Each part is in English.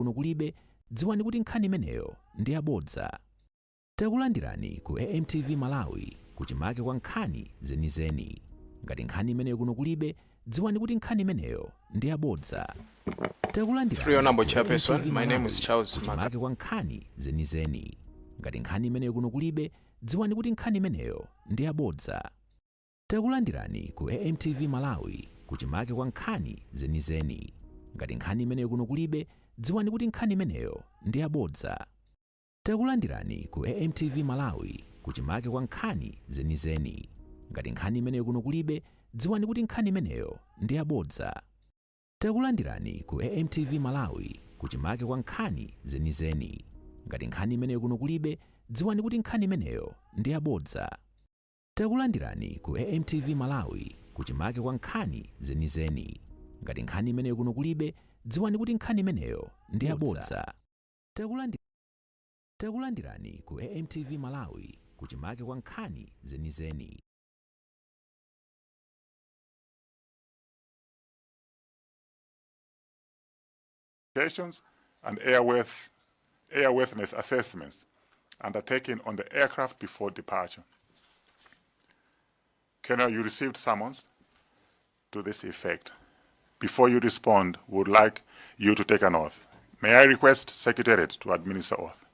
kuno kulibe, dziwani kuti nkhani imeneyo ndi yabodza. Takulandirani ku AMTV Malawi kuchimake kwa nkhani zenizeni. Ngati nkhani imeneyo kuno kulibe, dziwani kuti nkhani imeneyo ndi yabodza. Chairperson, my name is Charles kuchimake kwa nkhani zenizeni. Ngati nkhani imeneyo kuno kulibe, dziwani kuti nkhani imeneyo ndi yabodza. Takulandirani ku AMTV Malawi kuchimake kwa nkhani zenizeni. Ngati nkhani imeneyo kuno kulibe, dziwani kuti nkhani imeneyo ndi yabodza. Takulandirani ku AMTV Malawi kuchimake kwa nkhani zenizeni. Ngati nkhani imeneyo kuno kulibe, dziwani kuti nkhani imeneyo ndi yabodza. Takulandirani ku AMTV Malawi kuchimake kwa nkhani zenizeni. Ngati nkhani imeneyo kuno kulibe, dziwani kuti nkhani imeneyo ndi yabodza. Takulandirani ku AMTV Malawi kuchimake kwa nkhani zenizeni. Ngati nkhani imeneyo kuno kulibe, dziwani kuti nkhani imeneyo ndi yabodza. Takulandirani ku AMTV Malawi kuchimake kwa nkhani zenizeni. And airworthiness assessments undertaken on the aircraft before departure. Colonel, you received summons to this effect. Before you respond, we would like you to take an oath. May I request Secretariat to administer oath?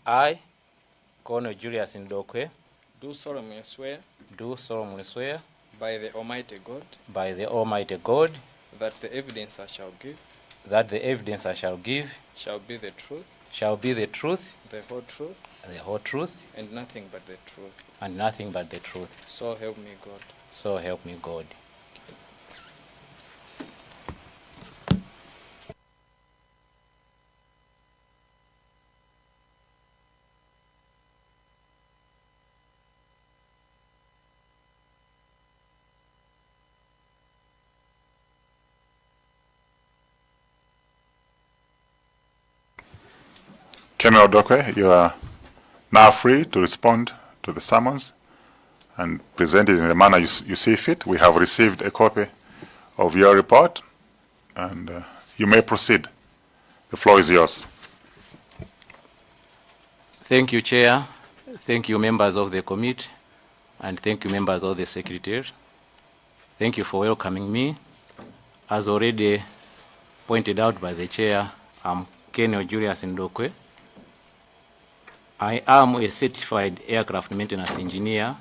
I, Colonel Julius Mdokhwe, do solemnly swear by the Almighty God that the evidence I shall give shall be the truth, the whole truth, and nothing but the truth. So help me God. Colonel Mdokhwe, you are now free to respond to the summons and present it in the manner you see fit. We have received a copy of your report, and you may proceed. The floor is yours. Thank you, Chair. Thank you, members of the committee, and thank you, members of the Secretariat. Thank you for welcoming me. As already pointed out by the Chair, I'm Colonel Julius Mdokhwe. I am a certified aircraft maintenance engineer,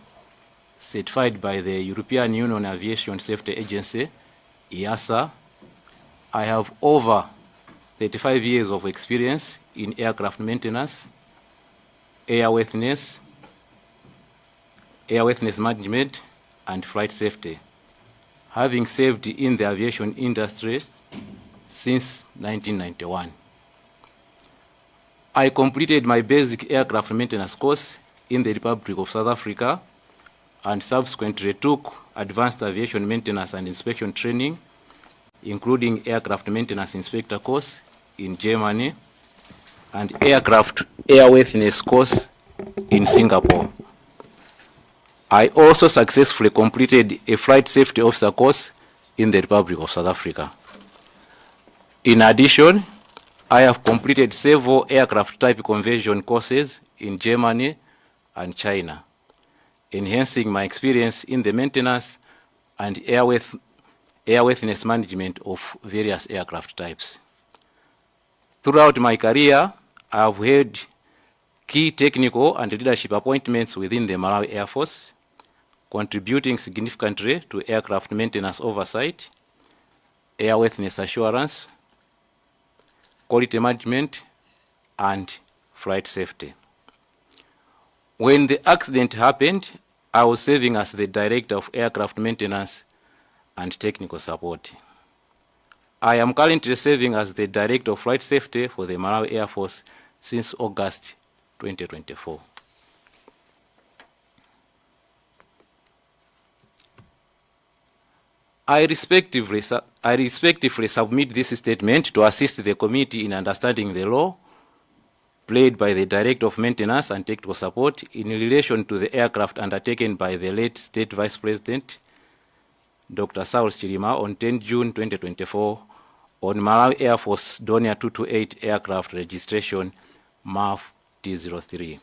certified by the European Union Aviation Safety Agency, EASA. I have over 35 years of experience in aircraft maintenance, airworthiness management, and flight safety, having served in the aviation industry since 1991. I completed my basic aircraft maintenance course in the Republic of South Africa and subsequently took advanced aviation maintenance and inspection training, including aircraft maintenance inspector course in Germany and aircraft airworthiness course in Singapore. I also successfully completed a flight safety officer course in the Republic of South Africa. In addition, I have completed several aircraft type conversion courses in Germany and China, enhancing my experience in the maintenance and airworthiness management of various aircraft types. Throughout my career, I have held key technical and leadership appointments within the Malawi Air Force, contributing significantly to aircraft maintenance oversight, airworthiness assurance, quality management, and flight safety. When the accident happened, I was serving as the Director of Aircraft Maintenance and Technical Support. I am currently serving as the Director of Flight Safety for the Malawi Air Force since August 2024. I respectively submit this statement to assist the committee in understanding the role played by the Director of Maintenance and Technical Support in relation to the aircraft undertaken by the late State Vice President, Dr. Saulos Chilima, on 10 June 2024 on Malawi Air Force Donia 228 aircraft registration MAF T03.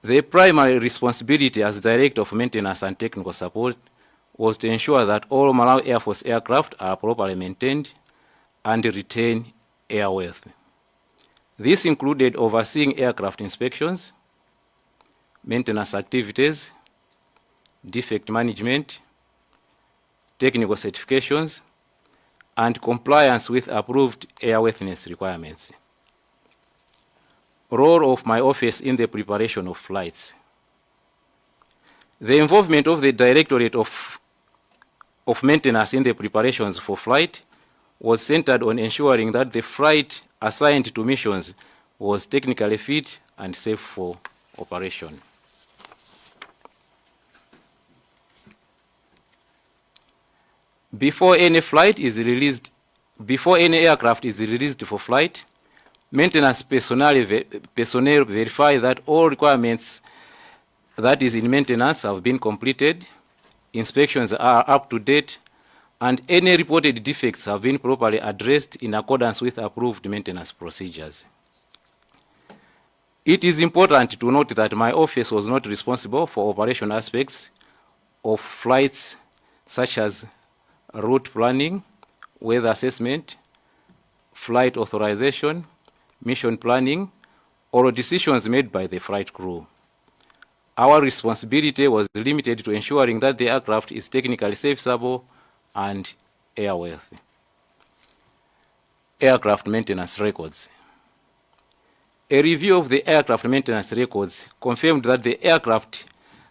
The primary responsibility as Director of Maintenance and Technical Support was to ensure that all Malawi Air Force aircraft are properly maintained and retain airworthy. This included overseeing aircraft inspections, maintenance activities, defect management, technical certifications, and compliance with approved airworthiness requirements. Role of my office in the preparation of flights. The involvement of the Directorate of Maintenance in the preparations for flight was centered on ensuring that the flight assigned to missions was technically fit and safe for operation. Before any aircraft is released for flight, maintenance personnel verify that all requirements that is in maintenance have been completed, inspections are up to date, and any reported defects have been properly addressed in accordance with approved maintenance procedures. It is important to note that my office was not responsible for operation aspects of flights such as route planning, weather assessment, flight authorization, mission planning, or decisions made by the flight crew. Our responsibility was limited to ensuring that the aircraft is technically serviceable and airworthy. Aircraft maintenance records. A review of the aircraft maintenance records confirmed that the aircraft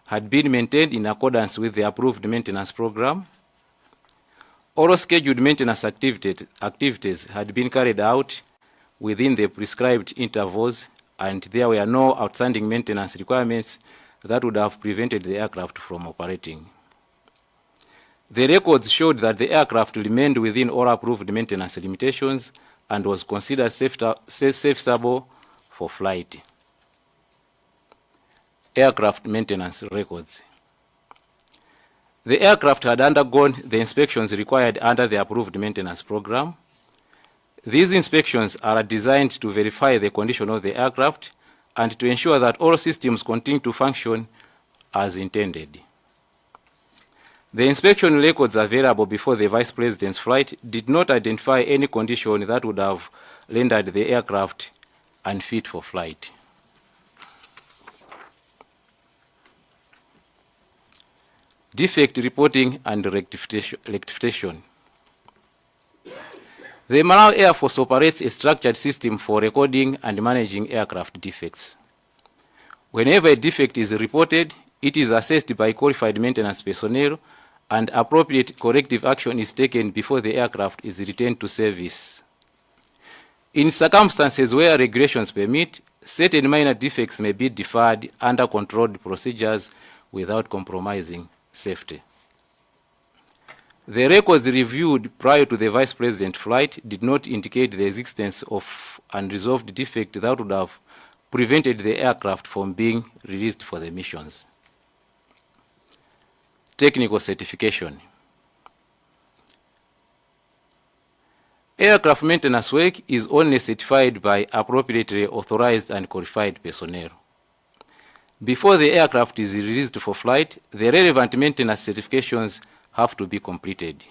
had been maintained in accordance with the approved maintenance program. All scheduled maintenance activities had been carried out within the prescribed intervals, and there were no outstanding maintenance requirements that would have prevented the aircraft from operating. The records showed that the aircraft remained within all approved maintenance limitations and was considered serviceable for flight. Aircraft maintenance records. The aircraft had undergone the inspections required under the approved maintenance program. These inspections are designed to verify the condition of the aircraft and to ensure that all systems continue to function as intended. The inspection records available before the Vice President's flight did not identify any condition that would have rendered the aircraft unfit for flight. Defect reporting and rectification. The Malawi Air Force operates a structured system for recording and managing aircraft defects. Whenever a defect is reported, it is assessed by qualified maintenance personnel and appropriate corrective action is taken before the aircraft is returned to service. In circumstances where regulations permit, certain minor defects may be deferred under controlled procedures without compromising safety. The records reviewed prior to the Vice President flight did not indicate the existence of unresolved defect that would have prevented the aircraft from being released for the missions. Technical certification. Aircraft maintenance work is only certified by appropriately authorized and qualified personnel. Before the aircraft is released for flight, the relevant maintenance certifications have to be completed,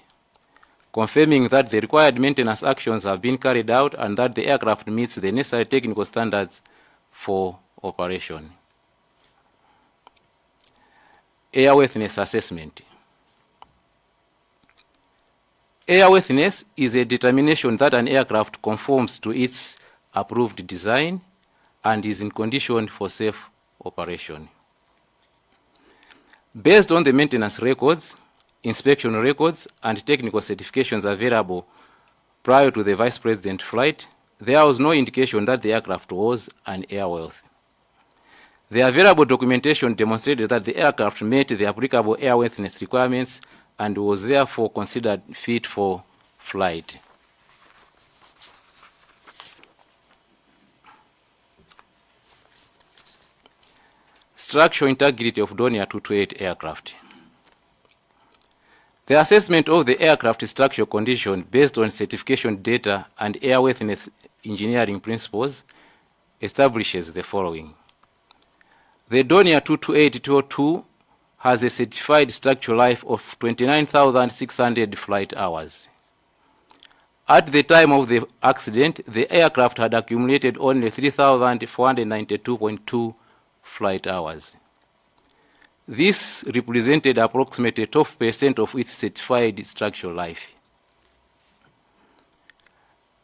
confirming that the required maintenance actions have been carried out and that the aircraft meets the necessary technical standards for operation. Airworthiness assessment. Airworthiness is a determination that an aircraft conforms to its approved design and is in condition for safe operation. Based on the maintenance records, inspection records, and technical certifications available prior to the Vice President flight, there was no indication that the aircraft was unairworthy. The available documentation demonstrated that the aircraft met the applicable airworthiness requirements and was therefore considered fit for flight. Structural integrity of Dornier 228 aircraft. The assessment of the aircraft structural condition based on certification data and airworthiness engineering principles establishes the following. The Dornier 228-202 has a certified structural life of 29,600 flight hours. At the time of the accident, the aircraft had accumulated only 3,492.2 flight hours. This represented approximately 12% of its certified structural life.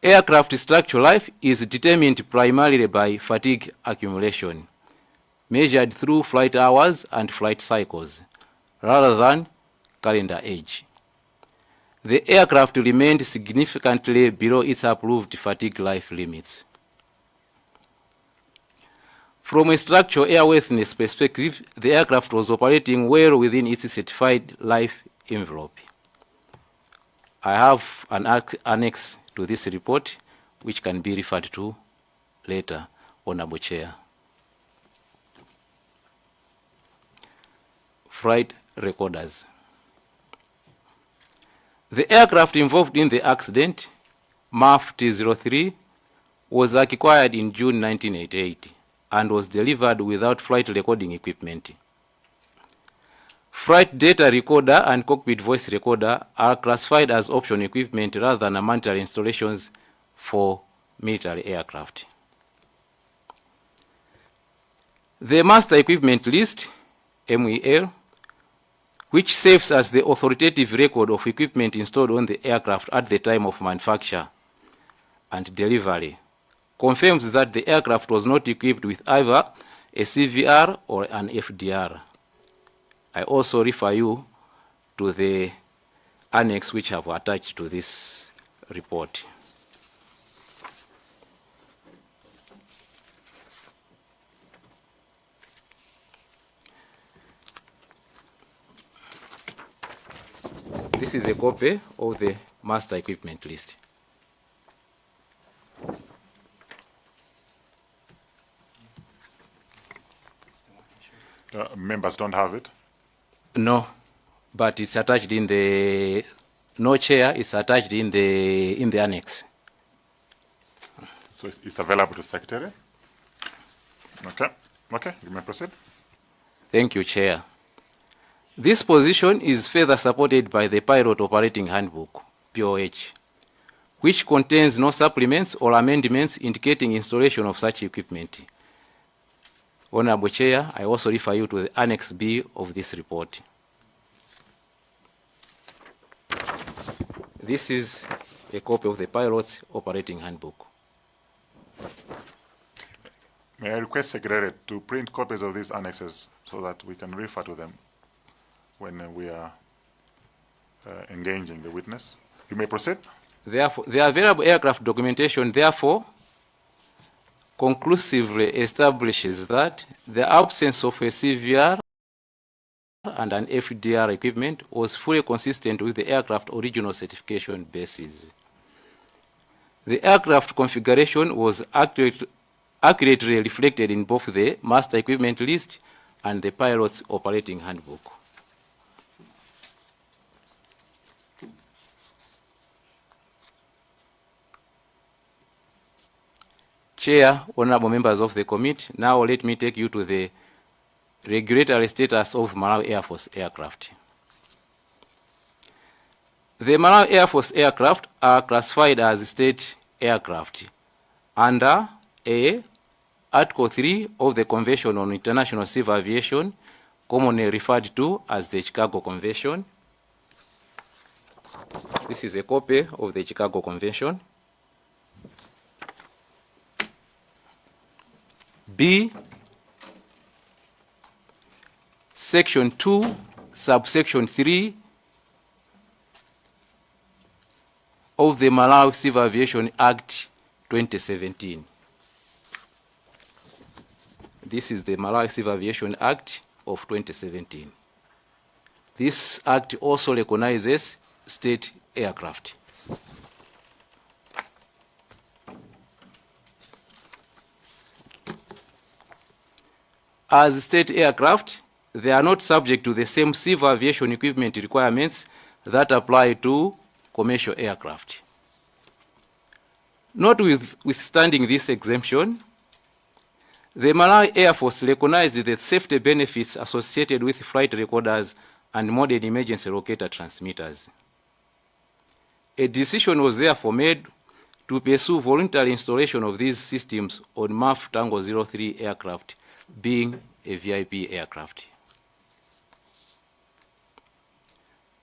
Aircraft structural life is determined primarily by fatigue accumulation, measured through flight hours and flight cycles, rather than calendar age. The aircraft remained significantly below its approved fatigue life limits. From a structural airworthiness perspective, the aircraft was operating well within its certified life envelope. I have an annex to this report, which can be referred to later, Honorable Chair. Flight recorders. The aircraft involved in the accident, MAF T03, was acquired in June 1988 and was delivered without flight recording equipment. Flight data recorder and cockpit voice recorder are classified as option equipment rather than mandatory installations for military aircraft. The master equipment list, MEL, which serves as the authoritative record of equipment installed on the aircraft at the time of manufacture and delivery, confirms that the aircraft was not equipped with either a CVR or an FDR. I also refer you to the annex which I have attached to this report. This is a copy of the master equipment list. Members don't have it? No, but it's attached in the, no chair, it's attached in the annex. So it's available to Secretary? Okay, okay, you may proceed. Thank you, Chair. This position is further supported by the Pilot Operating Handbook, POH, which contains no supplements or amendments indicating installation of such equipment. Honorable Chair, I also refer you to the Annex B of this report. This is a copy of the Pilot's Operating Handbook. May I request Secretary to print copies of these annexes so that we can refer to them when we are engaging the witness? You may proceed. Therefore, the available aircraft documentation, therefore, conclusively establishes that the absence of a CVR and an FDR equipment was fully consistent with the aircraft original certification basis. The aircraft configuration was accurately reflected in both the master equipment list and the pilot's operating handbook. Chair, honorable members of the committee, now let me take you to the regulatory status of Malawi Air Force aircraft. The Malawi Air Force aircraft are classified as state aircraft under Article 3 of the Convention on International Civil Aviation, commonly referred to as the Chicago Convention. This is a copy of the Chicago Convention. B, Section 2, Subsection 3 of the Malawi Civil Aviation Act 2017. This is the Malawi Civil Aviation Act of 2017. This act also recognizes state aircraft. As state aircraft, they are not subject to the same civil aviation equipment requirements that apply to commercial aircraft. Notwithstanding this exemption, the Malawi Air Force recognized the safety benefits associated with flight recorders and modern emergency locator transmitters. A decision was therefore made to pursue voluntary installation of these systems on MAF Tango 03 aircraft, being a VIP aircraft.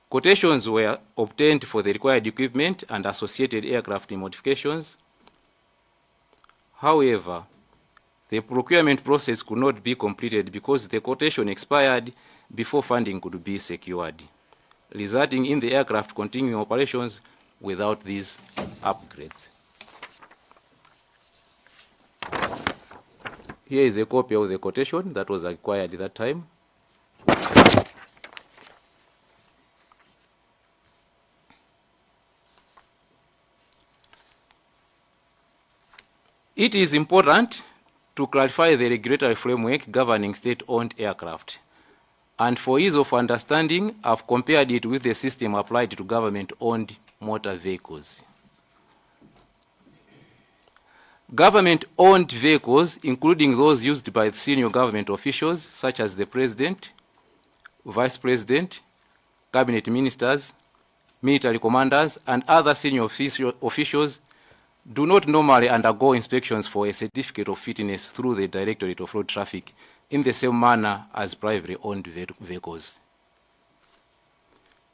Quotations were obtained for the required equipment and associated aircraft modifications. However, the procurement process could not be completed because the quotation expired before funding could be secured, resulting in the aircraft continuing operations without these upgrades. Here is a copy of the quotation that was required at that time. It is important to clarify the regulatory framework governing state-owned aircraft. And for ease of understanding, I've compared it with the system applied to government-owned motor vehicles. Government-owned vehicles, including those used by senior government officials, such as the President, Vice President, Cabinet Ministers, military commanders, and other senior officials, do not normally undergo inspections for a certificate of fitness through the Directorate of Road Traffic in the same manner as privately owned vehicles.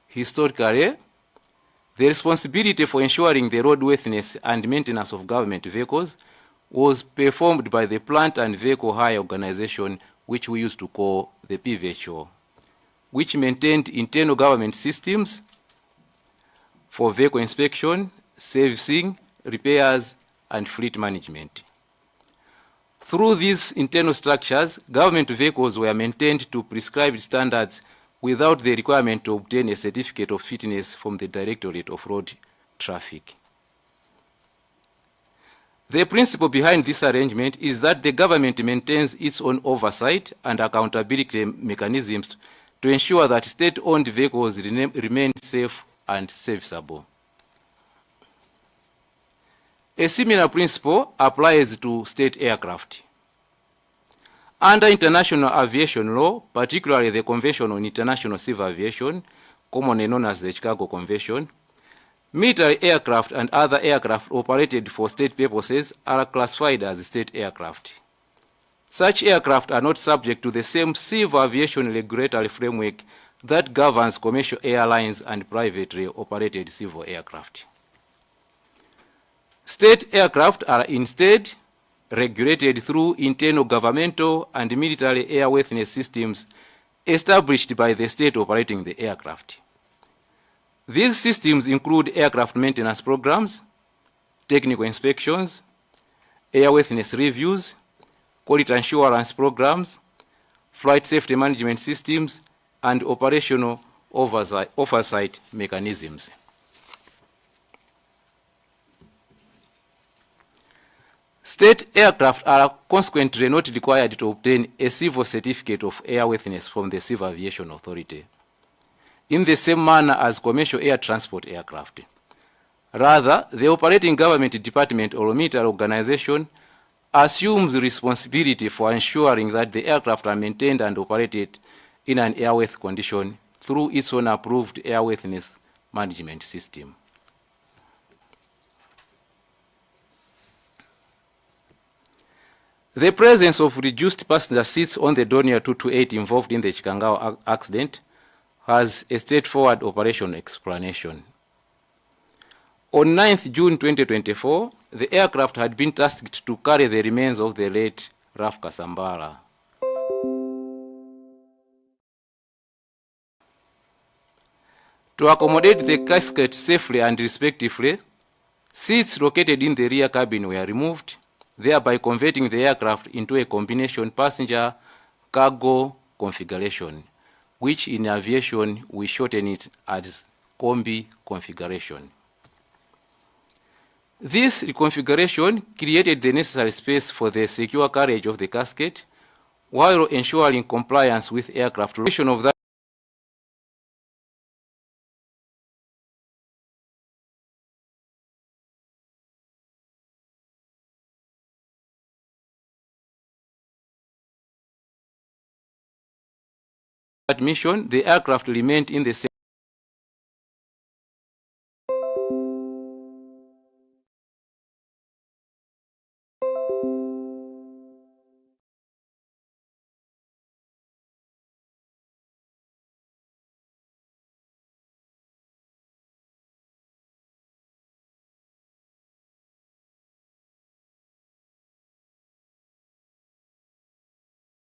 Historically, the responsibility for ensuring the roadworthiness and maintenance of government vehicles was performed by the Plant and Vehicle Hire Organization, which we used to call the PVHO, which maintained internal government systems for vehicle inspection, servicing, repairs, and fleet management. Through these internal structures, government vehicles were maintained to prescribed standards without the requirement to obtain a certificate of fitness from the Directorate of Road Traffic. The principle behind this arrangement is that the government maintains its own oversight and accountability mechanisms to ensure that state-owned vehicles remain safe and serviceable. A similar principle applies to state aircraft. Under international aviation law, particularly the Convention on International Civil Aviation, commonly known as the Chicago Convention, military aircraft and other aircraft operated for state purposes are classified as state aircraft. Such aircraft are not subject to the same civil aviation regulatory framework that governs commercial airlines and privately operated civil aircraft. State aircraft are instead regulated through internal governmental and military airworthiness systems established by the state operating the aircraft. These systems include aircraft maintenance programs, technical inspections, airworthiness reviews, quality assurance programs, flight safety management systems, and operational oversight mechanisms. State aircraft are consequently not required to obtain a civil certificate of airworthiness from the Civil Aviation Authority, in the same manner as commercial air transport aircraft. Rather, the operating government department or military organization assumes responsibility for ensuring that the aircraft are maintained and operated in an airworthy condition through its own approved airworthiness management system. The presence of reduced passenger seats on the Dornier 228 involved in the Chikangawa accident has a straightforward operation explanation. On 9th June 2024, the aircraft had been tasked to carry the remains of the late Raf Kasambara. To accommodate the casket safely and respectively, seats located in the rear cabin were removed thereby converting the aircraft into a combination passenger cargo configuration, which in aviation we shorten it as combi configuration. This reconfiguration created the necessary space for the secure carriage of the casket while ensuring compliance with aircraft regulation of that mission. The aircraft remained in the same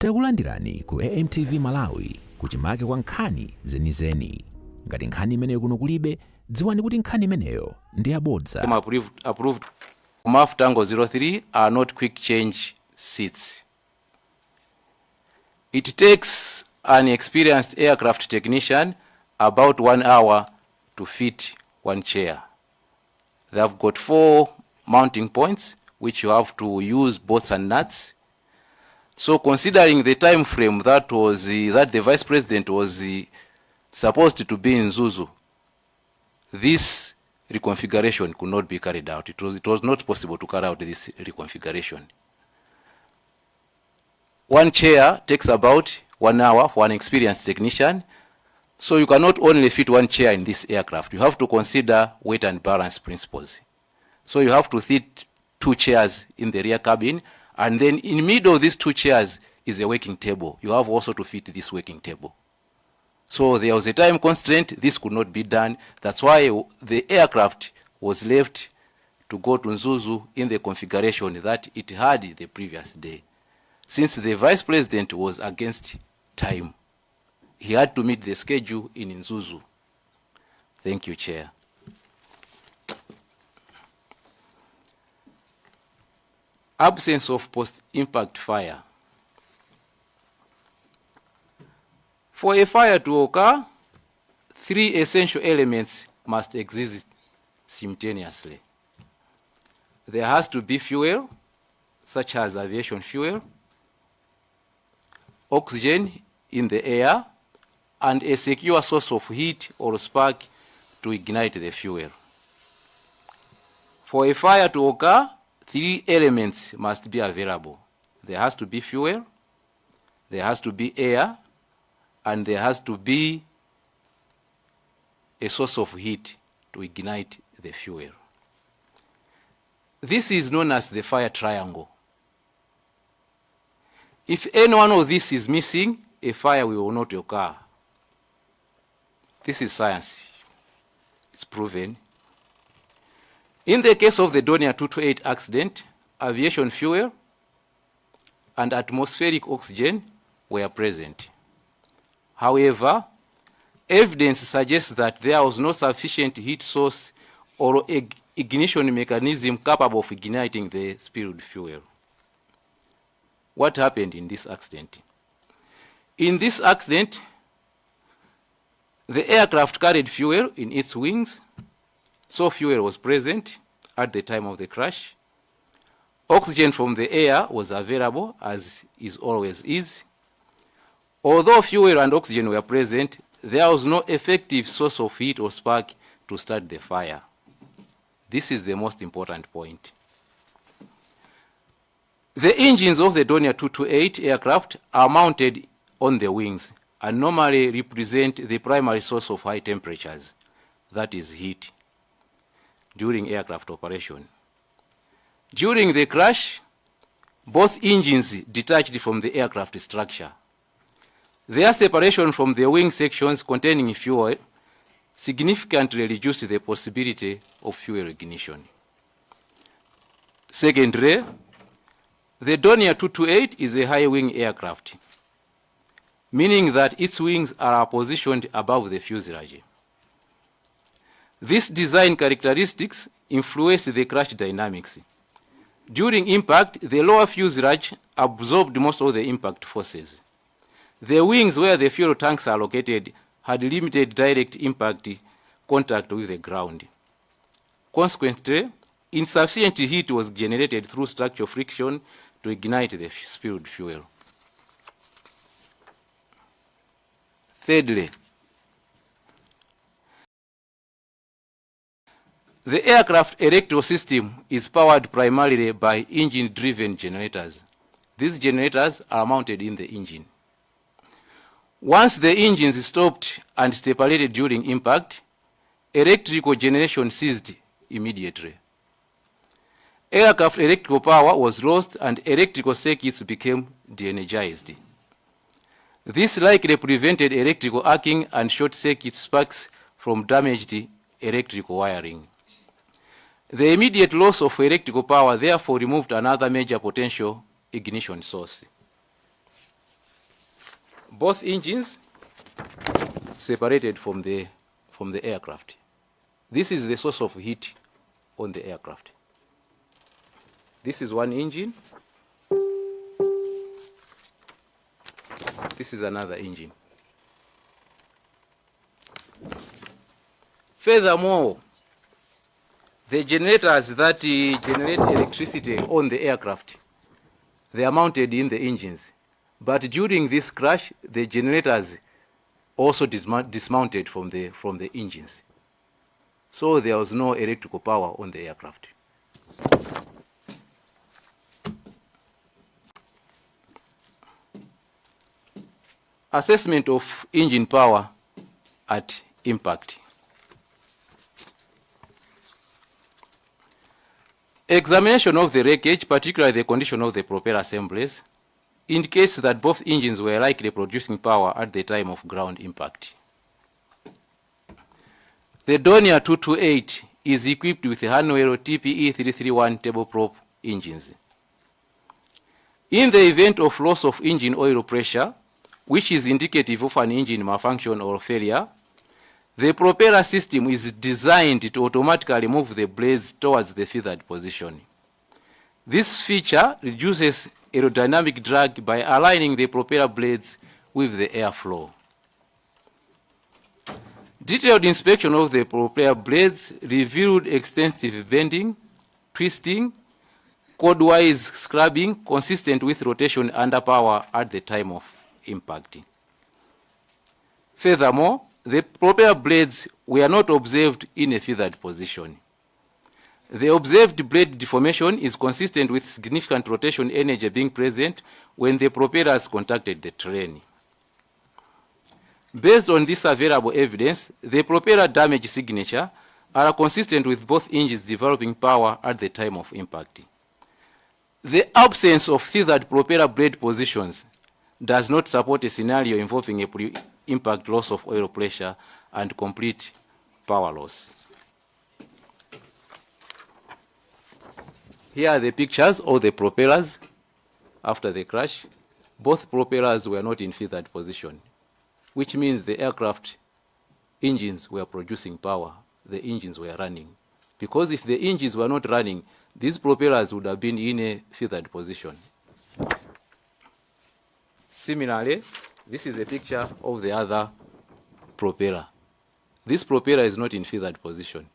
takulandirani ku AMTV Malawi kuchimake kwa nkhani zenizeni. Ngati nkhani imeneyo kuno kulibe, dziwani kuti nkhani imeneyo ndi yabodza. approved MAF Tango 03 are not quick change seats. It takes an experienced aircraft technician about 1 hour to fit one chair. They have got 4 mounting points which you have to use bolts and nuts. So considering the time frame that was that the Vice President was supposed to be in Zuzu, this reconfiguration could not be carried out. It was not possible to carry out this reconfiguration. One chair takes about 1 hour for an experienced technician. So you cannot only fit one chair in this aircraft. You have to consider weight and balance principles. So you have to fit 2 chairs in the rear cabin, and then in the middle of these 2 chairs is a working table. You have also to fit this working table. So there was a time constraint. This could not be done. That's why the aircraft was left to go to Nzuzu in the configuration that it had the previous day. Since the Vice President was against time, he had to meet the schedule in Nzuzu. Thank you, Chair. Absence of post-impact fire. For a fire to occur, 3 essential elements must exist simultaneously. There has to be fuel, such as aviation fuel, oxygen in the air, and a secure source of heat or spark to ignite the fuel. For a fire to occur, 3 elements must be available. There has to be fuel, there has to be air, and there has to be a source of heat to ignite the fuel. This is known as the fire triangle. If any one of these is missing, a fire will not occur. This is science. It's proven. In the case of the Dornier 228 accident, aviation fuel and atmospheric oxygen were present. However, evidence suggests that there was no sufficient heat source or ignition mechanism capable of igniting the spilled fuel. What happened in this accident? In this accident, the aircraft carried fuel in its wings, so fuel was present at the time of the crash. Oxygen from the air was available, as is always is. Although fuel and oxygen were present, there was no effective source of heat or spark to start the fire. This is the most important point. The engines of the Dornier 228 aircraft are mounted on the wings and normally represent the primary source of high temperatures, that is heat, during aircraft operation. During the crash, both engines detached from the aircraft structure. Their separation from the wing sections containing fuel significantly reduced the possibility of fuel ignition. Secondly, the Dornier 228 is a high-wing aircraft, meaning that its wings are positioned above the fuselage. These design characteristics influence the crash dynamics. During impact, the lower fuselage absorbed most of the impact forces. The wings where the fuel tanks are located had limited direct impact contact with the ground. Consequently, insufficient heat was generated through structural friction to ignite the spilled fuel. Thirdly, the aircraft electrical system is powered primarily by engine-driven generators. These generators are mounted in the engine. Once the engines stopped and separated during impact, electrical generation ceased immediately. Aircraft electrical power was lost and electrical circuits became de-energized. This likely prevented electrical arcing and short-circuit sparks from damaged electrical wiring. The immediate loss of electrical power therefore removed another major potential ignition source. Both engines separated from the aircraft. This is the source of heat on the aircraft. This is one engine. This is another engine. Furthermore, the generators that generate electricity on the aircraft, they are mounted in the engines. But during this crash, the generators also dismounted from the engines. So there was no electrical power on the aircraft. Assessment of engine power at impact. Examination of the wreckage, particularly the condition of the propeller assemblies, indicates that both engines were likely producing power at the time of ground impact. The Dornier 228 is equipped with Honeywell TPE 331 turboprop engines. In the event of loss of engine oil pressure, which is indicative of an engine malfunction or failure, the propeller system is designed to automatically move the blades towards the feathered position. This feature reduces aerodynamic drag by aligning the propeller blades with the airflow. Detailed inspection of the propeller blades revealed extensive bending, twisting, codewise scrubbing consistent with rotation under power at the time of impact. Furthermore, the propeller blades were not observed in a feathered position. The observed blade deformation is consistent with significant rotation energy being present when the propellers contacted the terrain. Based on this available evidence, the propeller damage signature are consistent with both engines developing power at the time of impact. The absence of feathered propeller blade positions does not support a scenario involving a pre-impact loss of oil pressure and complete power loss. Here are the pictures of the propellers after the crash. Both propellers were not in feathered position, which means the aircraft engines were producing power. The engines were running. Because if the engines were not running, these propellers would have been in a feathered position. Similarly, this is a picture of the other propeller. This propeller is not in feathered position.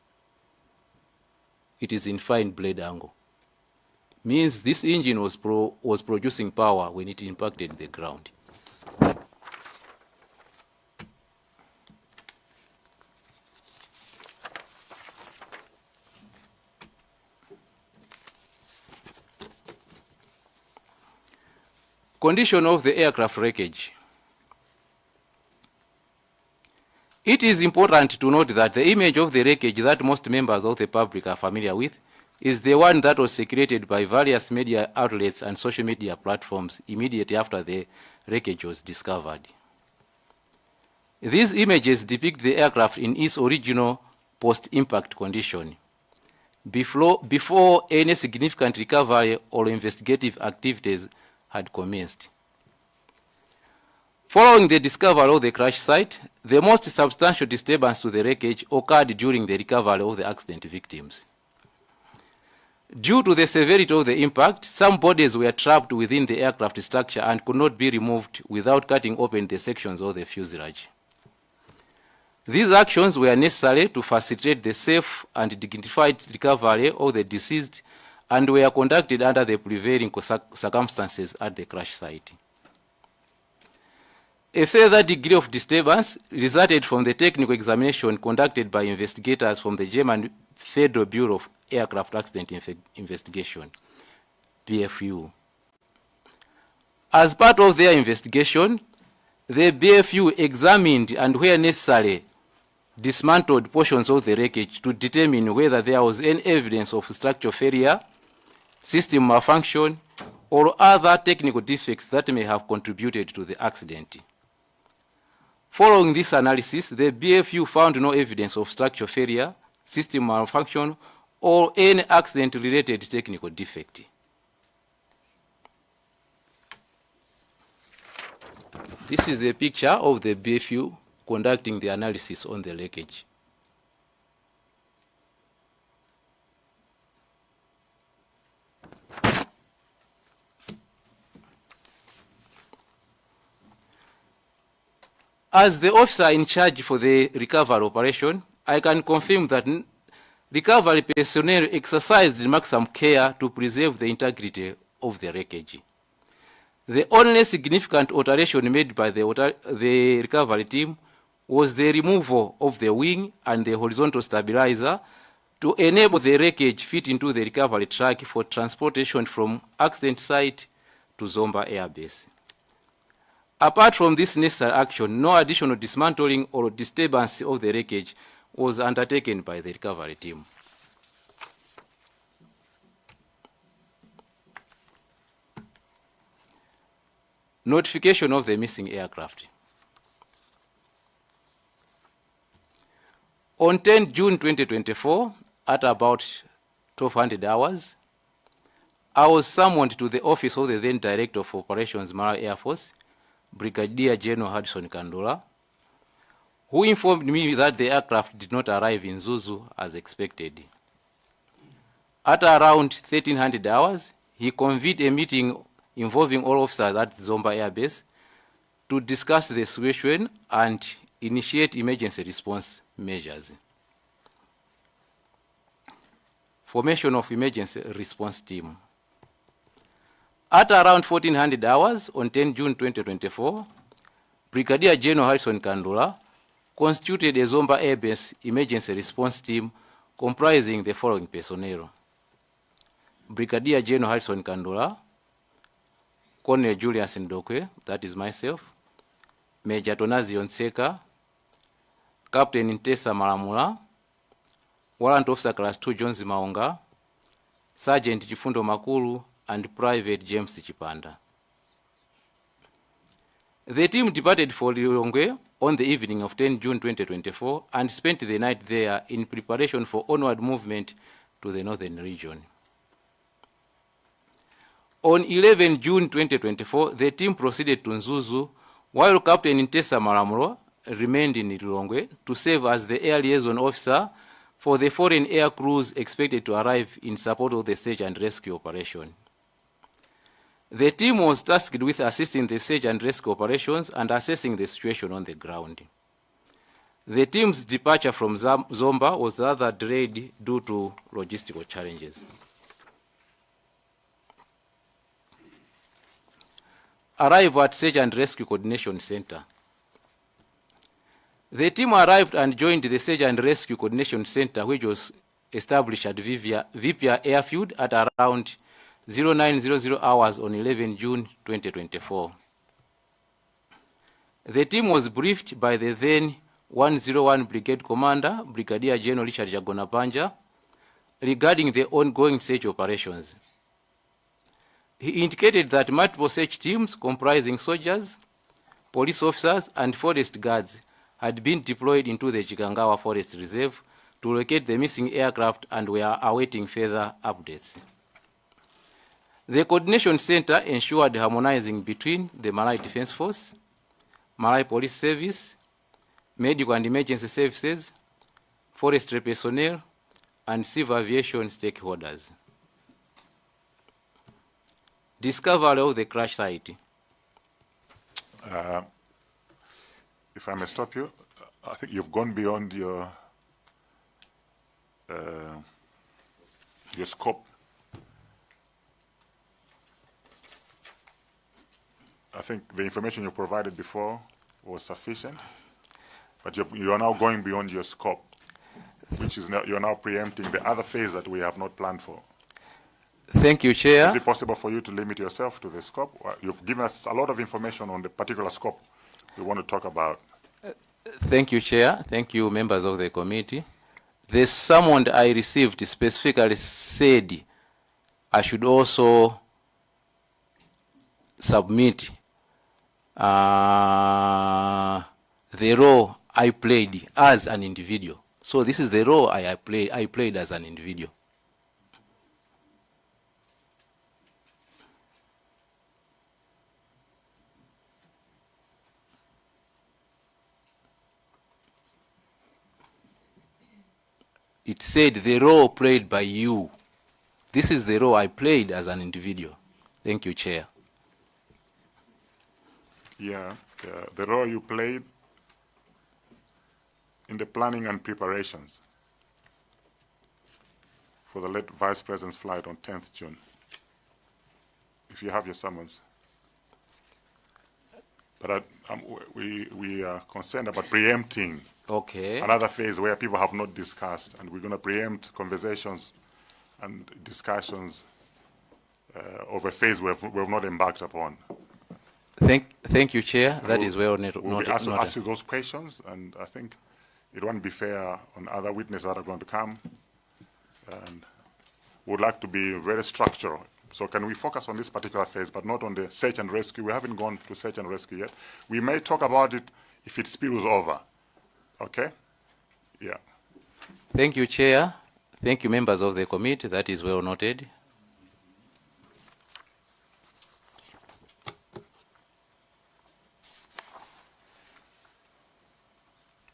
It is in fine blade angle. Means this engine was producing power when it impacted the ground. Condition of the aircraft wreckage. It is important to note that the image of the wreckage that most members of the public are familiar with is the one that was circulated by various media outlets and social media platforms immediately after the wreckage was discovered. These images depict the aircraft in its original post-impact condition, before any significant recovery or investigative activities had commenced. Following the discovery of the crash site, the most substantial disturbance to the wreckage occurred during the recovery of the accident victims. Due to the severity of the impact, some bodies were trapped within the aircraft structure and could not be removed without cutting open the sections of the fuselage. These actions were necessary to facilitate the safe and dignified recovery of the deceased and were conducted under the prevailing circumstances at the crash site. A further degree of disturbance resulted from the technical examination conducted by investigators from the German Federal Bureau of Aircraft Accident Investigation, BFU. As part of their investigation, the BFU examined and, where necessary, dismantled portions of the wreckage to determine whether there was any evidence of structural failure, system malfunction, or other technical defects that may have contributed to the accident. Following this analysis, the BFU found no evidence of structural failure, system malfunction, or any accident-related technical defect. This is a picture of the BFU conducting the analysis on the wreckage. As the officer in charge for the recovery operation, I can confirm that recovery personnel exercised maximum care to preserve the integrity of the wreckage. The only significant alteration made by the recovery team was the removal of the wing and the horizontal stabilizer to enable the wreckage fit into the recovery track for transportation from accident site to Zomba Airbase. Apart from this necessary action, no additional dismantling or disturbance of the wreckage was undertaken by the recovery team. Notification of the missing aircraft. On 10 June 2024, at about 1200 hours, I was summoned to the office of the then Director of Operations, Mara Air Force, Brigadier General Hudson Kandula, who informed me that the aircraft did not arrive in Zuzu as expected. At around 1300 hours, he convened a meeting involving all officers at Zomba Airbase to discuss the situation and initiate emergency response measures. Formation of emergency response team. At around 1400 hours on 10 June 2024, Brigadier General Harrison Kandula constituted a Zomba Airbase emergency response team comprising the following personnel: Brigadier General Harrison Kandula, Colonel Julius Mdokhwe, that is myself, Major Tonazi Onseka, Captain Ntesa Maramula, Warrant Officer Class 2 Jones Maunga, Sergeant Chifundo Makulu, and Private James Chipanda. The team departed for Lilongwe on the evening of 10 June 2024 and spent the night there in preparation for onward movement to the northern region. On 11 June 2024, the team proceeded to Nzuzu, while Captain Ntesa Maramulo remained in Lilongwe to serve as the air liaison officer for the foreign air crews expected to arrive in support of the search and rescue operation. The team was tasked with assisting the search and rescue operations and assessing the situation on the ground. The team's departure from Zomba was rather delayed due to logistical challenges. Arrival at Search and Rescue Coordination Center. The team arrived and joined the Search and Rescue Coordination Center, which was established at Vipia Airfield at around 0900 hours on 11 June 2024. The team was briefed by the then 101 Brigade Commander, Brigadier General Richard Jagonapanja, regarding the ongoing search operations. He indicated that multiple search teams comprising soldiers, police officers, and forest guards had been deployed into the Chikangawa Forest Reserve to locate the missing aircraft and were awaiting further updates. The Coordination Center ensured harmonizing between the Malay Defense Force, Malay Police Service, Medical and Emergency Services, forestry personnel, and civil aviation stakeholders. Discovery of the crash site. If I may stop you, I think you've gone beyond your scope. I think the information you provided before was sufficient, but you are now going beyond your scope, which is now, you're now preempting the other phase that we have not planned for. Thank you, Chair. Is it possible for you to limit yourself to the scope? You've given us a lot of information on the particular scope we want to talk about. Thank you, Chair. Thank you, members of the committee. The summons I received specifically said I should also submit the role I played as an individual. So this is the role I played as an individual. It said the role played by you. This is the role I played as an individual. Thank you, Chair. Yeah, the role you played in the planning and preparations for the late Vice President's flight on 10th June. If you have your summons. But we are concerned about preempting another phase where people have not discussed, and we're going to preempt conversations and discussions of a phase we have not embarked upon. Thank you, Chair. That is well noted. We'll be asked to ask you those questions, and I think it won't be fair on other witnesses that are going to come. And would like to be very structural. So can we focus on this particular phase, but not on the search and rescue? We haven't gone to search and rescue yet. We may talk about it if it spills over. Okay? Yeah. Thank you, Chair. Thank you, members of the committee. That is well noted.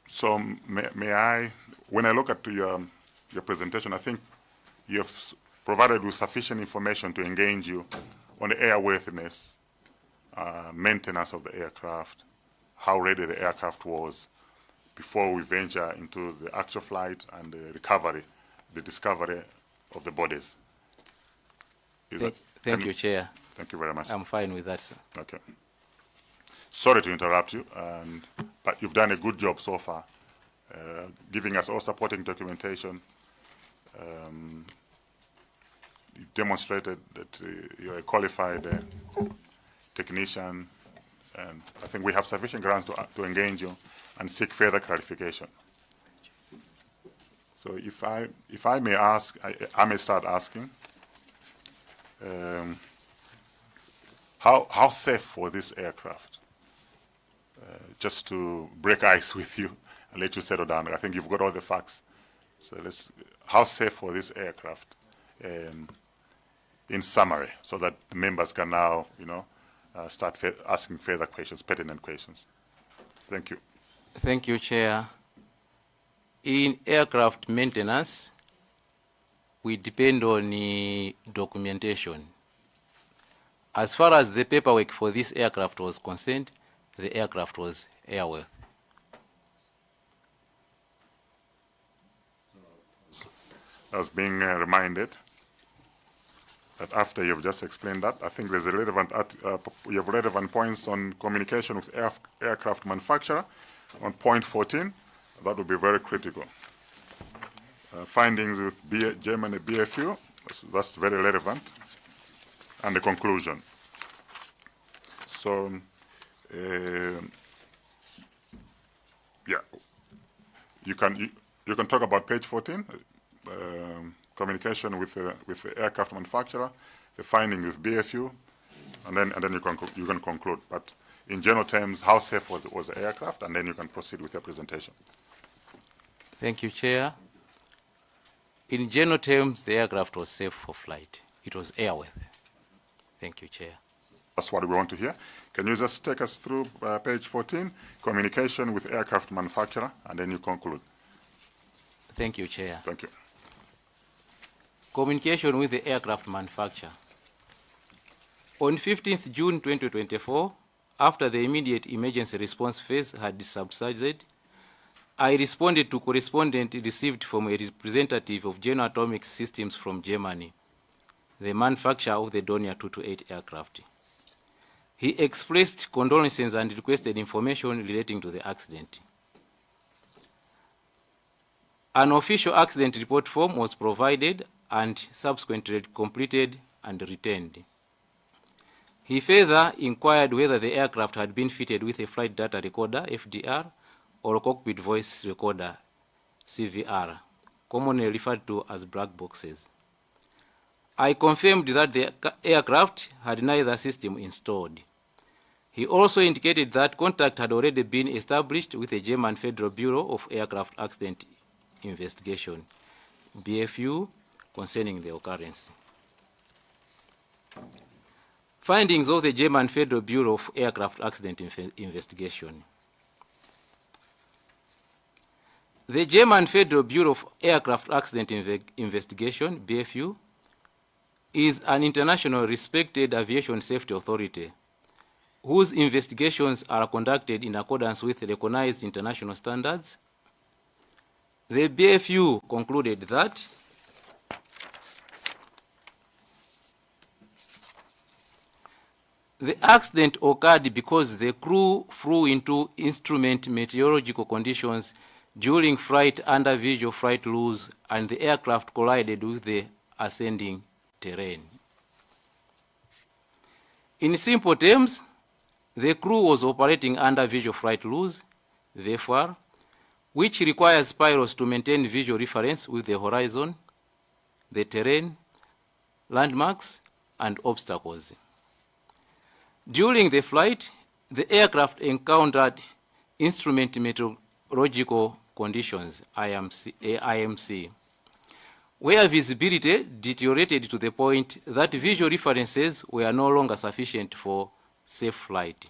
So may I, when I look at your presentation, I think you have provided with sufficient information to engage you on the airworthiness, maintenance of the aircraft, how ready the aircraft was before we venture into the actual flight and the recovery, the discovery of the bodies. Thank you, Chair. Thank you very much. I'm fine with that, sir. Okay. Sorry to interrupt you, but you've done a good job so far, giving us all supporting documentation. You demonstrated that you're a qualified technician, and I think we have sufficient grounds to engage you and seek further clarification. So if I may ask, I may start asking, how safe for this aircraft? Just to break ice with you and let you settle down. I think you've got all the facts. So how safe for this aircraft? In summary, so that the members can now, start asking further questions, pertinent questions. Thank you. Thank you, Chair. In aircraft maintenance, we depend on documentation. As far as the paperwork for this aircraft was concerned, the aircraft was airworthy. I was being reminded that after you've just explained that, I think there's a relevant, you have relevant points on communication with aircraft manufacturer on point 14. That would be very critical. Findings with Germany BFU, that's very relevant. And the conclusion. So, yeah, you can talk about page 14, communication with the aircraft manufacturer, the finding with BFU, and then you can conclude. But in general terms, how safe was the aircraft, and then you can proceed with your presentation. Thank you, Chair. In general terms, the aircraft was safe for flight. It was airworthy. Thank you, Chair. That's what we want to hear. Can you just take us through page 14, communication with aircraft manufacturer, and then you conclude. Thank you, Chair. Thank you. Communication with the aircraft manufacturer. On 15th June 2024, after the immediate emergency response phase had subsided, I responded to correspondence received from a representative of General Atomics Systems from Germany, the manufacturer of the Dornier 228 aircraft. He expressed condolences and requested information relating to the accident. An official accident report form was provided and subsequently completed and returned. He further inquired whether the aircraft had been fitted with a flight data recorder, FDR, or cockpit voice recorder, CVR, commonly referred to as black boxes. I confirmed that the aircraft had neither system installed. He also indicated that contact had already been established with the German Federal Bureau of Aircraft Accident Investigation, BFU, concerning the occurrence. Findings of the German Federal Bureau of Aircraft Accident Investigation. The German Federal Bureau of Aircraft Accident Investigation, BFU, is an international respected aviation safety authority whose investigations are conducted in accordance with recognized international standards. The BFU concluded that the accident occurred because the crew flew into instrument meteorological conditions during flight under visual flight rules, and the aircraft collided with the ascending terrain. In simple terms, the crew was operating under visual flight rules, VFR, which requires pilots to maintain visual reference with the horizon, the terrain, landmarks, and obstacles. During the flight, the aircraft encountered instrument meteorological conditions, IMC, where visibility deteriorated to the point that visual references were no longer sufficient for safe flight.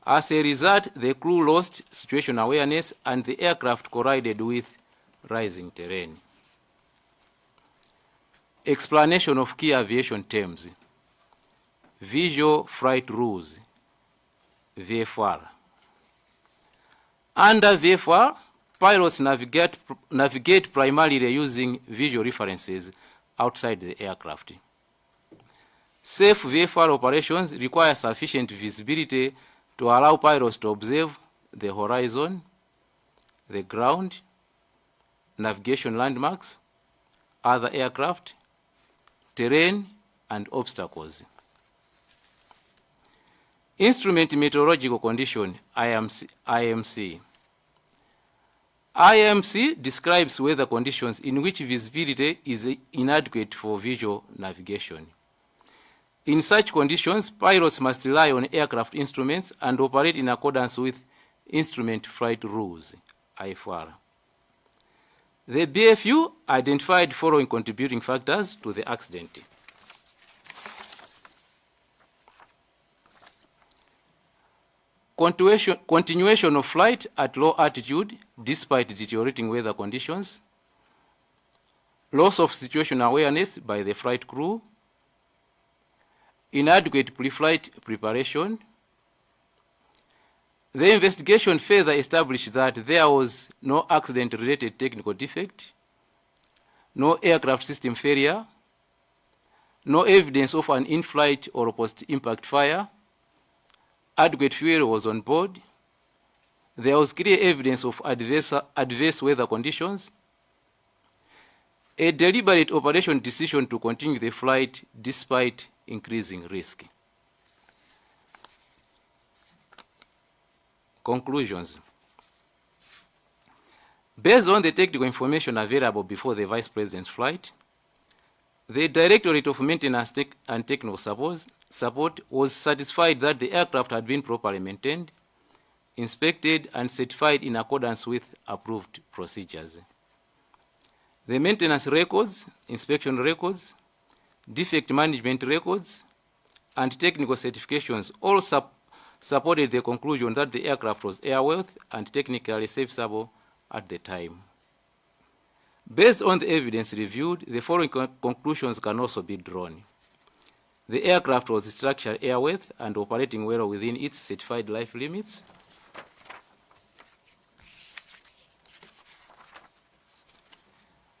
As a result, the crew lost situational awareness and the aircraft collided with rising terrain. Explanation of key aviation terms. Visual flight rules, VFR. Under VFR, pilots navigate primarily using visual references outside the aircraft. Safe VFR operations require sufficient visibility to allow pilots to observe the horizon, the ground, navigation landmarks, other aircraft, terrain, and obstacles. Instrument meteorological condition, IMC. IMC describes weather conditions in which visibility is inadequate for visual navigation. In such conditions, pilots must rely on aircraft instruments and operate in accordance with instrument flight rules, IFR. The BFU identified following contributing factors to the accident. Continuation of flight at low altitude despite deteriorating weather conditions, loss of situational awareness by the flight crew, inadequate pre-flight preparation. The investigation further established that there was no accident-related technical defect, no aircraft system failure, no evidence of an in-flight or post-impact fire, adequate fuel was on board, there was clear evidence of adverse weather conditions, a deliberate operation decision to continue the flight despite increasing risk. Conclusions. Based on the technical information available before the Vice President's flight, the Directorate of Maintenance and Technical Support was satisfied that the aircraft had been properly maintained, inspected, and certified in accordance with approved procedures. The maintenance records, inspection records, defect management records, and technical certifications all supported the conclusion that the aircraft was airworthy and technically serviceable at the time. Based on the evidence reviewed, the following conclusions can also be drawn. The aircraft was structurally airworthy and operating well within its certified life limits.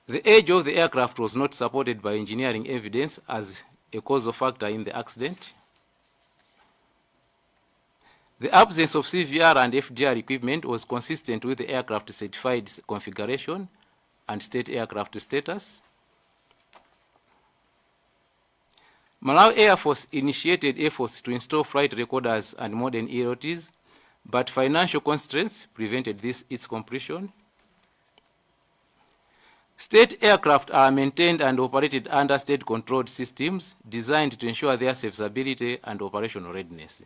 The age of the aircraft was not supported by engineering evidence as a causal factor in the accident. The absence of CVR and FDR equipment was consistent with the aircraft certified configuration and state aircraft status. Malawi Air Force initiated efforts to install flight recorders and modern ELTs, but financial constraints prevented its completion. State aircraft are maintained and operated under state-controlled systems designed to ensure their serviceability and operational readiness.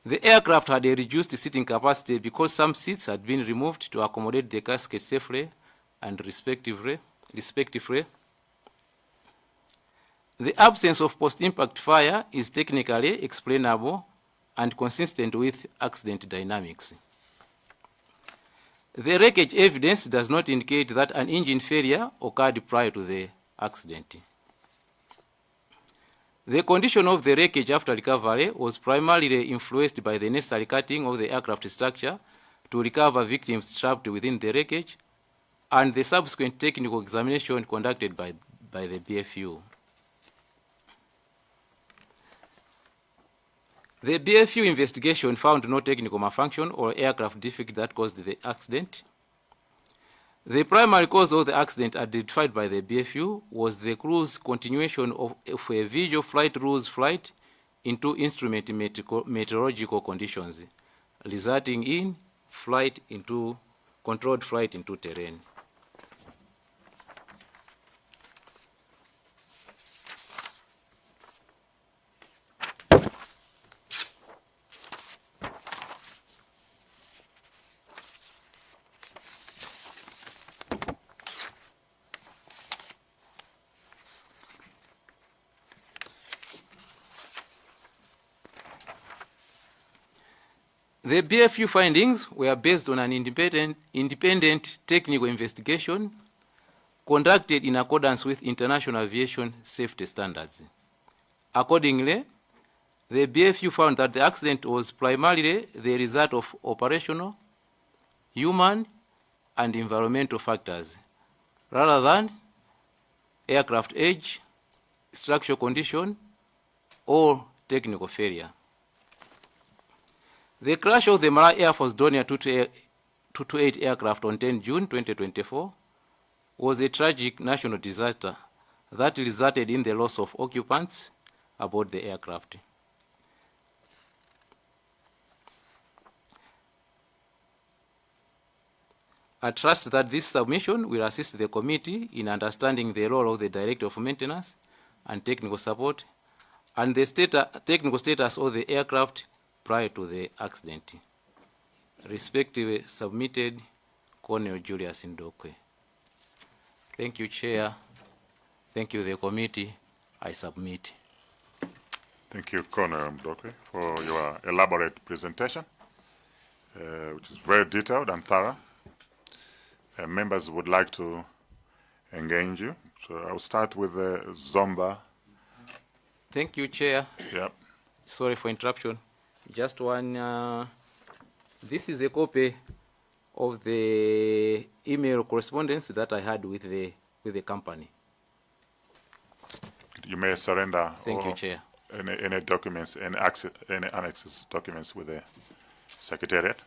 The aircraft had a reduced seating capacity because some seats had been removed to accommodate the casket safely and respectively. The absence of post-impact fire is technically explainable and consistent with accident dynamics. The wreckage evidence does not indicate that an engine failure occurred prior to the accident. The condition of the wreckage after recovery was primarily influenced by the necessary cutting of the aircraft structure to recover victims trapped within the wreckage and the subsequent technical examination conducted by the BFU. The BFU investigation found no technical malfunction or aircraft defect that caused the accident. The primary cause of the accident identified by the BFU was the crew's continuation of a visual flight rules flight into instrument meteorological conditions, resulting in controlled flight into terrain. The BFU findings were based on an independent technical investigation conducted in accordance with international aviation safety standards. Accordingly, the BFU found that the accident was primarily the result of operational, human, and environmental factors, rather than aircraft age, structural condition, or technical failure. The crash of the Malawi Air Force Dornier 228 aircraft on 10 June 2024 was a tragic national disaster that resulted in the loss of occupants aboard the aircraft. I trust that this submission will assist the committee in understanding the role of the Director of Maintenance and Technical Support and the technical status of the aircraft prior to the accident. Respectively submitted, Colonel Julius Mdokhwe. Thank you, Chair. Thank you, the committee. I submit. Thank you, Colonel Mdokhwe, for your elaborate presentation, which is very detailed and thorough. Members would like to engage you. So I'll start with Zomba. Thank you, Chair. Yep. Sorry for interruption. Just one, this is a copy of the email correspondence that I had with the company. You may surrender. Thank you, Chair. Any documents, any annexes documents with the Secretariat.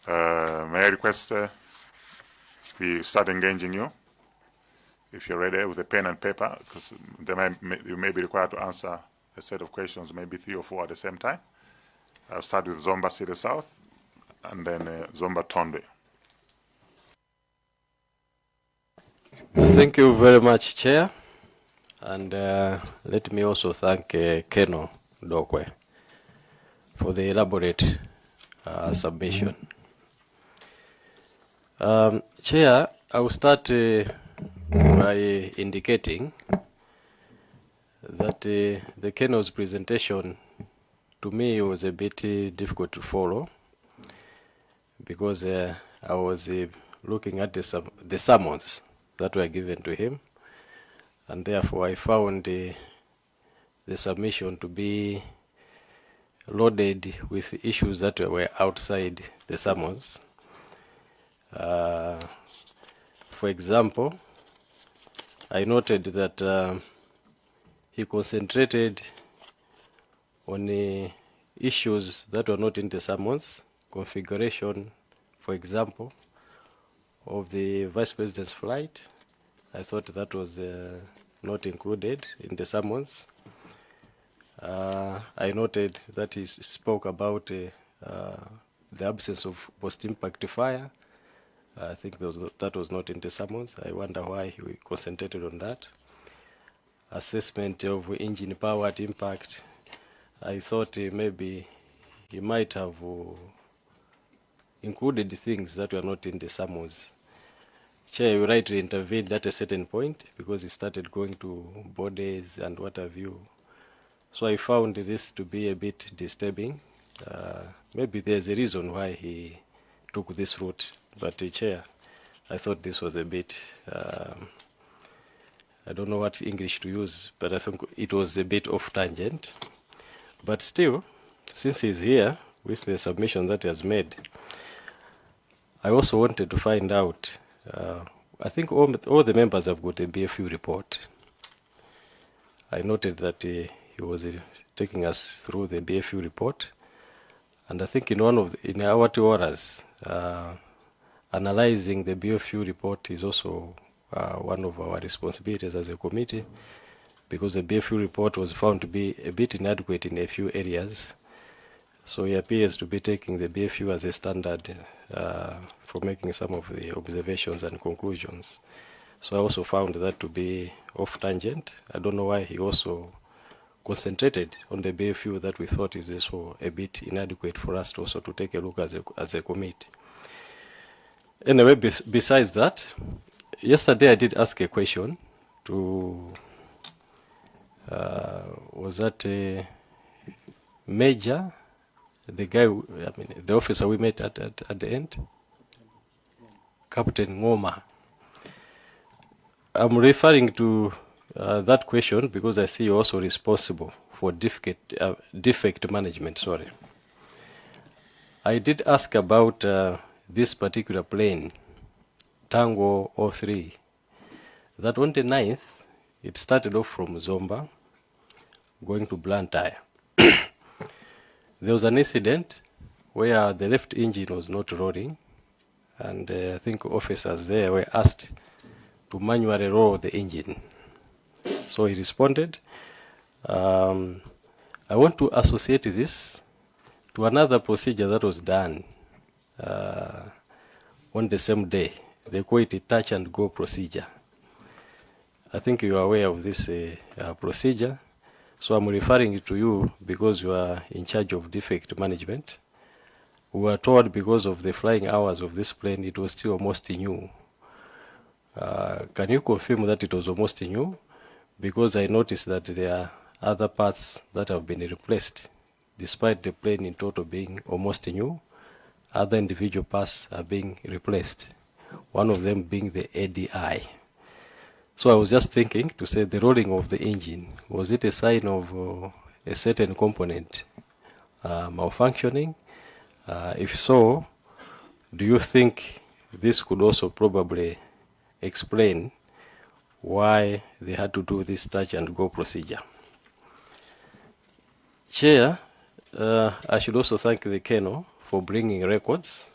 May I request we start engaging you, if you're ready, with a pen and paper, because you may be required to answer a set of questions, maybe 3 or 4 at the same time. I'll start with Zomba City South, and then Zomba Tonde. Thank you very much, Chair. And let me also thank Colonel Mdokhwe for the elaborate submission. Chair, I will start by indicating that the Colonel's presentation to me was a bit difficult to follow because I was looking at the summons that were given to him, and therefore I found the submission to be loaded with issues that were outside the summons. For example, I noted that he concentrated on issues that were not in the summons, configuration, for example, of the Vice President's flight. I thought that was not included in the summons. I noted that he spoke about the absence of post-impact fire. I think that was not in the summons. I wonder why he concentrated on that. Assessment of engine power at impact. I thought maybe he might have included things that were not in the summons. Chair, you rightly intervened at a certain point because he started going to bodies and what have you. So I found this to be a bit disturbing. Maybe there's a reason why he took this route, but Chair, I thought this was a bit, I don't know what English to use, but I think it was a bit off tangent. But still, since he's here with the submission that he has made, I also wanted to find out, I think all the members have got a BFU report. I noted that he was taking us through the BFU report, and I think in our 2 hours, analyzing the BFU report is also one of our responsibilities as a committee, because the BFU report was found to be a bit inadequate in a few areas. So he appears to be taking the BFU as a standard for making some of the observations and conclusions. So I also found that to be off tangent. I don't know why he also concentrated on the BFU that we thought is also a bit inadequate for us to also to take a look as a committee. Anyway, besides that, yesterday I did ask a question to, was that a Major, the guy, the officer we met at the end? Captain Ngoma. I'm referring to that question because I see you're also responsible for defect management, sorry. I did ask about this particular plane, Tango 03, that on the 9th, it started off from Zomba, going to Blantyre. There was an incident where the left engine was not rolling, and I think officers there were asked to manually roll the engine. So he responded. I want to associate this to another procedure that was done on the same day. They call it a touch and go procedure. I think you are aware of this procedure. So I'm referring to you because you are in charge of defect management. We were told because of the flying hours of this plane, it was still almost new. Can you confirm that it was almost new? Because I noticed that there are other parts that have been replaced, despite the plane in total being almost new. Other individual parts are being replaced, one of them being the ADI. So I was just thinking to say the rolling of the engine, was it a sign of a certain component malfunctioning? If so, do you think this could also probably explain why they had to do this touch and go procedure? Chair, I should also thank the Colonel for bringing records.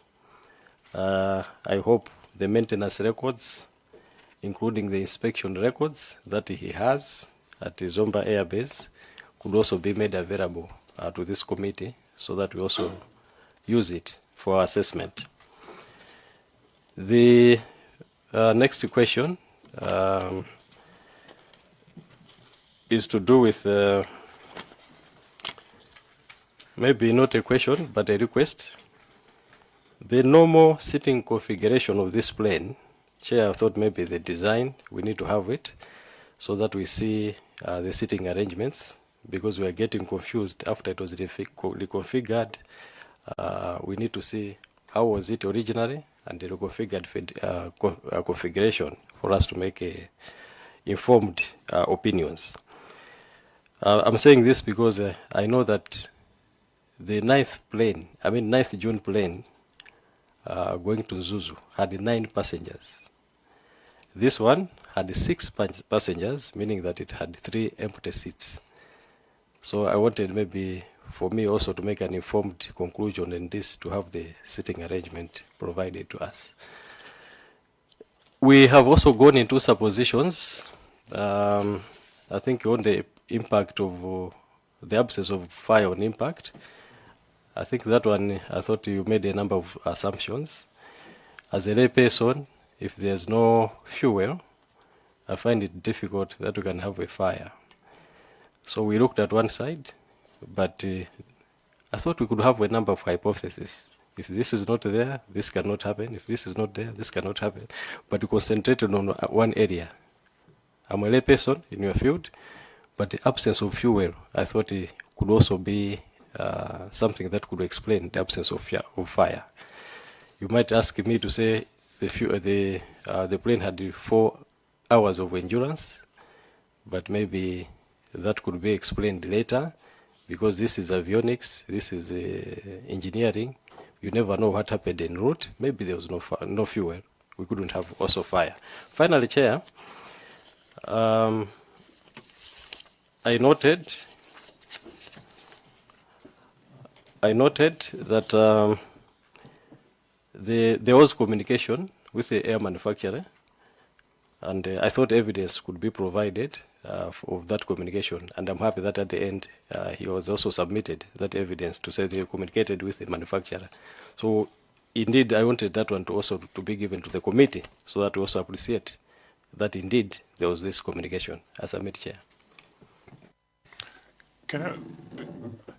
I hope the maintenance records, including the inspection records that he has at the Zomba Airbase, could also be made available to this committee so that we also use it for assessment. The next question is to do with, maybe not a question, but a request. The normal sitting configuration of this plane, Chair, I thought maybe the design, we need to have it so that we see the sitting arrangements, because we are getting confused after it was reconfigured. We need to see how was it originally and the reconfigured configuration for us to make informed opinions. I'm saying this because I know that the 9th June plane going to Zuzu had 9 passengers. This one had 6 passengers, meaning that it had 3 empty seats. So I wanted maybe for me also to make an informed conclusion in this, to have the seating arrangement provided to us. We have also gone into suppositions. I think on the impact of the absence of fire on impact. I think that one, I thought you made a number of assumptions. As a lay person, if there's no fuel, I find it difficult that we can have a fire. So we looked at one side, but I thought we could have a number of hypotheses. If this is not there, this cannot happen. If this is not there, this cannot happen. But we concentrated on one area. I'm a lay person in your field, but the absence of fuel, I thought it could also be something that could explain the absence of fire. You might ask me to say the plane had 4 hours of endurance, but maybe that could be explained later, because this is avionics, this is engineering. You never know what happened en route. Maybe there was no fuel. We couldn't have also fire. Finally, Chair, I noted that there was communication with the air manufacturer, and I thought evidence could be provided of that communication. And I'm happy that at the end he was also submitted that evidence to say they communicated with the manufacturer. So indeed, I wanted that one to also to be given to the committee, so that we also appreciate that indeed there was this communication. As a Chair.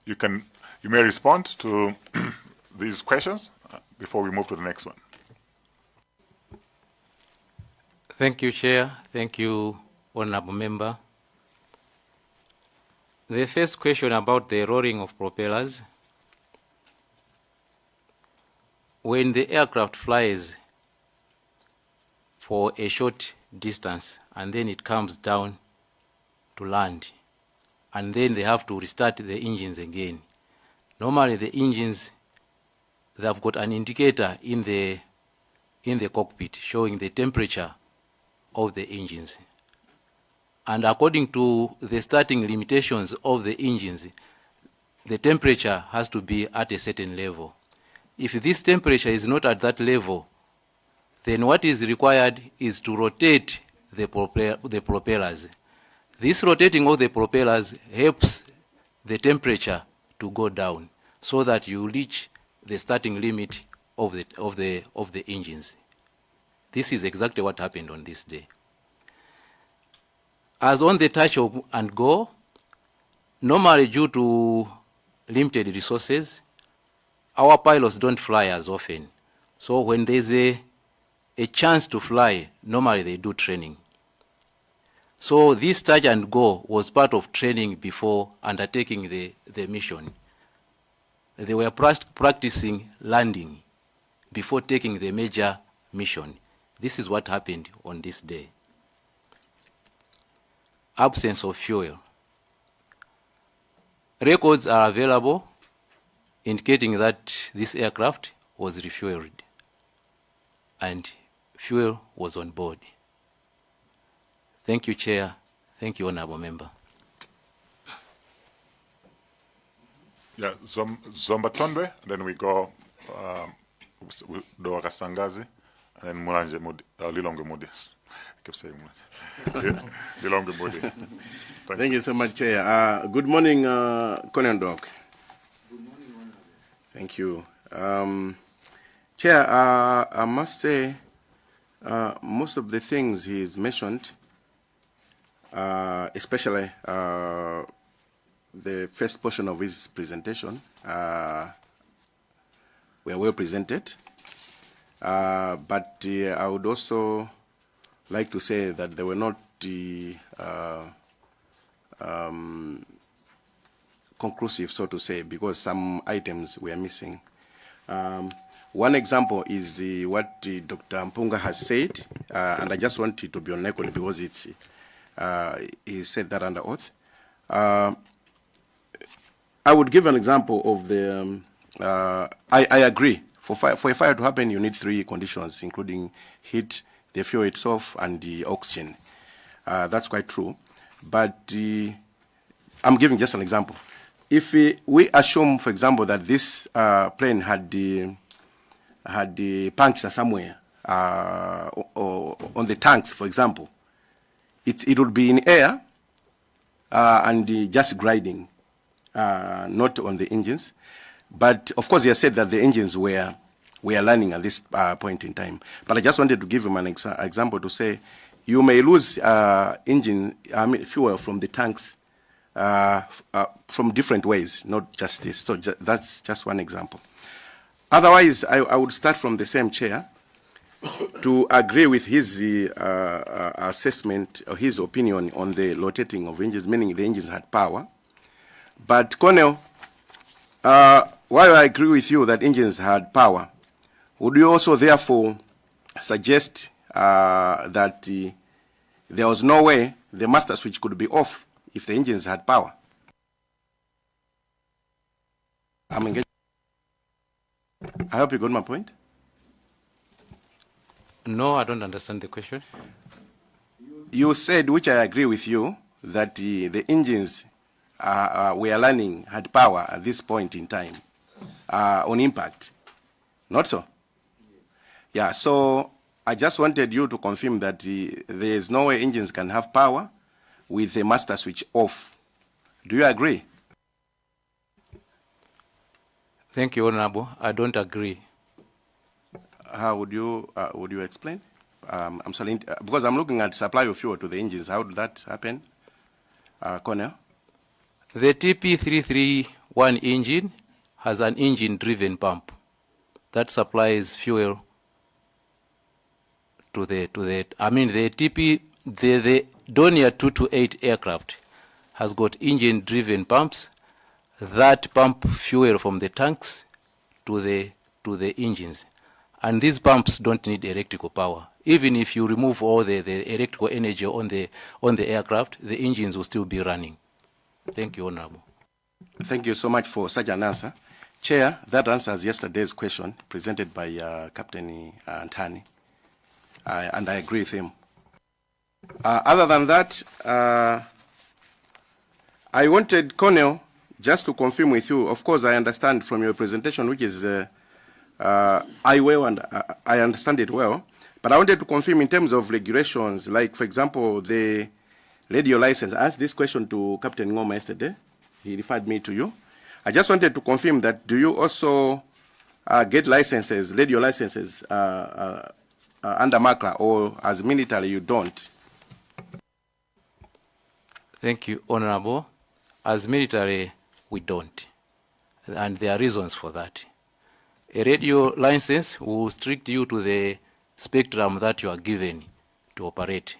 You may respond to these questions before we move to the next one. Thank you, Chair. Thank you, Honorable Member. The first question about the roaring of propellers. When the aircraft flies for a short distance and then it comes down to land, and then they have to restart the engines again. Normally the engines, they have got an indicator in the cockpit showing the temperature of the engines. And according to the starting limitations of the engines, the temperature has to be at a certain level. If this temperature is not at that level, then what is required is to rotate the propellers. This rotating of the propellers helps the temperature to go down, so that you reach the starting limit of the engines. This is exactly what happened on this day. As on the touch and go, normally due to limited resources, our pilots don't fly as often. So when there's a chance to fly, normally they do training. So this touch and go was part of training before undertaking the mission. They were practicing landing before taking the major mission. This is what happened on this day. Absence of fuel. Records are available indicating that this aircraft was refueled and fuel was on board. Thank you, Chair. Thank you, Honorable Member. Yeah, Zomba Tondwe, then we go Doa Kasangazi, and then Mulanje Mudi, Lilongo Mudis. I keep saying Lilongo Mudi. Thank you so much, Chair. Good morning, Conan Doc. Good morning, Honorable. Thank you. Chair, I must say, most of the things he's mentioned, especially the first portion of his presentation, were well presented. But I would also like to say that they were not conclusive, so to say, because some items were missing. One example is what Dr. Mpunga has said, and I just want it to be on record because it's he said that under oath. I would give an example of the, I agree. For a fire to happen, you need 3 conditions, including heat, the fuel itself, and the oxygen. That's quite true. But I'm giving just an example. If we assume, for example, that this plane had the puncture somewhere or on the tanks, for example, it would be in air and just gliding, not on the engines. But of course, he has said that the engines were running at this point in time. But I just wanted to give him an example to say you may lose fuel from the tanks from different ways, not just this. So that's just one example. Otherwise, I would start from the same chair to agree with his assessment or his opinion on the rotating of engines, meaning the engines had power. But Colonel, while I agree with you that engines had power, would you also therefore suggest that there was no way the master switch could be off if the engines had power? I'm engaged. I hope you got my point. No, I don't understand the question. You said, which I agree with you, that the engines were running, had power at this point in time on impact. Not so? Yeah, so I just wanted you to confirm that there is no way engines can have power with the master switch off. Do you agree? Thank you, Honorable. I don't agree. How would you explain? I'm sorry, because I'm looking at supply of fuel to the engines. How would that happen, Cornell? The TP331 engine has an engine-driven pump that supplies fuel to the Dornier 228 aircraft has got engine-driven pumps that pump fuel from the tanks to the engines. And these pumps don't need electrical power. Even if you remove all the electrical energy on the aircraft, the engines will still be running. Thank you, Honorable. Thank you so much for such an answer. Chair, that answers yesterday's question presented by Captain Antani, and I agree with him. Other than that, I wanted, Cornell, just to confirm with you. Of course, I understand from your presentation, which is I understand it well, but I wanted to confirm in terms of regulations, like, for example, the radio license. I asked this question to Captain Ngoma yesterday. He referred me to you. I just wanted to confirm that, do you also get licenses, radio licenses under MACRA, or as military you don't? Thank you, Honorable. As military, we don't. And there are reasons for that. A radio license will restrict you to the spectrum that you are given to operate.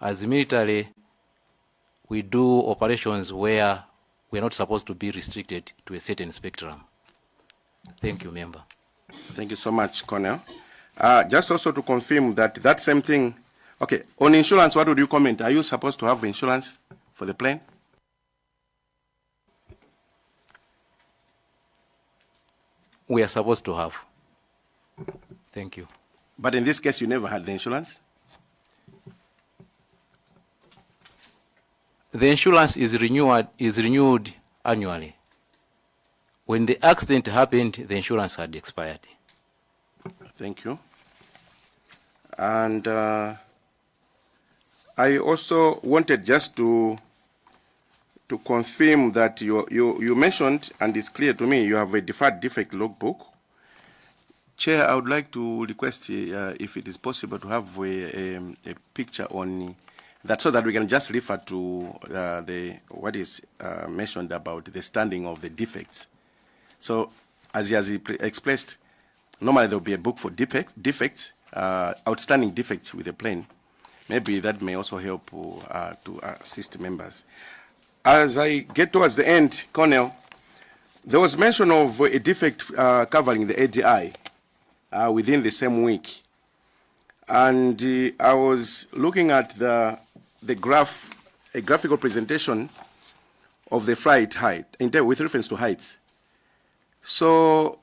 As military, we do operations where we're not supposed to be restricted to a certain spectrum. Thank you, member. Thank you so much, Cornell. Just also to confirm that same thing. Okay, on insurance, what would you comment? Are you supposed to have insurance for the plane? We are supposed to have. Thank you. But in this case, you never had the insurance? The insurance is renewed annually. When the accident happened, the insurance had expired. Thank you. And I also wanted just to confirm that you mentioned, and it's clear to me, you have a deferred defect logbook. Chair, I would like to request if it is possible to have a picture on that, so that we can just refer to what is mentioned about the standing of the defects. So, as he has expressed, normally there will be a book for defects, outstanding defects with the plane. Maybe that may also help to assist members. As I get towards the end, Colonel, there was mention of a defect covering the ADI within the same week. And I was looking at the graph, a graphical presentation of the flight height, with reference to heights. So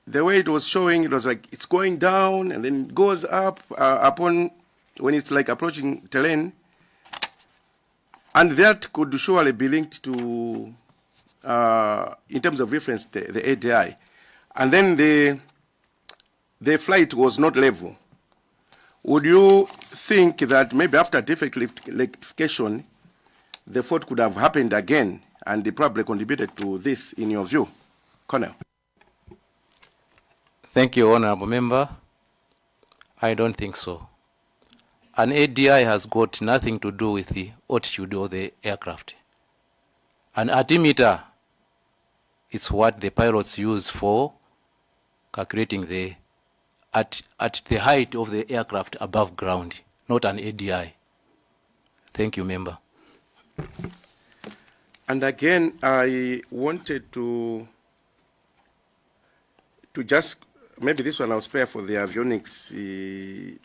the way it was showing, it was like it's going down and then it goes up upon when it's like approaching terrain. And that could surely be linked to, in terms of reference, the ADI. And then the flight was not level. Would you think that maybe after defect rectification, the fault could have happened again and they probably contributed to this, in your view? Colonel. Thank you, Honorable Member. I don't think so. An ADI has got nothing to do with the altitude of the aircraft. An altimeter is what the pilots use for calculating the at the height of the aircraft above ground, not an ADI. Thank you, Member. And again, I wanted to just, maybe this one I'll spare for the avionics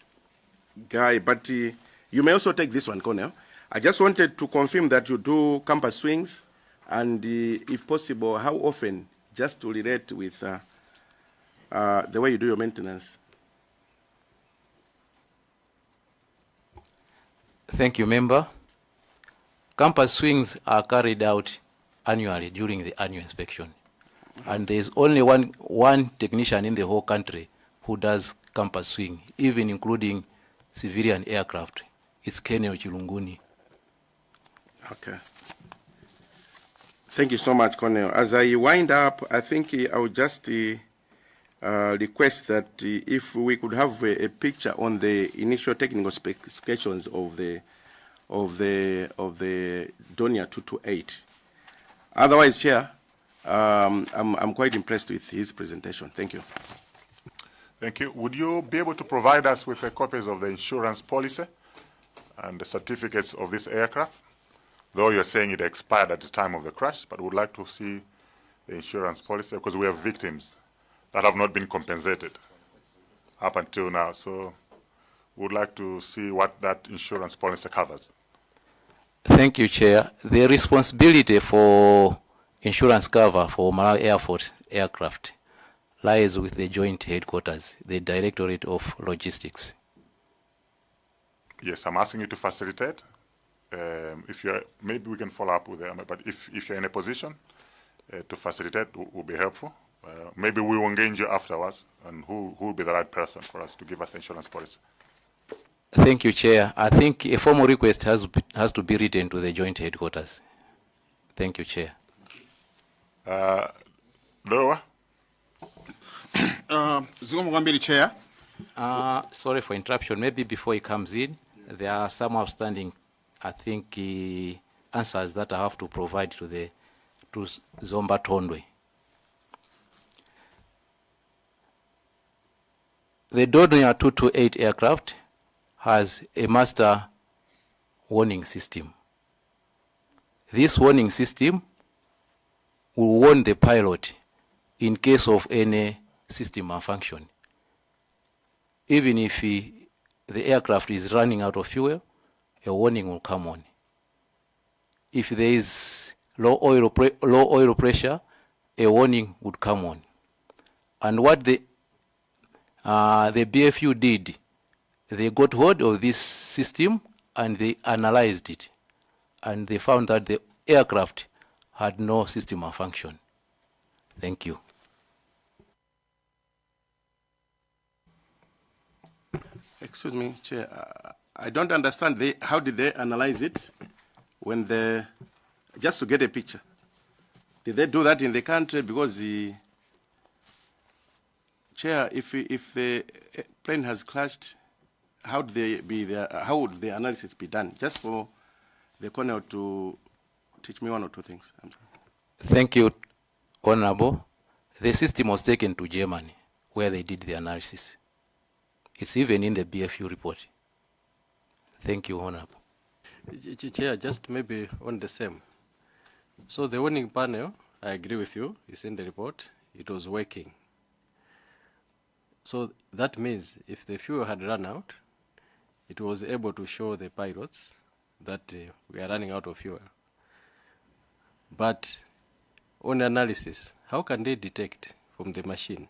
guy, but you may also take this one, Colonel. I just wanted to confirm that you do campus swings, and if possible, how often, just to relate with the way you do your maintenance. Thank you, Member. Campus swings are carried out annually during the annual inspection. And there is only one technician in the whole country who does campus swing, even including civilian aircraft. It's Colonel Chilunguni. Okay. Thank you so much, Colonel. As I wind up, I think I would just request that if we could have a picture on the initial technical specifications of the Donia 228. Otherwise, Chair, I'm quite impressed with his presentation. Thank you. Thank you. Would you be able to provide us with copies of the insurance policy and the certificates of this aircraft? Though you're saying it expired at the time of the crash, but we'd like to see the insurance policy because we have victims that have not been compensated up until now. So we'd like to see what that insurance policy covers. Thank you, Chair. The responsibility for insurance cover for Malawi Air Force aircraft lies with the Joint Headquarters, the Directorate of Logistics. Yes, I'm asking you to facilitate. If you're, maybe we can follow up with them, but if you're in a position to facilitate, will be helpful. Maybe we will engage you afterwards, and who will be the right person for us to give us the insurance policy. Thank you, Chair. I think a formal request has to be written to the Joint Headquarters. Thank you, Chair. Lower. Chair. Sorry for interruption. Maybe before he comes in, there are some outstanding, I think, answers that I have to provide to Zomba Tondwe. The Donia 228 aircraft has a master warning system. This warning system will warn the pilot in case of any system malfunction. Even if the aircraft is running out of fuel, a warning will come on. If there is low oil pressure, a warning would come on. And what the BFU did, they got hold of this system and they analyzed it, and they found that the aircraft had no system malfunction. Thank you. Excuse me, Chair. I don't understand. How did they analyze it when just to get a picture? Did they do that in the country? Because the Chair, if the plane has crashed, how would the analysis be done? Just for the Colonel to teach me one or two things. Thank you, Honorable. The system was taken to Germany, where they did the analysis. It's even in the BFU report. Thank you, Honorable. Chair, just maybe on the same. So the warning panel, I agree with you, is in the report. It was working. So that means if the fuel had run out, it was able to show the pilots that we are running out of fuel. But on analysis, how can they detect from the machine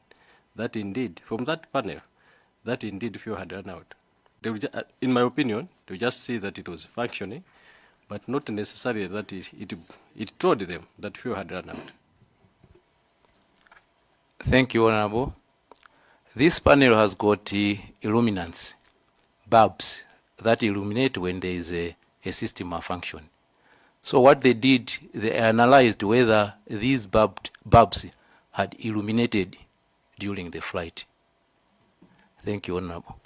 that indeed, from that panel, that indeed fuel had run out? They will in my opinion, they will just see that it was functioning, but not necessarily that it told them that fuel had run out. Thank you, Honorable. This panel has got illuminants, bulbs, that illuminate when there is a system malfunction. So what they did, they analyzed whether these bulbs had illuminated during the flight. Thank you, Honorable.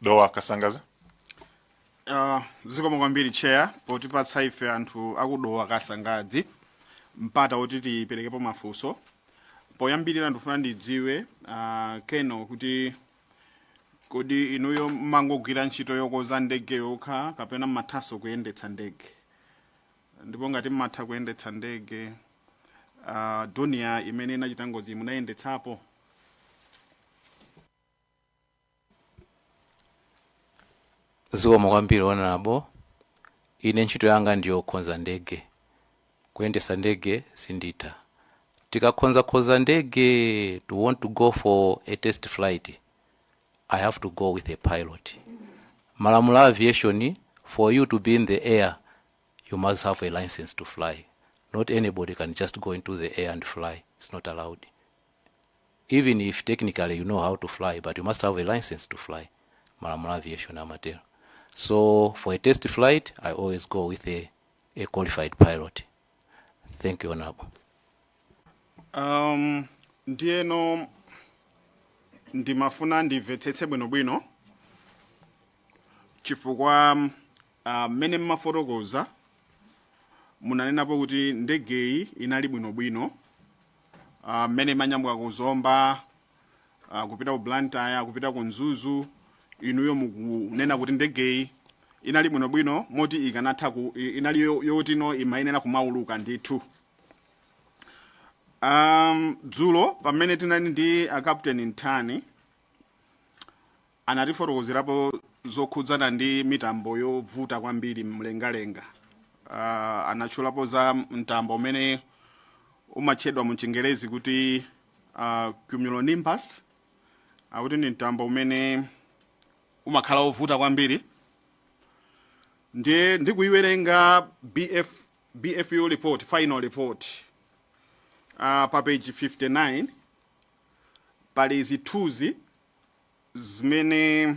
Dowa Kasangaza. Zikomo kwambiri chair potipatsa ife anthu akudowa Kasangadzi mpata kuti tiperekepo mafunso. Poyambirira ndifuna ndidziwe keno kuti kodi inuyo mangogwira ntchito yokoza ndege yokha kapena mathaso kuyendetsa ndege. Ndipo ngati mmatha kuyendetsa ndege Donia imene inachita ngozi munayendetsapo. Zikomo kwambiri Honorable. Ine ntchito yanga ndiyo kukonza ndege. Kuyendetsa ndege sinditha. Tikakonza ndege to want to go for a test flight, I have to go with a pilot. Malamulo aviation, for you to be in the air, you must have a license to fly. Not anybody can just go into the air and fly. It's not allowed. Even if technically you know how to fly, but you must have a license to fly. Malamulo aviation amateur. So for a test flight, I always go with a qualified pilot. Thank you, Honorable. Ndieno ndimafuna ndimvetsetse bwinobwino chifukwa mmene mmafotokoza munanenapo kuti ndegeyi inali bwinobwino mmene manyambuka kuzomba kupita ku Blantyre kupita ku Nzuzu inuyo mukunena kuti ndegeyi inali bwinobwino moti ikanatha inali yoti no imayenera kumauluka ndithu. Dzulo pamene tinali ndi Captain Ntani anatifotokozerapo zokhudzana ndi mitambo yovuta kwambiri mlengalenga. Anachulapo za mtambo umene umatchedwa mu Chingerezi kuti cumulonimbus, akuti ndi mtambo umene umakhala ovuta kwambiri. Ndiye ndikuiwerenga BFU report, final report. Pa page 59 pali zithunzi zimene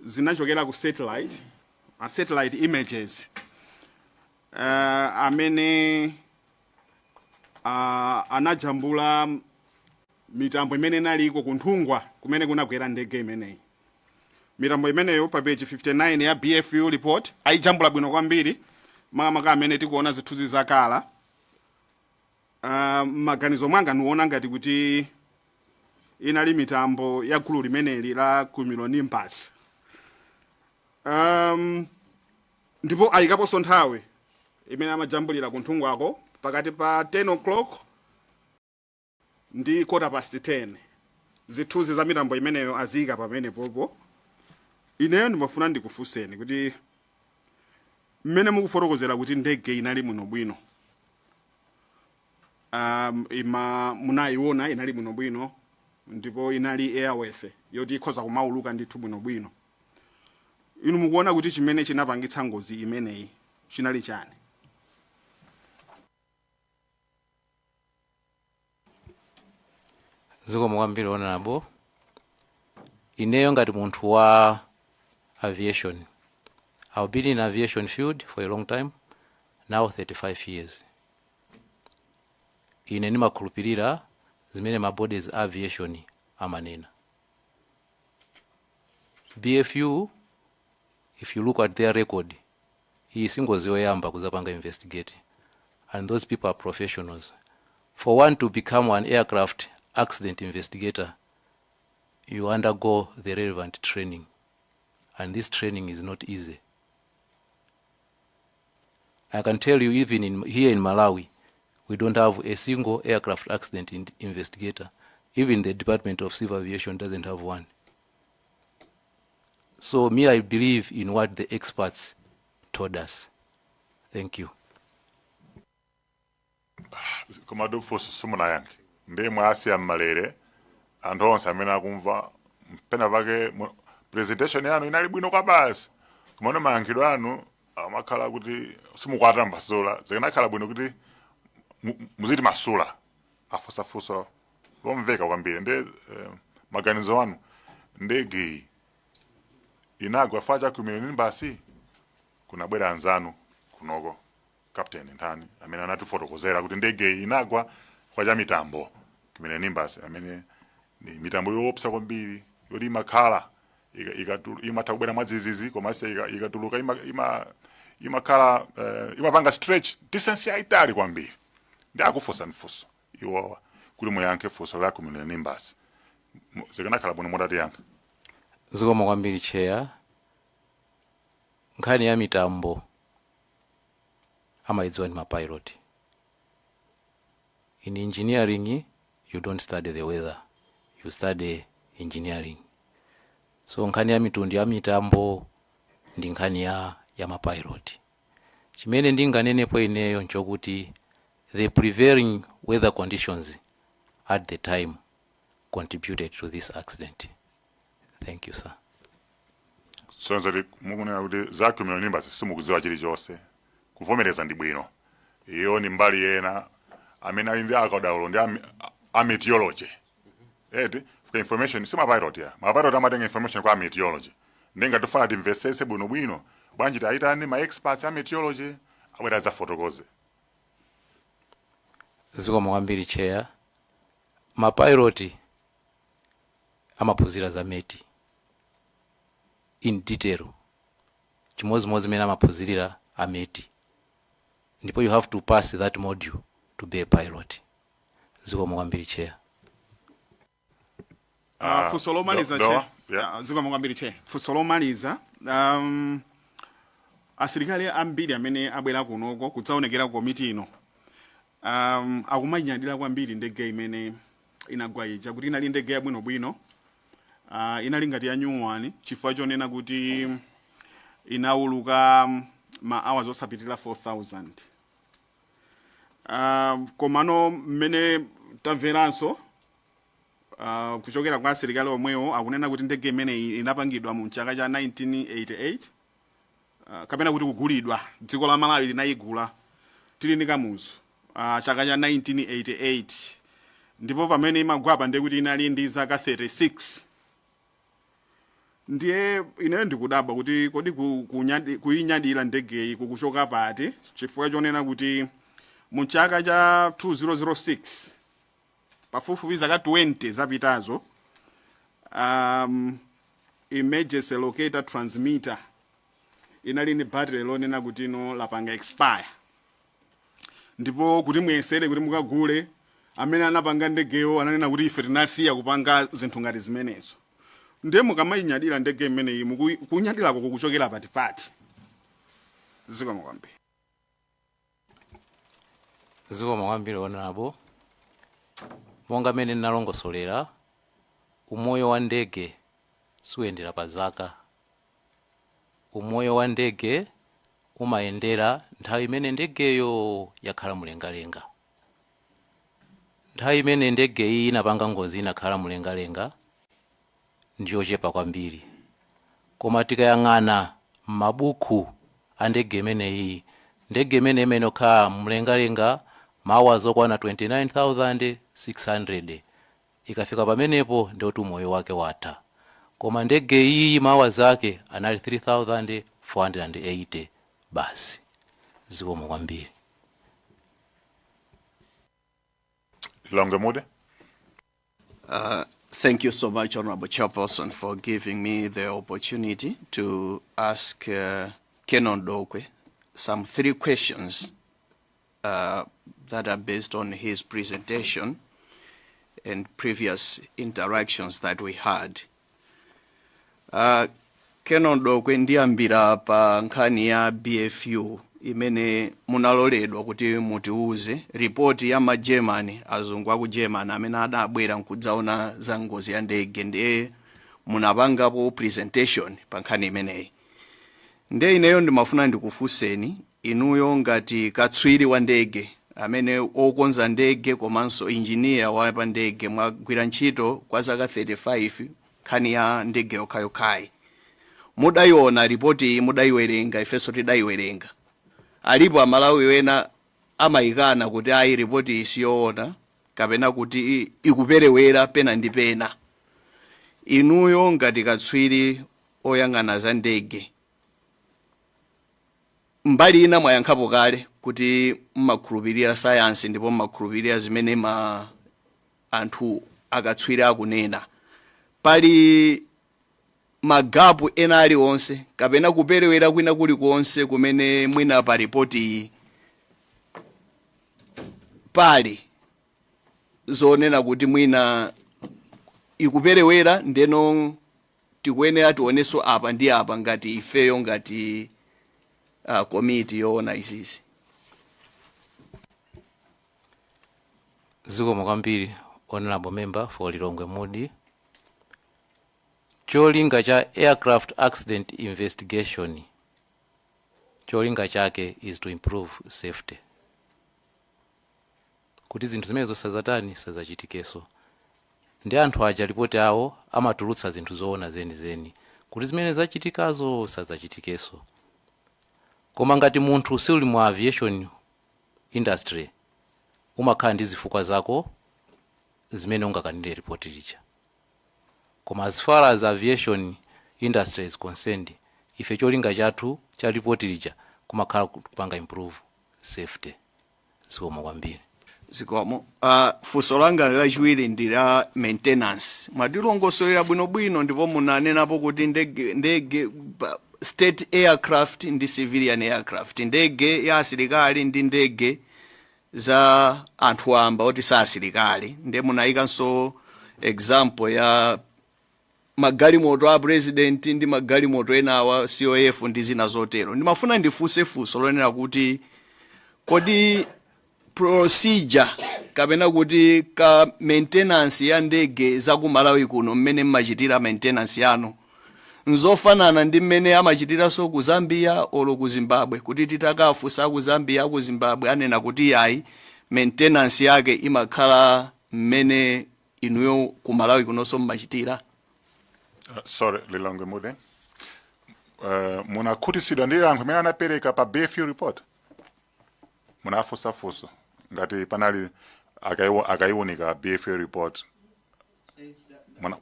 zinachokera ku satellite images amene anajambula mitambo imene inaliko kunthungwa kumene kunagwera ndege imeneyi. Mitambo imeneyo pa page 59 ya BFU report ayijambula bwino kwambiri makamaka amene tikuona zithunzi zakala. Maganizo mwanga nuona ngati kuti inali mitambo ya gulu limeneli la cumulonimbus. Ndipo ayikaponso nthawi imene amajambulira kunthungwako pakati pa 10 o'clock ndi 10:15. Zithunzi za mitambo imeneyo aziyika pamene popo. Ineyo ndimafuna ndikufunseni kuti mmene mukufotokozera kuti ndege inali bwinobwino. Munaiona inali bwinobwino ndipo inali airworthy yoti ikhoza kumauluka ndithu bwinobwino. Inu mukuona kuti chimene chinapangitsa ngozi imeneyi chinali chani? Zikomo kwambiri Honorable. Ineyo ngati munthu wa aviation, I've been in aviation field for a long time, now 35 years. Ine nimakhulupirira zimene ma bodies aviation amanena. BFU, if you look at their record, iyi singozi yoyamba kuzapanga investigate, and those people are professionals. For one to become an aircraft accident investigator, you undergo the relevant training, and this training is not easy. I can tell you, even here in Malawi, we don't have a single aircraft accident investigator. Even the Department of Civil Aviation doesn't have one. So I believe in what the experts told us. Thank you. koma dofuso sumuna yanke ndi mwasi ammalere anthu onse amene akumva pena pake presentation yanu inali bwino kwa basi koma mayankhidwe anu amakhala kuti simukwata mbasula zikanakhala bwino kuti muziti masula afusafusa lomveka kwambiri ndi maganizo wanu ndege inagwa facha kumene basi kunabwera anzanu kunoko captain Nthani amene anatifotokozera kuti ndege inagwa kwa cha mitambo kumene nimbasi amene ni mitambo yoopsa kwambiri yoti imakhala imatha kubwera mwadzizizi komanso ikatuluka imakhala imapanga stretch distance yaitali kwambiri ndi akufusa mfuso iwowa kuli muyankhe fuso la kumene nimbasi zikanakhala bwino modati yankha. Zikomo kwambiri chair. Nkhani ya mitambo amaidziwa ni mapilot. In engineering you don't study the weather, you study engineering. So nkhani ya mitundi ya mitambo ndi nkhani ya mapilot. Chimene ndinganenepo ineyo nchokuti the prevailing weather conditions at the time contributed to this accident. Thank you, sir. So nzari mukunena kuti zakumene nimbasi simukudziwa chilichonse kuvomereza ndi bwino iyo ni mbali yena amene ali ndi akadaulo ndi meteorology for information sima pilot ya mapilot amatenga information kwa meteorology ndinga tofana timvesese bwino bwanji taitani ma experts a meteorology abwera za fotokoze. Zikomo kwambiri chair. Mapilot amaphunzira za meti in detail chimozimozi mena amaphunzirira ameti ndipo you have to pass that module to be a pilot. Zikomo kwambiri chair. Fuso lomaliza chair. Zikomo kwambiri chair. Fuso lomaliza asilikali ambiri amene abwera kunoko kudzaonekera ku komiti ino akumanyadira kwambiri ndege imene inagwa ija kuti inali ndege yabwinobwino inali ngati ya new one chifukwa chonena kuti inauluka ma hours osapitira 4000 komano mmene tamveranso kuchokera kwa asilikali omwewo akunena kuti ndege imene inapangidwa mu chaka cha 1988 kapena kuti kugulidwa dziko la Malawi linayigula tili ndi kamuzu chaka cha 1988 ndipo pamene imagwapa ndi kuti inali ndi zaka 36. Ndiye ine ndikudabwa kuti kodi kuinyadira ndege iyi kukuchoka pati chifukwa chonena kuti mu chaka cha 2006 pafupifupi zaka 20 zapitazo emergency locator transmitter inali ni battery lonena kuti no lapanga expire ndipo kuti muyesere kuti mukagule amene anapanga ndegeyo ananena kuti ife tinasiya kupanga zinthu ngati zimenezo. Ndiye mukamayinyadira ndege imene iyi mukunyadirako kukuchokera pati. Zikomo kwambiri. Zikomo kwambiri honorable. Monga mene nalongosolera umoyo wa ndege suyendera pa zaka. Umoyo wa ndege umayendera nthawi imene ndegeyo yakhala mulengalenga. Nthawi imene ndege iyi inapanga ngozi inakhala mulengalenga ndiyo chepa kwambiri. Koma tikayang'ana mabuku a ndege imene imene okhala mulengalenga mahours okwana 29,600 ikafika pamenepo ndio tu moyo wake watha. Koma ndege iyi mahours zake anali 3,480 basi. Zikomo kwambiri. Longemude. Thank you so much, Honorable Chairperson, for giving me the opportunity to ask Ken Mdokhwe some 3 questions that are based on his presentation and previous interactions that we had. Ken Mdokhwe ndiyambira pa nkhani ya BFU imene munaloledwa kuti mutiuze report ya ma German azungu aku German amene adabwera nkudzaona za ngozi ya ndege ndiye munapangapo presentation pa nkhani imeneyi. Ndiye ineyo ndimafuna ndikufunseni inuyo ngati katswiri wa ndege amene okonza ndege komanso engineer wa pa ndege mwagwira ntchito kwa zaka 35 nkhani ya ndege yokhayokhayi. Mudayiona ripoti mudayiwerenga, ifenso tidayiwerenga. Alipo amalawi wena amayikana kuti ayi ripoti isiyoona kapena kuti ikuperewera pena ndi pena. Inuyo ngati katswiri oyang'ana za ndege, mbali ina mwayankhapo kale kuti mmakhulupirira science ndipo mmakhulupirira zimene anthu akatswiri akunena. Pali magapu ena aliwonse kapena kuperewera kwina kulikonse kumene mwina pa ripoti pali zonena kuti mwina ikuperewera ndeno tikuyenera tionenso apa ndi apa ngati ifeyo ngati komiti yoona izizi. Zikomo kwambiri honorable member for Lilongwe Mudi. Cholinga cha aircraft accident investigation, cholinga chake is to improve safety. Kuti zinthu zimenezo sazatani sazachitikeso. Ndi anthu aja ripoti awo amatulutsa zinthu zoona zeni kuti zimene zachitikazo sazachitikeso. Koma ngati munthu suli mu aviation industry umakhala ndi zifukwa zako zimene ungakanire report licha. Koma as far as aviation industry is concerned, ife cholinga chathu cha report licha kumakhala kupanga improve safety. Zikomo kwambiri. Zikomo. Funso langa lachiwiri ndi la maintenance. Mwatilongosolera bwinobwino ndipo munanenapo kuti ndege state aircraft ndi civilian aircraft, ndege ya asilikali ndi ndege za anthu amba oti sa asilikali. Nde munayikanso example ya magalimoto a president ndi magalimoto ena wa COF ndi zina zotero. Ndimafuna ndifunse funso lonena kuti kodi procedure kapena kuti ka maintenance ya ndege za ku Malawi kuno mmene mmachitira maintenance yanu nzofanana ndi mmene amachitiraso ku Zambia olo ku Zimbabwe, kuti titakafunsa ku Zambia ku Zimbabwe anena kuti yayi maintenance yake imakhala mmene inuyo ku Malawi kunonso mmachitira? Sorry, Lilongwe Mudi. Munakhutisidwa ndi anthu amene anapereka pa BFU report. Munafusafusa ngati panali akayiwunika BFU report.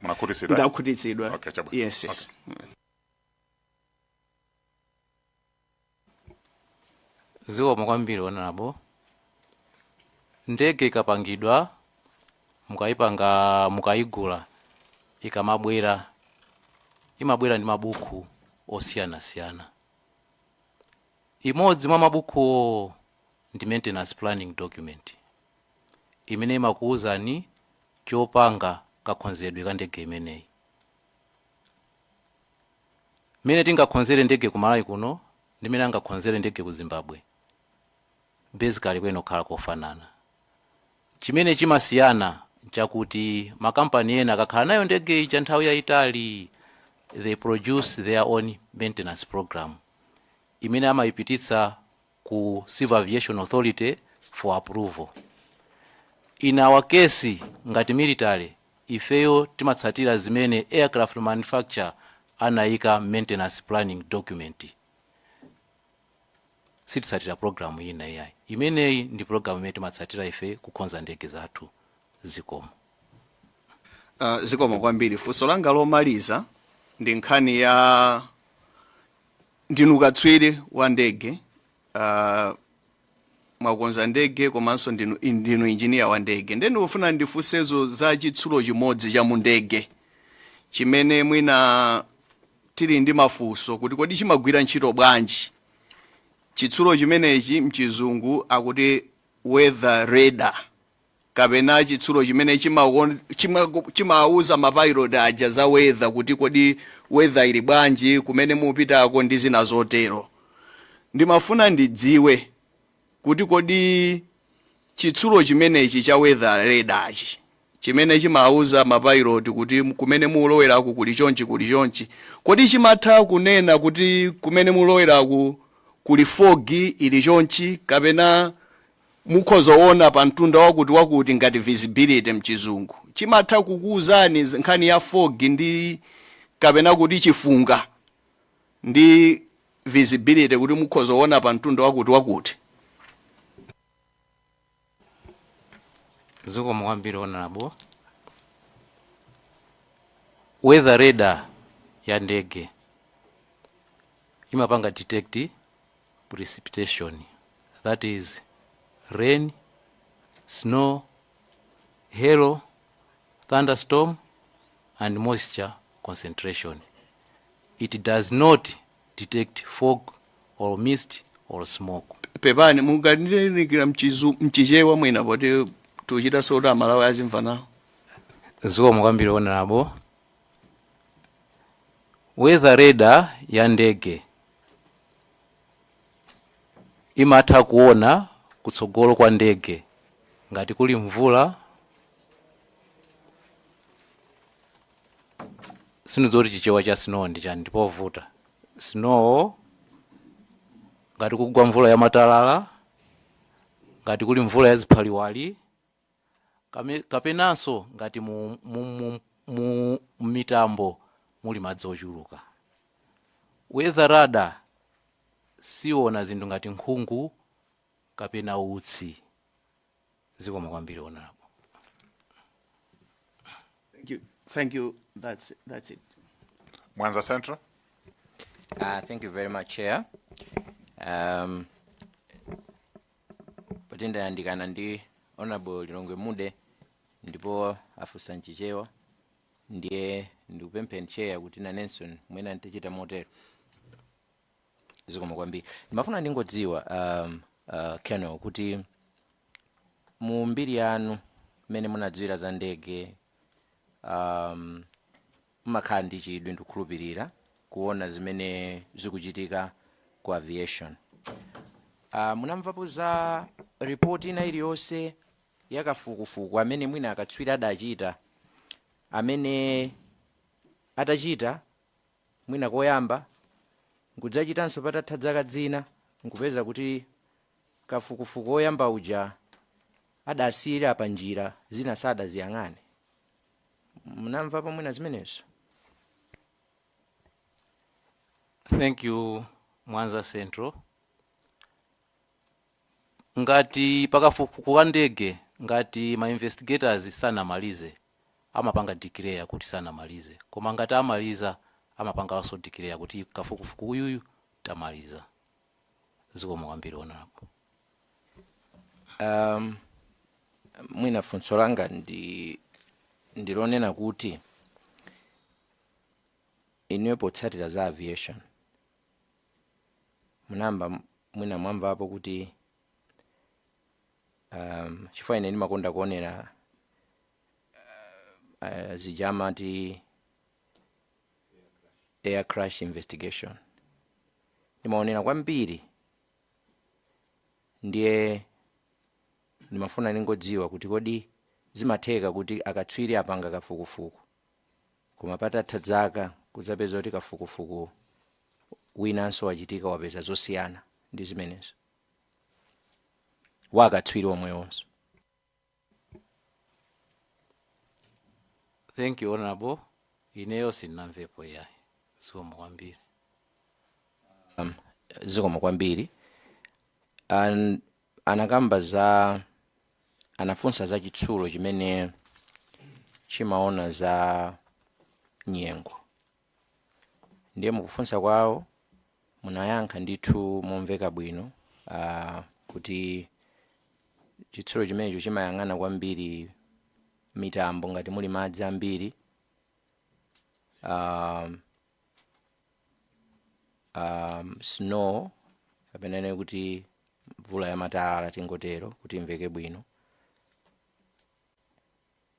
Munakhutisidwa? Ndakhutisidwa. Okay, chabwa. Yes, yes. Okay. Zikomo kwambiri honorable. Ndege ikapangidwa mukayigula ikamabwera imabwera ndi mabuku osiyana-siyana. Imodzi mwa mabuku ndi maintenance planning document imene imakuwuzani chopanga kakhonzedwe ka ndege imeneyi. Mene tingakhonzere ndege ku Malawi kuno ndi mene angakhonzere ndege ku Zimbabwe basically kweno khala kofanana. Chimene chimasiyana chakuti makampani ena akakhala nayo ndege ija nthawi yayitali, they produce their own maintenance program imene amayipititsa ku Civil Aviation Authority for approval. In our case ngati military ifeyo timatsatira zimene aircraft manufacturer anayika maintenance planning document. Sititsatira program ina yayi. Imeneyi ndi program imene timatsatira ife kukonza ndege zathu. Zikomo. Zikomo kwambiri. Funso langa lomaliza ndi nkhani ya ndinu katswiri wa ndege, mwakonza ndege komanso ndinu engineer wa ndege. Nde ndikufuna ndifunsezo za chitsulo chimodzi cha mu ndege chimene mwina tili ndi mafunso kuti kodi chimagwira ntchito bwanji. Chitsulo chimenechi mchizungu akuti weather radar, kapena chitsulo chimene chimauza mapilot aja za weather kuti kodi weather ili bwanji kumene mupitako ndi zina zotero. Ndimafuna ndidziwe kuti kodi chitsulo chimenechi cha weather radar chimene chimauza mapilot kuti kumene mulowerako kuli chonchi, kodi chimatha kunena kuti kumene mulowerako kuli fog ili chonchi, kapena mukhozoona pa mtunda wakuti ngati visibility mchizungu chimatha kukuuzani nkhani ya fog ndi kapena kuti chifunga ndi visibility kuti mukhozoona pa mtunda wakuti. Zikomo kwambiri honorable. Weather radar ya ndege imapanga detect precipitation, that is rain, snow, hail, thunderstorm and moisture concentration. It does not detect fog or mist or smoke. Pepani munganinikira mchichewa mwina poti tuchita soda Malawi azimva nawo. Zikomo kwambiri honorable. Weather radar ya ndege imatha kuona kutsogolo kwa ndege ngati kuli mvula, sinuzoti chichewa cha snow ndi chani ndipovuta. Snow ngati kugwa mvula ya matalala, ngati kuli mvula ya ziphaliwali, kapenanso ngati mu mitambo muli madzi ochuluka. Weather radar siona zinthu ngati nkhungu kapena utsi. Zikomo kwambiri honorable. Thank you. That's it. Mwanza Central. Thank you very much, Chair. Patenda andikana ndi Honorable Lilongwe Mude ndipo afusa nchichewa ndiye ndikupempheni Chair kuti na Nelson mwena ntichita motero. Zikomo kwambiri. Ndimafuna ndingodziwa Keno kuti mu mbiri yanu mene munadziwira za ndege mumakhala ndi chidwi ndikukhulupirira kuona zimene zikuchitika ku aviation. Munamvapo za report ina iliyonse yakafukufuku amene mwina akatswiri adachita amene atachita mwina koyamba nkudzachitanso patatha zaka zina nkupeza kuti kafukufuku oyamba uja adasiyira pa njira zina sadaziyang'ane? Munamvapo mwina zimenezo? Thank you Mwanza Central. Ngati pakafukufuku ka ndege ngati ma investigators sanamalize amapanga declare kuti sanamalize, koma ngati amaliza amapanga also declare kuti kafukufuku uyuyu tamaliza. Zikomo kwambiri honorable. Mwina funso langa ndilonena kuti inuyo potsatira za aviation munamba mwina mwamvapo kuti chifukwa ine ndimakonda kuonera zijamati air crash investigation, ndimaonera kwambiri, ndiye ndimafuna ningodziwa kuti kodi zimatheka kuti akatswiri apanga kafukufuku koma patatha zaka kudzapeza kuti kafukufuku winanso wachitika wapeza zosiyana ndi zimenezo wakatswiri omwewonso? Thank you honorable. Ineyo sinamvepo yayi. Zikomo kwambiri. Zikomo kwambiri. Anakamba za anafunsa za chitsulo chimene chimaona za nyengo, ndiye mukufunsa kwawo munayankha ndithu momveka bwino kuti chitsulo chimenecho chimayang'ana kwambiri mitambo ngati muli madzi ambiri, snow kapena kuti mvula ya matalala tingotero kuti imveke bwino.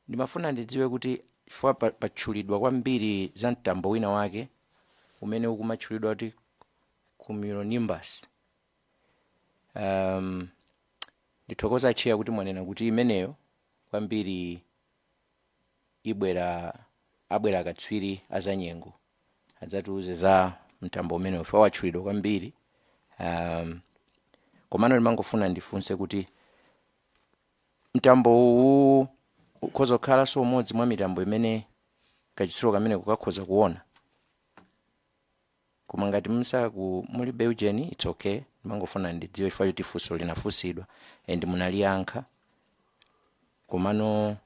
Ndimafuna ndidziwe kuti chifukwa patchulidwa kwambiri za mtambo wina wake umene ukumatchulidwa kuti cumulonimbus. Ndithokoza Chair kuti mwanena kuti imeneyo kwambiri abwera akatswiri azanyengo adzatiuze za mtambo umeneyo fawatchulidwa kwambiri. Komano ndimangofuna ndifunse kuti mtambo uwu ukhoza kukhala so umodzi mwa mitambo imene kachitsulo kamene kukakhoza kuona. Koma ngati mulibe ujeni, it's okay. Mangofuna ndidziwe ifa kuti funso linafunsidwa and munaliyankha. Komano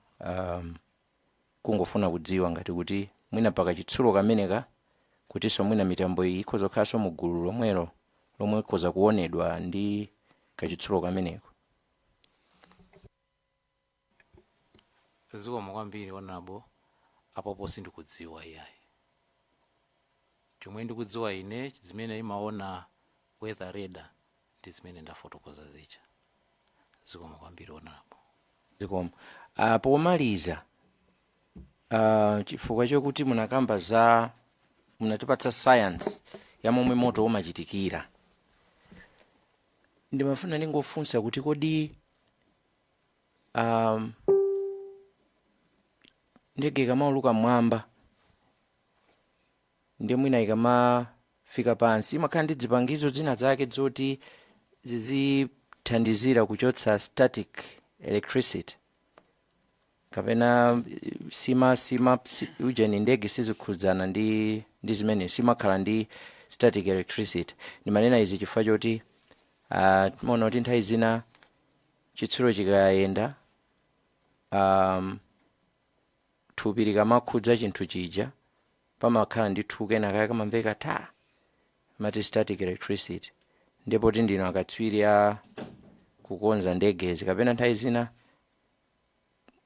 kungofuna kudziwa ngati kuti mwina pakachitsulo kameneka kutinso mwina mitambo iyi ikhoza kukhalanso mu gulu lomwelo lomwe ikhoza kuonedwa ndi kachitsulo kameneko. Zikomo kwambiri Honorable, apopo sindikudziwa iyayi. Chomwe ndikudziwa ine zimene imaona weather radar ndi zimene ndafotokoza zicha. Zikomo kwambiri Honorable. Zikomo. Pomaliza chifukwa chokuti munakamba za munatipatsa science ya momwe moto umachitikira, ndimafuna ndingofunsa kuti kodi ndege ikamauluka mwamba ndiye mwina ikamafika pansi imakhala ndi zipangizo zina zake zoti zizithandizira kuchotsa static electricity, kapena ujeni ndege sizikhudzana ndi zimene simakhala ndi static electricity. Ndimanena izi chifukwa choti timaona kuti nthawi zina chitsulo chikayenda thupi likamakhudza chinthu chija pamakhala ndi thupi kenaka kamamveka ta mati static electricity. Ndipo ndino akatswiri a kukonza ndegezi kapena nthawi zina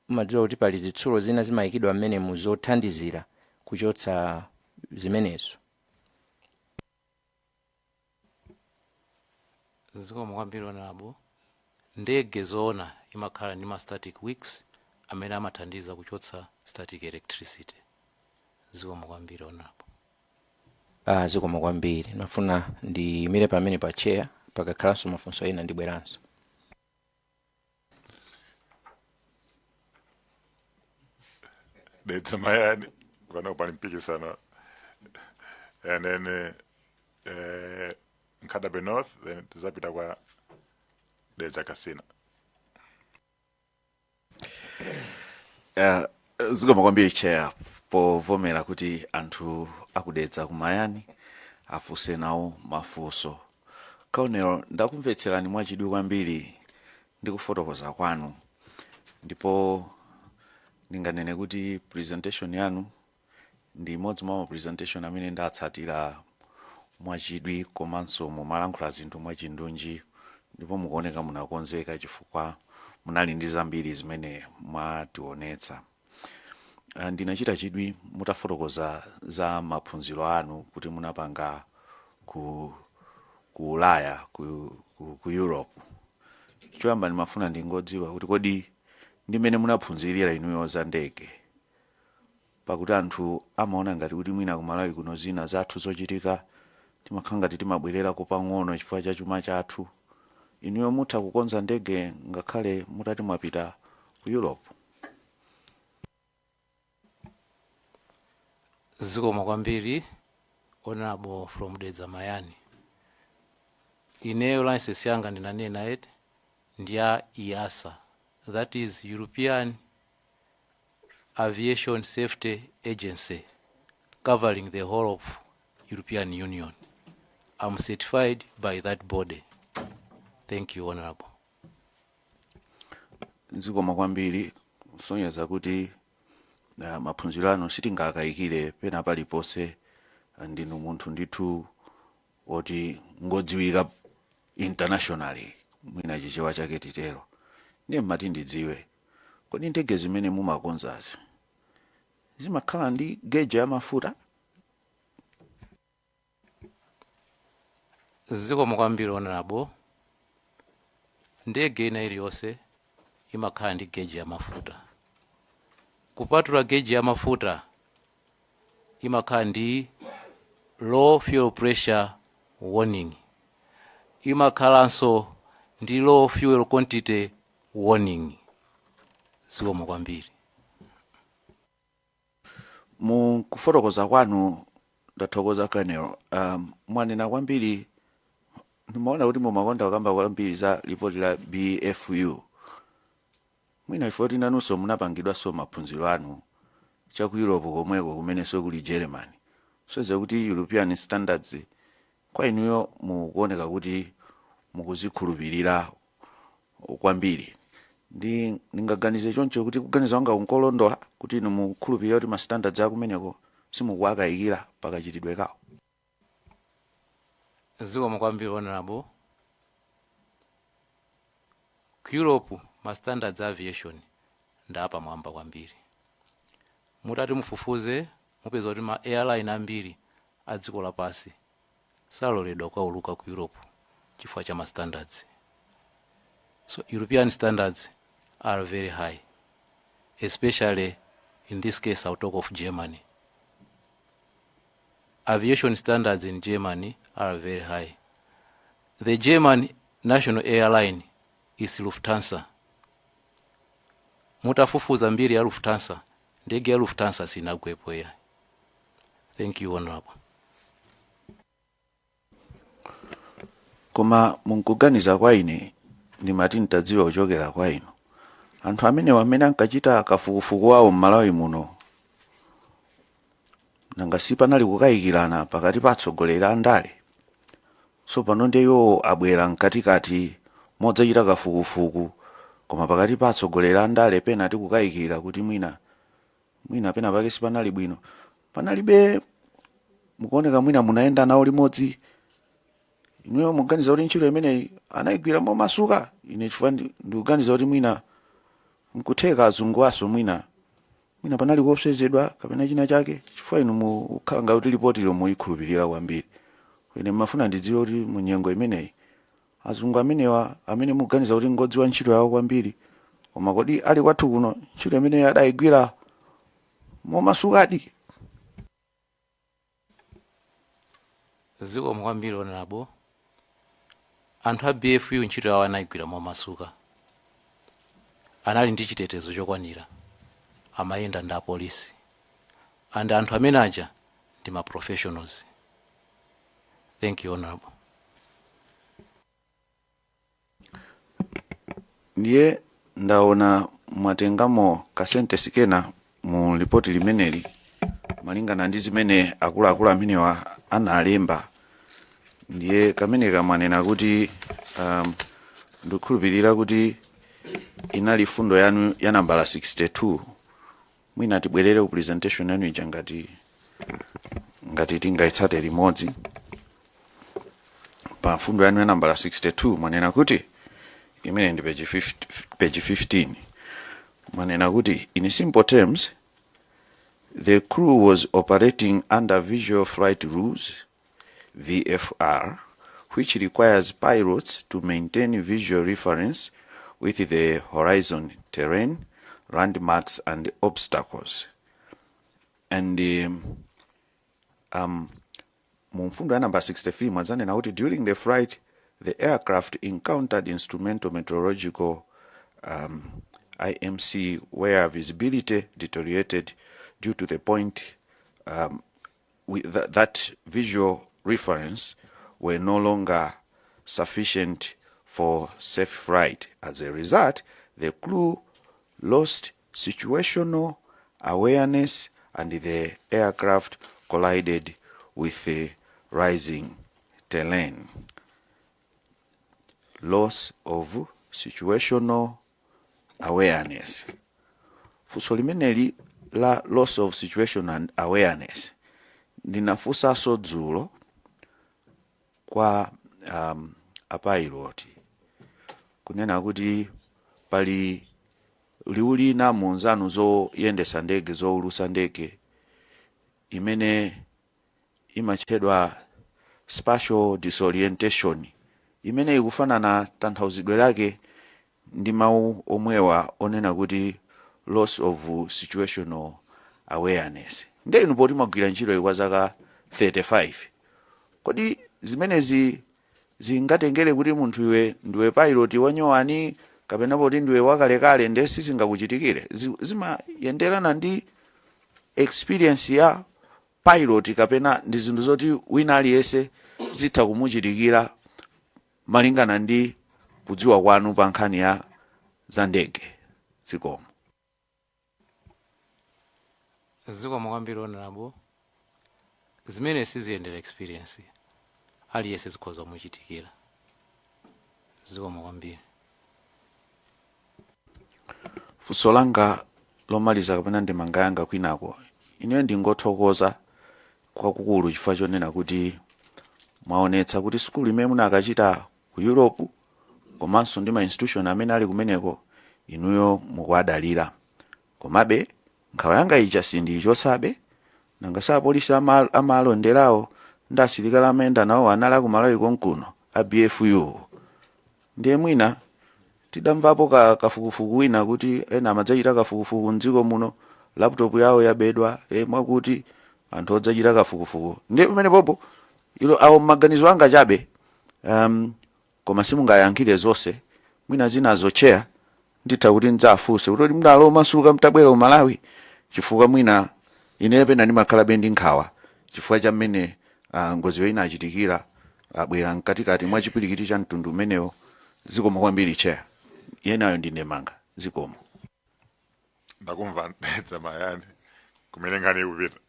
mumadziwa kuti pali zitsulo zina zimayikidwa mmene muzothandizira kuchotsa zimenezo. Zikomo kwambiri Honorable. Ndege zoona imakhala ndi ma static wicks amene amathandiza kuchotsa static electricity. Zikomo kwambiri Honorable. Zikomo kwambiri. Nafuna ndimire pamene pa chair pakakhalanso mafunso ena ndibweranso. Dedza Mayani vana kupani mpikisano, and then Nkadabe North, then tizapita kwa Dedza Kasina. Zikomo kwambiri chair povomera kuti anthu akudedza kumayani afunse nawo mafunso. Kaonero ndakumvetserani mwachidwi kwambiri ndikufotokoza kwanu, ndipo ndinganene kuti presentation yanu ndi imodzi mwa presentation amene ndatsatira mwachidwi komanso mumalankhula zinthu mwachindunji, ndipo mukuoneka munakonzeka chifukwa munali ndi zambiri zimene mwationetsa. Ndinachita chidwi mutafotokoza za maphunziro anu kuti munapanga ku Ulaya, ku Europe. Choyamba ndimafuna ndingodziwa kuti kodi ndimene munaphunzirira inuyo za ndege, pakuti anthu amaona ngati kuti mwina kumalawi kuno zina zathu zochitika timakhala ngati timabwerera kupang'ono chifukwa cha chuma chathu. Inuyo mutha kukonza ndege ngakhale mutati mwapita ku Europe. Zikomo kwambiri Honorable from Dedza Mayani. Ineyo license yanga ndinanena eti ndiya EASA, that is European Aviation Safety Agency, covering the whole of European Union. I'm certified by that body. Thank you, Honorable. Zikomo kwambiri kusonyeza kuti maphunziro anu sitingakayikire pena palipose, ndinu munthu ndithu oti ngodziwika internationally mwina chichewa chake titero. Ndiye mmati ndidziwe kodi ndege zimene mumakonzazi zimakhala ndi gauge ya mafuta? Zikomo kwambiri Honorable. Ndege ina iliyonse imakhala ndi gauge ya mafuta. Kupatula gauge ya mafuta imakhala ndi low fuel pressure warning, imakhalanso ndi low fuel quantity warning. Zikomo kwambiri. Mu kufotokoza kwanu ndathokoza kanero. Mwanena kwambiri, nimaona kuti mumakonda kukamba kwambiri za ripoti la BFU. mwina ifoti nanunso munapangidwanso maphunziro anu chaku Europe komweko kumenenso kuli Germany. Soze kuti European standards kwa inuyo mukuoneka kuti mukuzikhulupirira kwambiri. Ndingaganize choncho kuti kuganiza wanga unkolondola kuti inu mukhulupirira kuti ma standards akumeneko simukuwakayikira pakachitidwe kawo. Zikomo kwambiri honorable. Ku Europe ma standards aviation ndapa mwamba kwambiri. Mutati mufufuze mupeza kuti ma airline ambiri adziko lapasi saloledwa kwauluka ku Europe chifukwa cha ma standards. So European standards are very high, especially in this case I'll talk of Germany. Aviation standards in Germany are very high. The German national airline is Lufthansa. Mutafufuza mbiri ya Lufthansa, ndege ya Lufthansa sinagwepo ya. Thank you, Honorable. Koma munkuganiza kwa ine ndi mati ntadziwa kuchokera kwa ino. Anthu amene ankachita kafukufuku wawo m'Malawi muno nanga sipanali kukayikirana pakati pa atsogoleri a ndale. So pano ndiyo abwera mkatikati modzachita kafukufuku koma pakati pa atsogoleri a ndale pena tikukayikira kuti mwina pena pake sipanali bwino. Panalibe mukuoneka mwina munaenda nawo limodzi. Inuyo muganiza kuti ntchito imene anayigwira momasuka. Ine chifukwa ndikuganiza kuti mwina mkutheka azungu aso mwina panali kuopsezedwa kapena china chake chifukwa inu mukhala ngati kuti ripoti ilo muyikhulupirira kwambiri. Ine mafuna ndidziwe kuti munyengo imeneyi azungu amenewa amene muganiza kuti ngodziwa ntchito yawo kwambiri koma kodi ali kwathu kuno ntchito imene adayigwira momasukadi. Zikomo kwambiri Honorable. Anthu a BFU ntchito yawo anayigwira momasuka. Anali ndi chitetezo chokwanira. Amayenda ndi apolisi. And anthu amene aja ndi ma professionals. Thank you, Honorable. Ndiye ndaona mwatengamo kasentesi kena mu ripoti limeneli malingana ndi zimene akuluakulu amenewa analemba. Ndiye kamene kamanena kuti ndikukhulupirira kuti inali fundo yanu ya nambala 62. Mwina tibwerere ku presentation yanu ija ngati tingaitsate limodzi. Pa fundo yanu ya nambala 62 mwanena kuti imene ndi page 15. Mwanena kuti in simple terms the crew was operating under visual flight rules VFR, which requires pilots to maintain visual reference with the horizon terrain, landmarks and obstacles. And mumfundo ya number 63 mwazanena kuti during the flight the aircraft encountered instrumental meteorological IMC where visibility deteriorated due to the point that visual reference were no longer sufficient for safe flight. As a result, the crew lost situational awareness and the aircraft collided with the rising terrain. Loss of situational awareness. Fuso limeneli la loss of situational awareness ndinafusa so dzulo kwa apiloti kunena kuti pali liuli na munzanu zoyendesa ndege zoulusa ndege imene imachedwa spatial disorientation imene ikufanana tanthauzidwe lake ndi mawu omwewa onena kuti loss of situational awareness. Nde inu poti mwagwira ntchito kwa zaka 35 kodi zimenezi zingatengere kuti munthu iwe ndiwe pilot wanyowani kapena poti ndiwe wakalekale nde sizingakuchitikire? Zimayenderana ndi experience ya pilot kapena ndi zinthu zoti wina aliyense zitha kumuchitikira malingana ndi kudziwa kwanu pa nkhani ya za ndege zikomo. Zikomo kwambiri honorable. Zimene siziyendera experience aliyense zikhoza kumuchitikira. Zikomo kwambiri. Funso langa lomaliza kapena ndemanga yanga kwinako, ine ndingothokoza kwakukulu chifukwa chonena kuti mwaonetsa kuti skulu imene munakachita ku Europe komanso ndi ma institution amene ali kumeneko inuyo mukwadalira. Komabe nkhawa yanga ija sindiyichotsabe, nanga sa apolisi amalonderawo ndi asilikali amene nawo anali ku Malawi konkuno a BFU. Ndiye mwina tidamvapo kafukufuku wina kuti ena amadzachita kafukufuku mdziko muno, laptop yawo yabedwa mwakuti anthu odzachita kafukufuku. Ndiye pamene popo ilo awo maganizo anga chabe, koma simungayankhire zonse, mwina zinazo chair nditha kuti ndzafunse kuti mdalo masuka mtabwera ku Malawi chifukwa mwina ine pena ndimakhala bendi nkhawa chifukwa cha mmene ngozi ina achitikira abwera mkatikati mwa chipirikiti cha mtundu umenewo. Zikomo kwambiri chair. Yenayo ndine manga. Zikomo. Ndakumva ndetsa mayani kumene ngane kupita.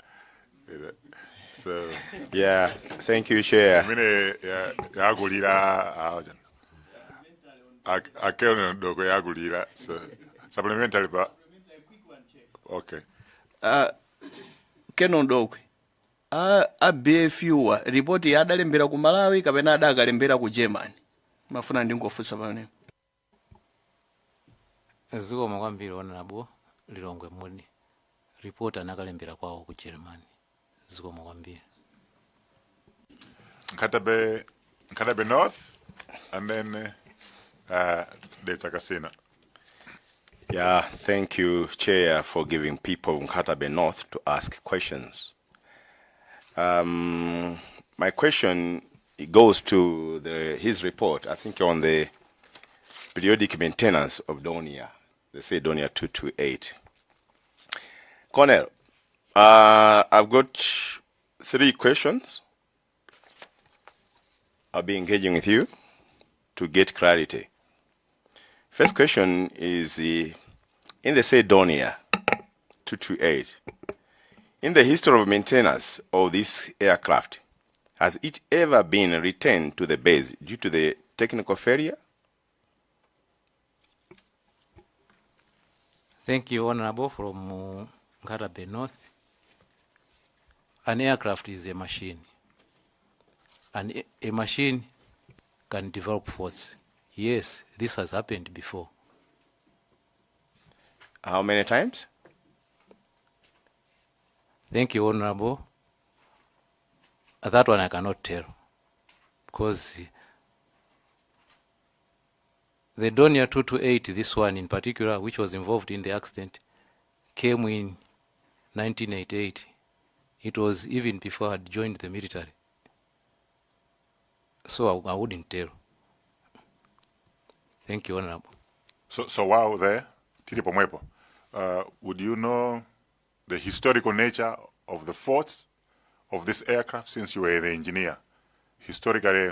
So yeah, thank you chair. Kumene yakulira akeno Mdokhwe yakulira. So supplementary pa. Okay. Keno Mdokhwe. A BFU report adalembera ku Malawi kapena adakalembera ku Germany. Mafuna ndingofunsa pano. Zikomo kwambiri honorable Lilongwe Mudi. Report anakalembera kwawo ku Germany. Zikomo kwambiri. Nkatabe North and then Data Casino. Yeah, thank you, Chair, for giving people in Nkatabe North to ask questions. My question goes to his report, I think on the periodic maintenance of Donia, they say Donia 228. Colonel, I've got 3 questions. I'll be engaging with you to get clarity. First question is, in the say Donia 228, in the history of maintenance of this aircraft, has it ever been returned to the base due to the technical failure? Thank you, Honorable, from Nkatabe North. An aircraft is a machine. And a machine can develop faults. Yes, this has happened before. How many times? Thank you, Honorable. That one I cannot tell, because the Donia 228, this one in particular, which was involved in the accident, came in 1988. It was even before I had joined the military. So I wouldn't tell. Thank you, Honorable. So while there, Titipo Mwepo, would you know the historical nature of the faults of this aircraft since you were the engineer? Historically,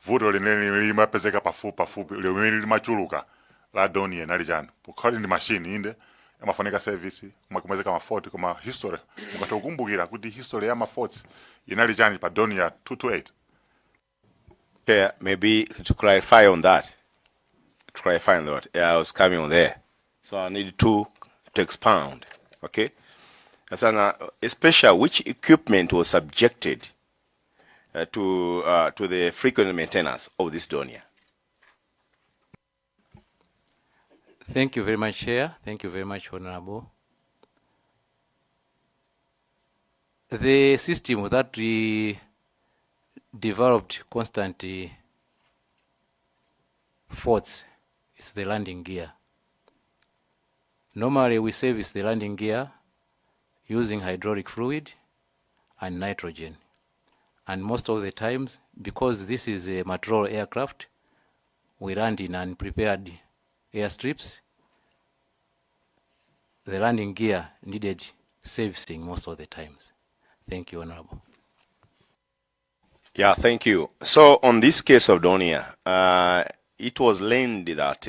vuto limapezeka pafupi limachuluka la Donia nalijana. According to machine inde amafoneka service kumakumezeka mafault kuma history mukatokumbukira kuti history ya mafaults inalijana pa Donia 228. Yeah, maybe to clarify on that. Yeah, I was coming on there. So I need to expound. Okay? Especially which equipment was subjected to the frequent maintenance of this Donia? Thank you very much, Chair. Thank you very much, Honorable. The system that we developed constant faults is the landing gear. Normally, we service the landing gear using hydraulic fluid and nitrogen. And most of the times, because this is a mature aircraft, we land in unprepared airstrips. The landing gear needed servicing most of the times. Thank you, Honorable. Yeah, thank you. So on this case of Donia, it was learned that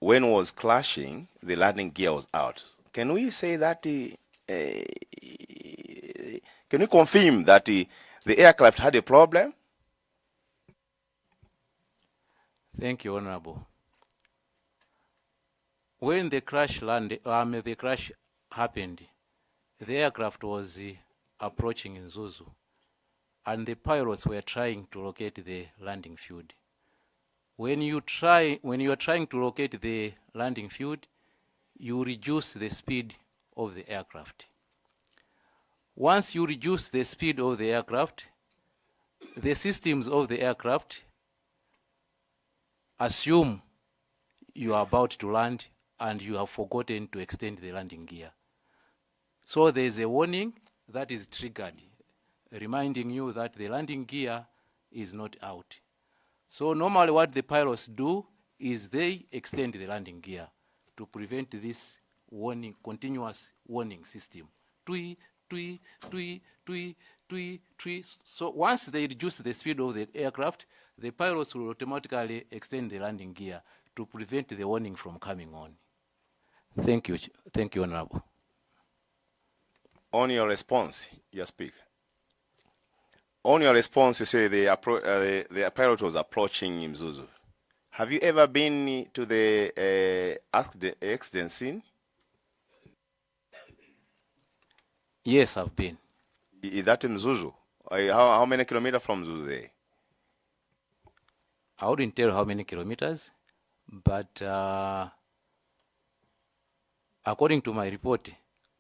when was crashing, the landing gear was out. Can we say that? Can we confirm that the aircraft had a problem? Thank you, Honorable. When the crash happened, the aircraft was approaching Mzuzu, and the pilots were trying to locate the landing field. When you are trying to locate the landing field, you reduce the speed of the aircraft. Once you reduce the speed of the aircraft, the systems of the aircraft assume you are about to land and you have forgotten to extend the landing gear. So there is a warning that is triggered, reminding you that the landing gear is not out. So normally what the pilots do is they extend the landing gear to prevent this warning, continuous warning system. Tui, tui, tui, tui, tui, tui. So once they reduce the speed of the aircraft, the pilots will automatically extend the landing gear to prevent the warning from coming on. Thank you, Honorable. On your response, you speak. On your response, you say the pilot was approaching Mzuzu. Have you ever been to the accident scene? Yes, I've been. Is that in Mzuzu? How many kilometers from Mzuzu there? I wouldn't tell how many kilometers, but according to my report,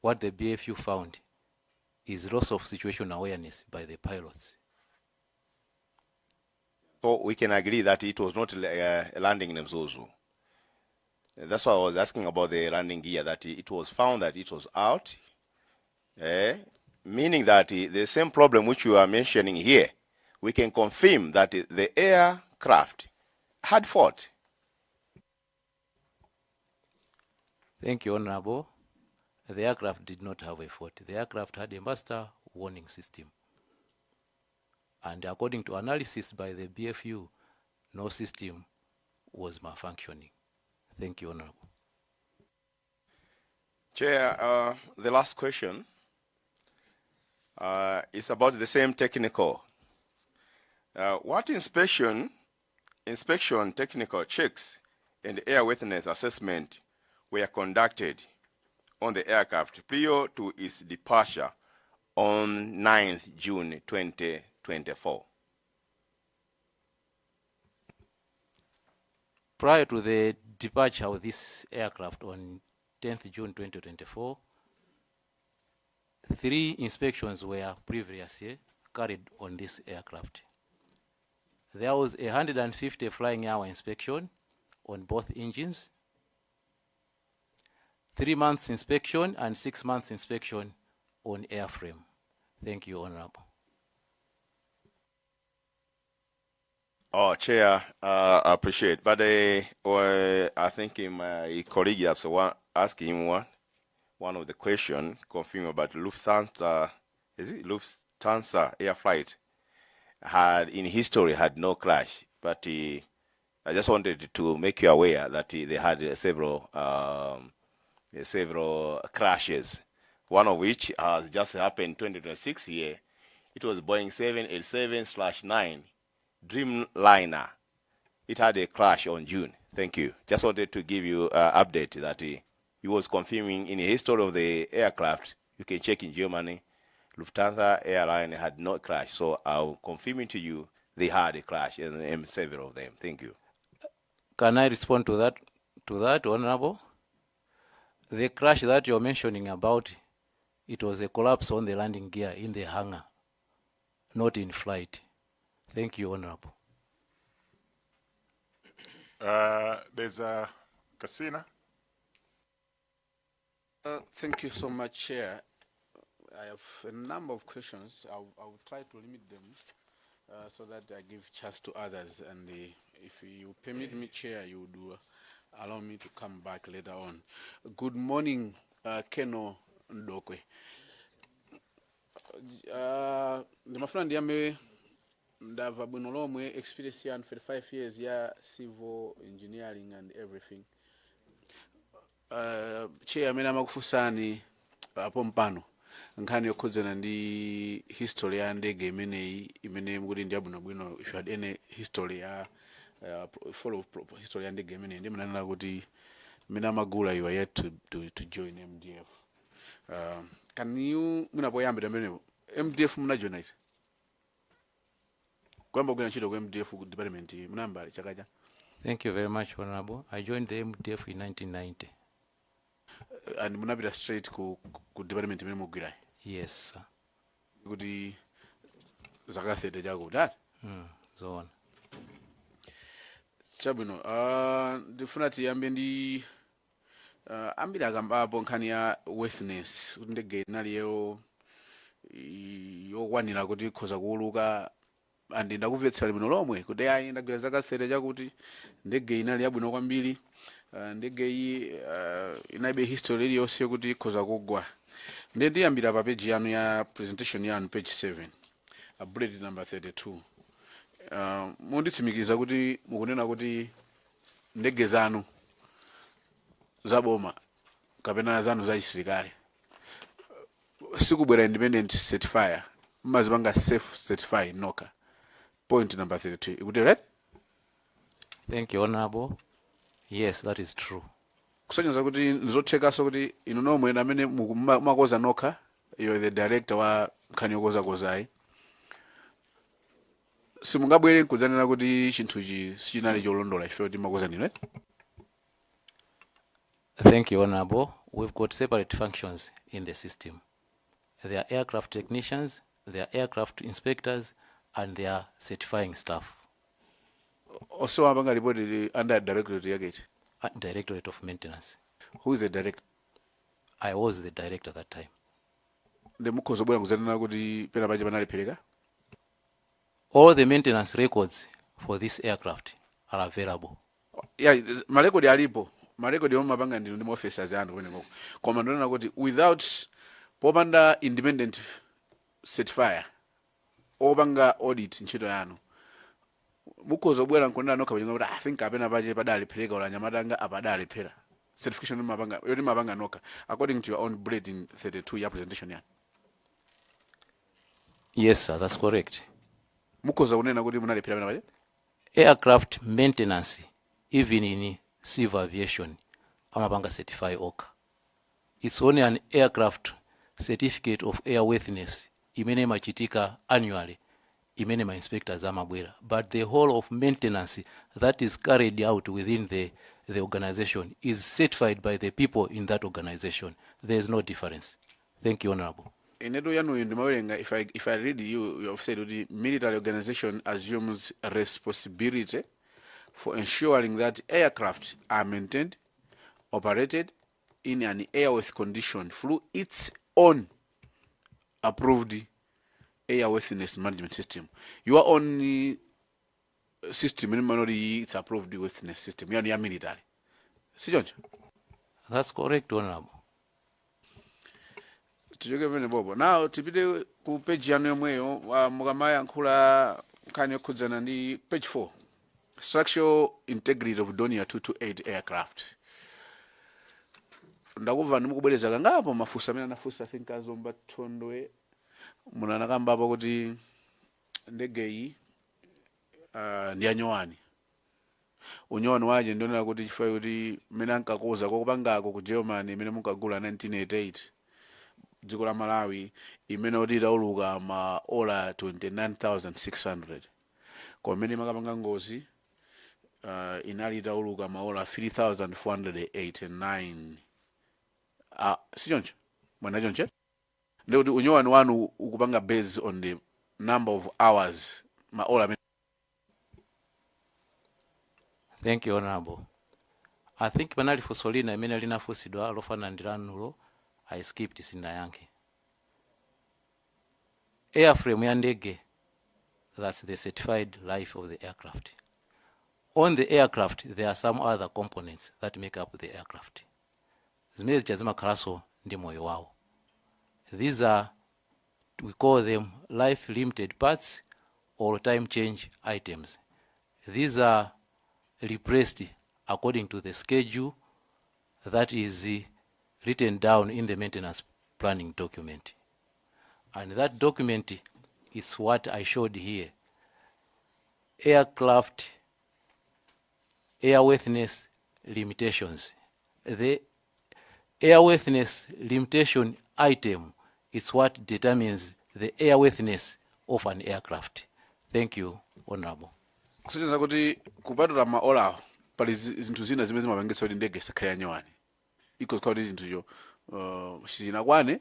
what the BFU found is loss of situation awareness by the pilots. So we can agree that it was not landing in Mzuzu. That's why I was asking about the landing gear, that it was found that it was out, meaning that the same problem which you are mentioning here, we can confirm that the aircraft had fault. Thank you, Honorable. The aircraft did not have a fault. The aircraft had a master warning system. And according to analysis by the BFU, no system was malfunctioning. Thank you, Honorable. Chair, the last question is about the same technical. What inspection, technical checks, and airworthiness assessment were conducted on the aircraft prior to its departure on 9th June 2024? Prior to the departure of this aircraft on 10th June 2024, 3 inspections were previously carried on this aircraft. There was a 150 flying hour inspection on both engines, 3 months inspection and 6 months inspection on airframe. Thank you, Honorable. Oh, Chair, I appreciate. But I think my colleague has asked him one of the questions, confirming about Lufthansa. Is it Lufthansa air flight in history had no crash? But I just wanted to make you aware that they had several crashes. One of which has just happened in 2026 here. It was Boeing 787/9 Dreamliner. It had a crash on June. Thank you. Just wanted to give you an update that he was confirming in the history of the aircraft. You can check in Germany. Lufthansa airline had not crashed. So I'll confirm it to you. They had a crash, and several of them. Thank you. Can I respond to that, Honorable? The crash that you're mentioning about, it was a collapse on the landing gear in the hangar, not in flight. Thank you, Honorable. There's a Casina. Thank you so much, Chair. I have a number of questions. I will try to limit them so that I give chance to others. And if you permit me, Chair, you would allow me to come back later on. Good morning, Keno Mdokhwe. Ndimafuna ndiyambe ndava bwino lomwe experience yanu 35 years ya civil engineering and everything. Chair amene amakufunsani apo mpano nkhani yokhudzana ndi history ya ndege imeneyi imene mukuti ndi yabwinobwino, if you had any history ya follow history ya ndege imeneyi ndi mananena kuti mina magula you are yet to join MDF. Can you munapoyambira mmenepo MDF munajoina iti kwamba kuna ntchito ku MDF department munambali chakacha? Thank you very much, Honorable. I joined the MDF in 1990. And munapita straight ku department imene mugwirayi? Yes, sir. Kuti zaka 30 jako that? Zoona. Chabwino, ndifuna tiyambe ndi ambiri akambapo nkhani ya worthiness, kuti ndege inali yokwanira kuti ikhoza kuuluka, andi ndakumvetsera bwino lomwe kuti ayi ndagwira zaka 30 chakuti ndege inali yabwino kwambiri, ndege iyi inaibe history iliyonse kuti ikhoza kugwa. Ndiye ndiyambira pa page yanu ya presentation yanu page 7, bullet number 32. Munditsimikiza kuti mukunena kuti ndege zanu zaboma kapena zanu za chisilikali sikubwera independent certifier, mmazipanga self certify noka. Point number 32. Ikuti right? Thank you, Honorable. Yes, that is true. Kusonyeza kuti nzothekaso kuti inu nomwe amene mumakoza noka, you're the director wa nkhani yokozakozayi, simungabwere nkudzanena kuti chinthuchi sichinali cholondola ife kuti makoza ndinu right? Thank you, Honorable. We've got separate functions in the system. There are aircraft technicians, there are aircraft inspectors, and there are certifying staff. Also, abanga reported under Directorate Yagate. Directorate of Maintenance. Who is the director? I was the director at that time. The mukozo bwana kuzana kuti pena baje banali peleka? All the maintenance records for this aircraft are available. Yeah, marekodi alipo. Marekodi omwe mabanga ndi officers anu kwene ngoko. Koma ndona kuti without popanda independent certifier obanga audit ntchito yanu, mukozo bwera nkonda noka bwinga kuti I think apena baje padali peleka ola nyamatanga apadali pera. Certification mabanga yoti mabanga noka according to your own bullet in 32 year presentation yan. Yes, sir, that's correct. Mukoza unena kuti munali pera baje? Aircraft maintenance, even in civil aviation, amabanga certify OCA. It's only an aircraft certificate of airworthiness imene machitika annually, imene ma inspectors amabwera, but the whole of maintenance that is carried out within the organization is certified by the people in that organization. There is no difference. Thank you, Honorable. Inedo yanu ndimawerenga, if I read you have said the military organization assumes responsibility for ensuring that aircraft are maintained, operated in an airworthy condition through its own approved airworthiness management system. Your own system in minority it's approved worthiness system. You are military. Si John? That's correct, Honorable. Now tipite ku page yanu yomweyo mukamaya nkhula nkhani yokhudzana ndi page 4, structural integrity of Dornier 228 aircraft. Ndakuva ndimukubwereza kangapo mafusa amene anafusa think azomba thondwe munanakambapo kuti ndege iyi ndi anyowani. Unyowani waje ndionera kuti chifukwa kuti mmene ankakoza kokupangako ku Germany imene munkagula 1988 dziko la Malawi imene kuti itauluka ma ola 29,600 komene makapanga ngozi inali itauluka ma ola 3,489. Si choncho mwana choncho ndikuti unyowani wanu ukupanga based on the number of hours ma ola. Thank you, Honorable. I think panali fusolina imene linafusidwa lofana ndilanulo I skipped sina yanke. Airframe ya ndege, that's the certified life of the aircraft. On the aircraft, there are some other components that make up the aircraft. Zimene zichazima kalaso ndi moyo wao. These are, we call them life limited parts or time change items. These are replaced according to the schedule that is written down in the maintenance planning document. And that document is what I showed here. Aircraft airworthiness limitations. The airworthiness limitation item is what determines the airworthiness of an aircraft. Thank you, Honorable. kusonyeza kuti kupatula maola pali zinthu zina zimene zimapangitsa kuti ndege isakhale yanyowani iko zikhala kuti zinthuzo sizinakwane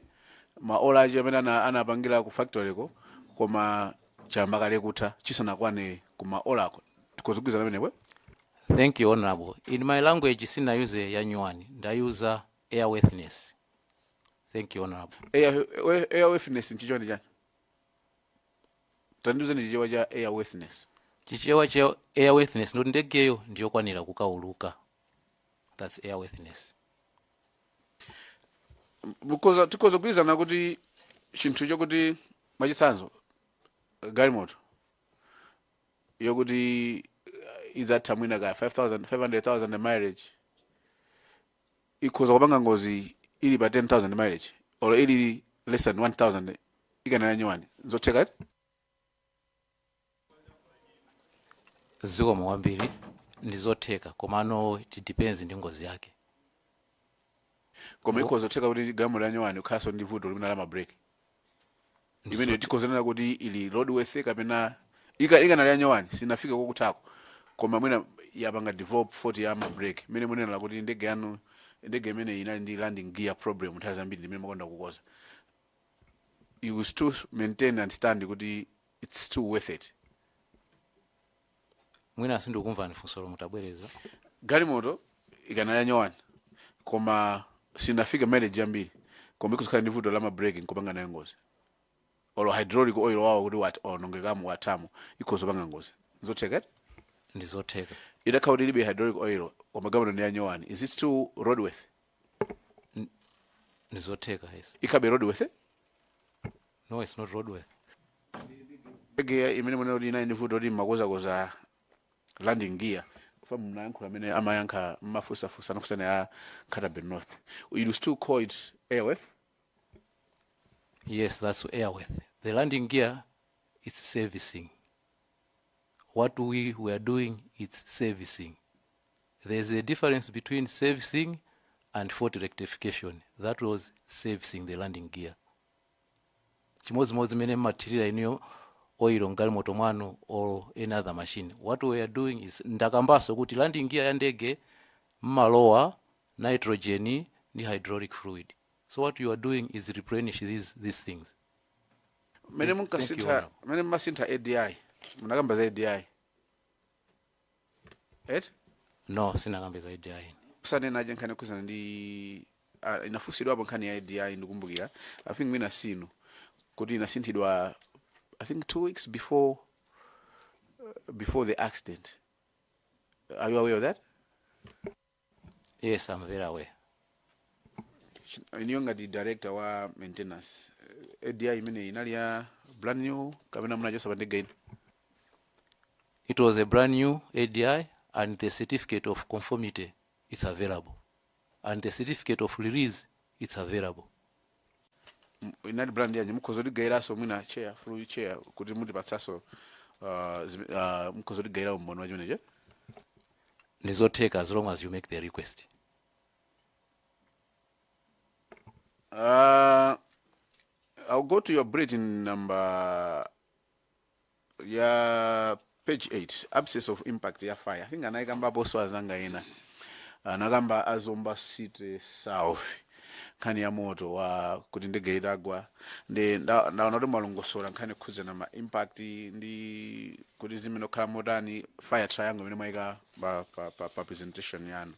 maola acho amene anapangira ku factory ko koma chamba kale kutha chisanakwane ku maolako tikozigwizana pamenepo. Thank you, Honorable. In my language, sinayuze yanyowani, ndayuza airworthiness. Thank you, Honorable. Airworthiness nchichewa ni chani? Tandiuze ni chichewa cha airworthiness. Chichewa cha airworthiness ndo ndegeyo ndiyokwanira kukauluka. That's airworthiness. Because tikozogwizana kuti chinthu chokuti machisanzo galimoto yokuti izatha mwina ka 500,000 mileage ikhoza kupanga ngozi ili pa 10,000 mileage or ili less than 1,000 ikanena nyowani zotheka ziko mwambiri ndizotheka komano it depends ndi ngozi yake. Koma ikhoza zotheka kuti galimoto yanyowani ukhaso ndi vuto limene la mabreki imene tikozanena kuti ili roadworthy kapena ikanali yanyowani sinafika kokutako koma mwina yapanga develop 40 ya mabreki mene munena kuti ndege yanu ndege imene inali ndi landing gear problem nthawi zambiri ndimene makonda kukoza you will still maintain and stand kuti it's still worth it. Mwina sindikumva nifunso lomwe tabwereza. Galimoto ikanali yanyowani koma sinafika mileage yambiri koma ikuzikhala ndi vuto la mabreki nkopanga nayo ngozi olo hydraulic oil wawo kuti onongekamu watamo ikhoza panga ngozi zotheka ndizotheka. Idakhala kuti ilibe hydraulic oil koma galimoto ndi yanyowani, is it still roadworthy? Ndizotheka yes. Ikabe roadworthy? No, it's not roadworthy. Ndege imene munena kuti inali ndi vuto kuti makoza landing gear kufa mnayankhula amene amayankha mafusafusa anafunsana ya Cataben North, you still call it airworthy? Yes, that's airworthy. The landing gear is servicing. What we were doing is servicing. There's a difference between servicing and fault rectification. That was servicing the landing gear. Chimodzimodzi mene material iniyo oil ngalimoto mwanu or any other machine. What we are doing is ndakambaso kuti landing gear ya ndege mmalowa nitrogen ni hydraulic fluid. So what you are doing is replenish these things. Mene mmasinta ADI. Munakamba za ADI. Et? No, sinakamba za ADI. Kusane naje nkhani kuzana ndi inafusidwa apo nkhani ya ADI ndikumbukira. I think mina sinu kuti inasintidwa I think 2 weeks before the accident. Are you aware of that? Yes, I'm very aware. Inyonga di director wa maintenance. ADI imene inali ya brand new kapena munajosa pandege ino? It was a brand new ADI and the certificate of conformity is available. And the certificate of release it's available. Inali brand ya mkozodi gaira so mwina chair, full chair, kuti muti patsaso mkozodi gaira umbono wa juneje? Nizotheka as long as you make the request. I'll go to your bulletin number page 8, absence of impact ya fire. I think anaikamba boso azanga ina. Anagamba Azomba City South. Kani ya moto wa kuti ndege idagwa. Ndaona kuti malongosora nkhani kuze na ma impact ndi kuti zimene khala modani fire triangle imene maika pa presentation yanu.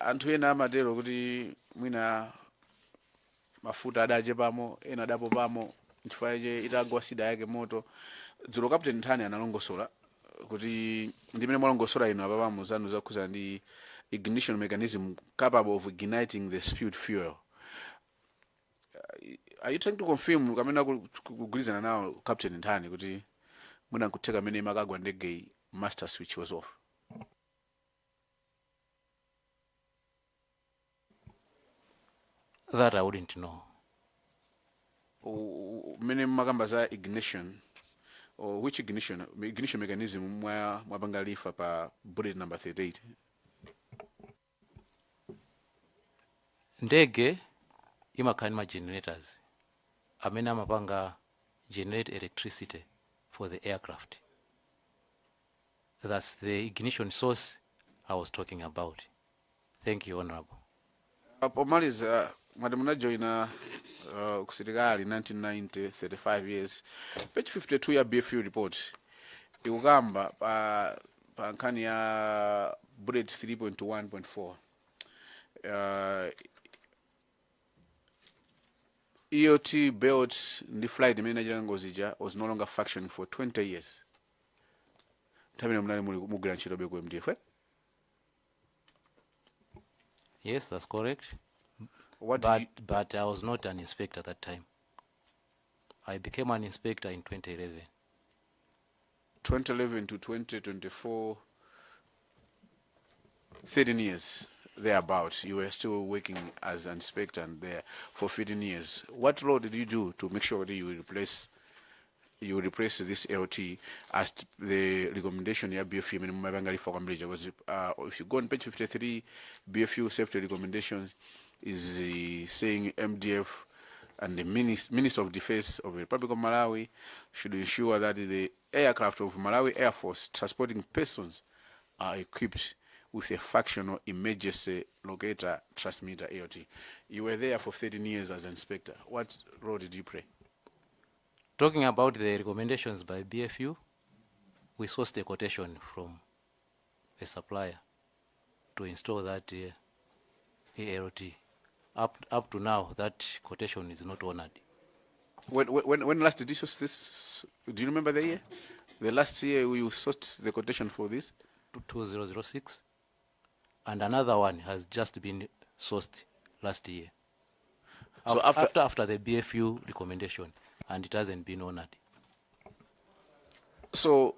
Anthu ena amatero kuti mwina mafuta adaje pamo ena adapo pamo chifukwa itagwa sida yake moto. Dzulo Captain Nthani analongosola kuti ndimene mwalongosola ino apa pamo zanu zakhuza ndi ignition mechanism capable of igniting the spewed fuel. are you trying to confirm kamena kugulizana nawo Captain Ntani kuti mwina nkuteka amene makagwa ndege master switch was off? That I wouldn't know. Many magamba za ignition, or which ignition mechanism mwapanga lifa pa bullet number 38? Ndege imakhalima generators amene amapanga generate electricity for the aircraft. That's the ignition source I was talking about. Thank you, Honorable. Pomaliza madam joina kusilikali 1990, 35 years. Page 52 ya BFU report ikugamba pa nkhani ya bullet 3.1.4 EOT built the flight manager ngozija was no longer functioning for 20 years. Tabina mnali mugula ntchito be ku Mdf. Yes, that's correct. But I was not an inspector at that time. I became an inspector in 2011. 2011 to 2024, 13 years thereabouts. You were still working as an inspector and there for 15 years. What role did you do to make sure that you replace this LT as the recommendation ya BFU was if you go on page 53, BFU safety recommendations is saying MDF and the Minister of Defense of the Republic of Malawi should ensure that the aircraft of Malawi Air Force transporting persons are equipped with a functional emergency locator transmitter AOT. You were there for 13 years as an inspector. What role did you play? Talking about the recommendations by BFU, we sourced a quotation from a supplier to install that ALT. Up to now, that quotation is not honored. When last did you source this? Do you remember the year? The last year you sourced the quotation for this? 2006. And another one has just been sourced last year. So after the BFU recommendation, and it hasn't been honored. So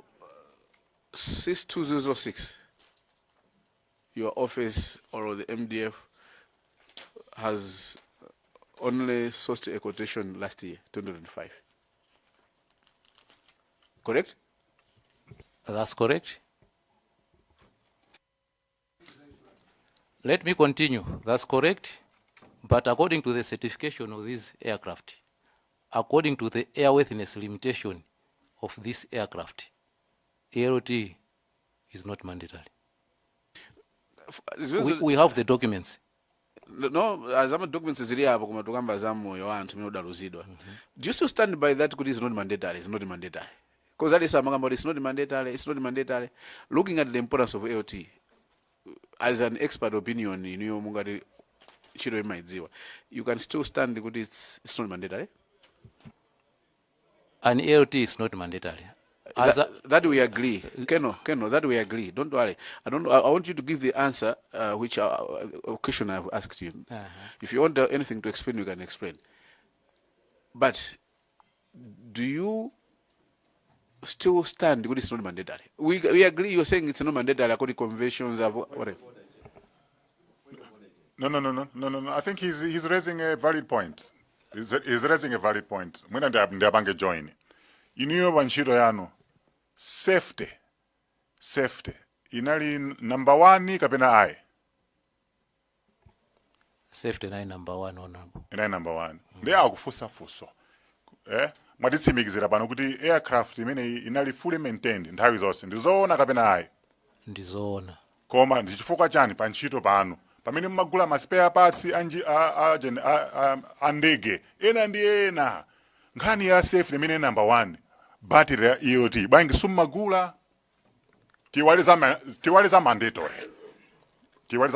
since 2006, your office or the MDF has only sourced a quotation last year, 2005. Correct? That's correct. Let me continue. That's correct. But according to the certification of this aircraft, according to the airworthiness limitation of this aircraft, ALT is not mandatory. We have the documents. No, as I'm documents is really about kumatugamba zamu yo antu mino daluzidwa. Do you still stand by that? Because it's not mandatory. It's not mandatory. Because that is something it's not mandatory. It's not mandatory. Looking at the importance of ALT, as an expert opinion, you can still stand because it's not mandatory. An ALT is not mandatory. That we agree. Keno, that we agree. Don't worry. I want you to give the answer which question I've asked you. If you want anything to explain, you can explain. But do you still stand because it's not mandatory? We agree. You're saying it's not mandatory according to conventions of whatever. No. I think he's raising a valid point. He's raising a valid point. Mwina ndiabange join. Iniyo banshiro yano safety inali number 1 kapena I. Safety na number 1 honorable. Ina number 1. Ndi akufusa fuso. Mwaditsimikizira pano kuti aircraft imene inali fully maintained nthawi zonse ndizoona kapena I. Ndizoona. Koma ndichifukwa chani pa ntchito pano pamene mmagula ma spare parts andege ena ndi ena nkhani ya safety imene number 1 battery ya EOT bangi summagula tiwaliza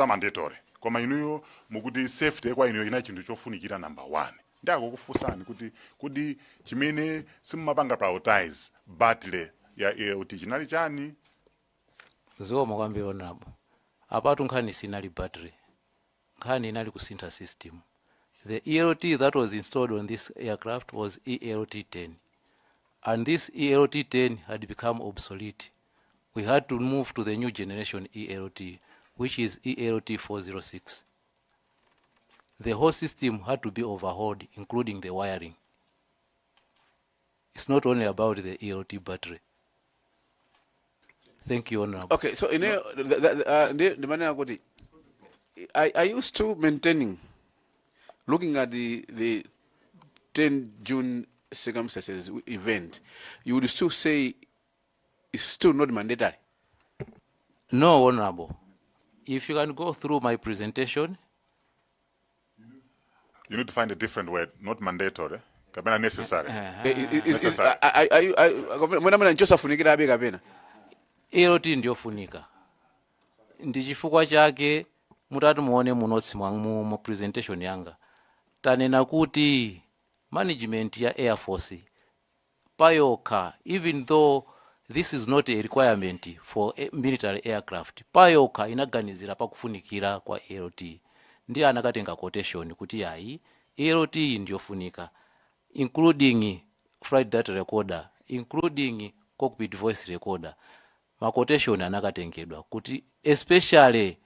mandatory koma inuyo mukuti safety kwa inuyo ina chinthu chofunikira number 1 ndakukufusani kuti chimene simmapanga prioritize battery ya EOT chinali chani zoma kwambiri nabo apatu nkhani sinali battery nkhani inali kusintha system The ELT that was installed on this aircraft was ELT-10. And this ELT-10 had become obsolete. We had to move to the new generation ELT, which is ELT-406. The whole system had to be overhauled, including the wiring. It's not only about the ELT battery. Thank you, Honorable. Okay, so in the manner are you still maintaining, looking at the 10 June circumstances event, you would still say it's still not mandatory? No, Honorable. If you can go through my presentation. You need to find a different word, not mandatory. Kapena necessary. Necessary. ELT ndiofunika. Ndichifukwa chake mutati muone munotsi mu presentation yanga. Tanena kuti management ya Air Force payoka, even though this is not a requirement for military aircraft, payoka inaganizira pakufunikira kwa ELT. Ndi anakatenga quotation kuti yayi ELT ndiofunika, including flight data recorder, including cockpit voice recorder. Ma quotation anakatengedwa kuti especially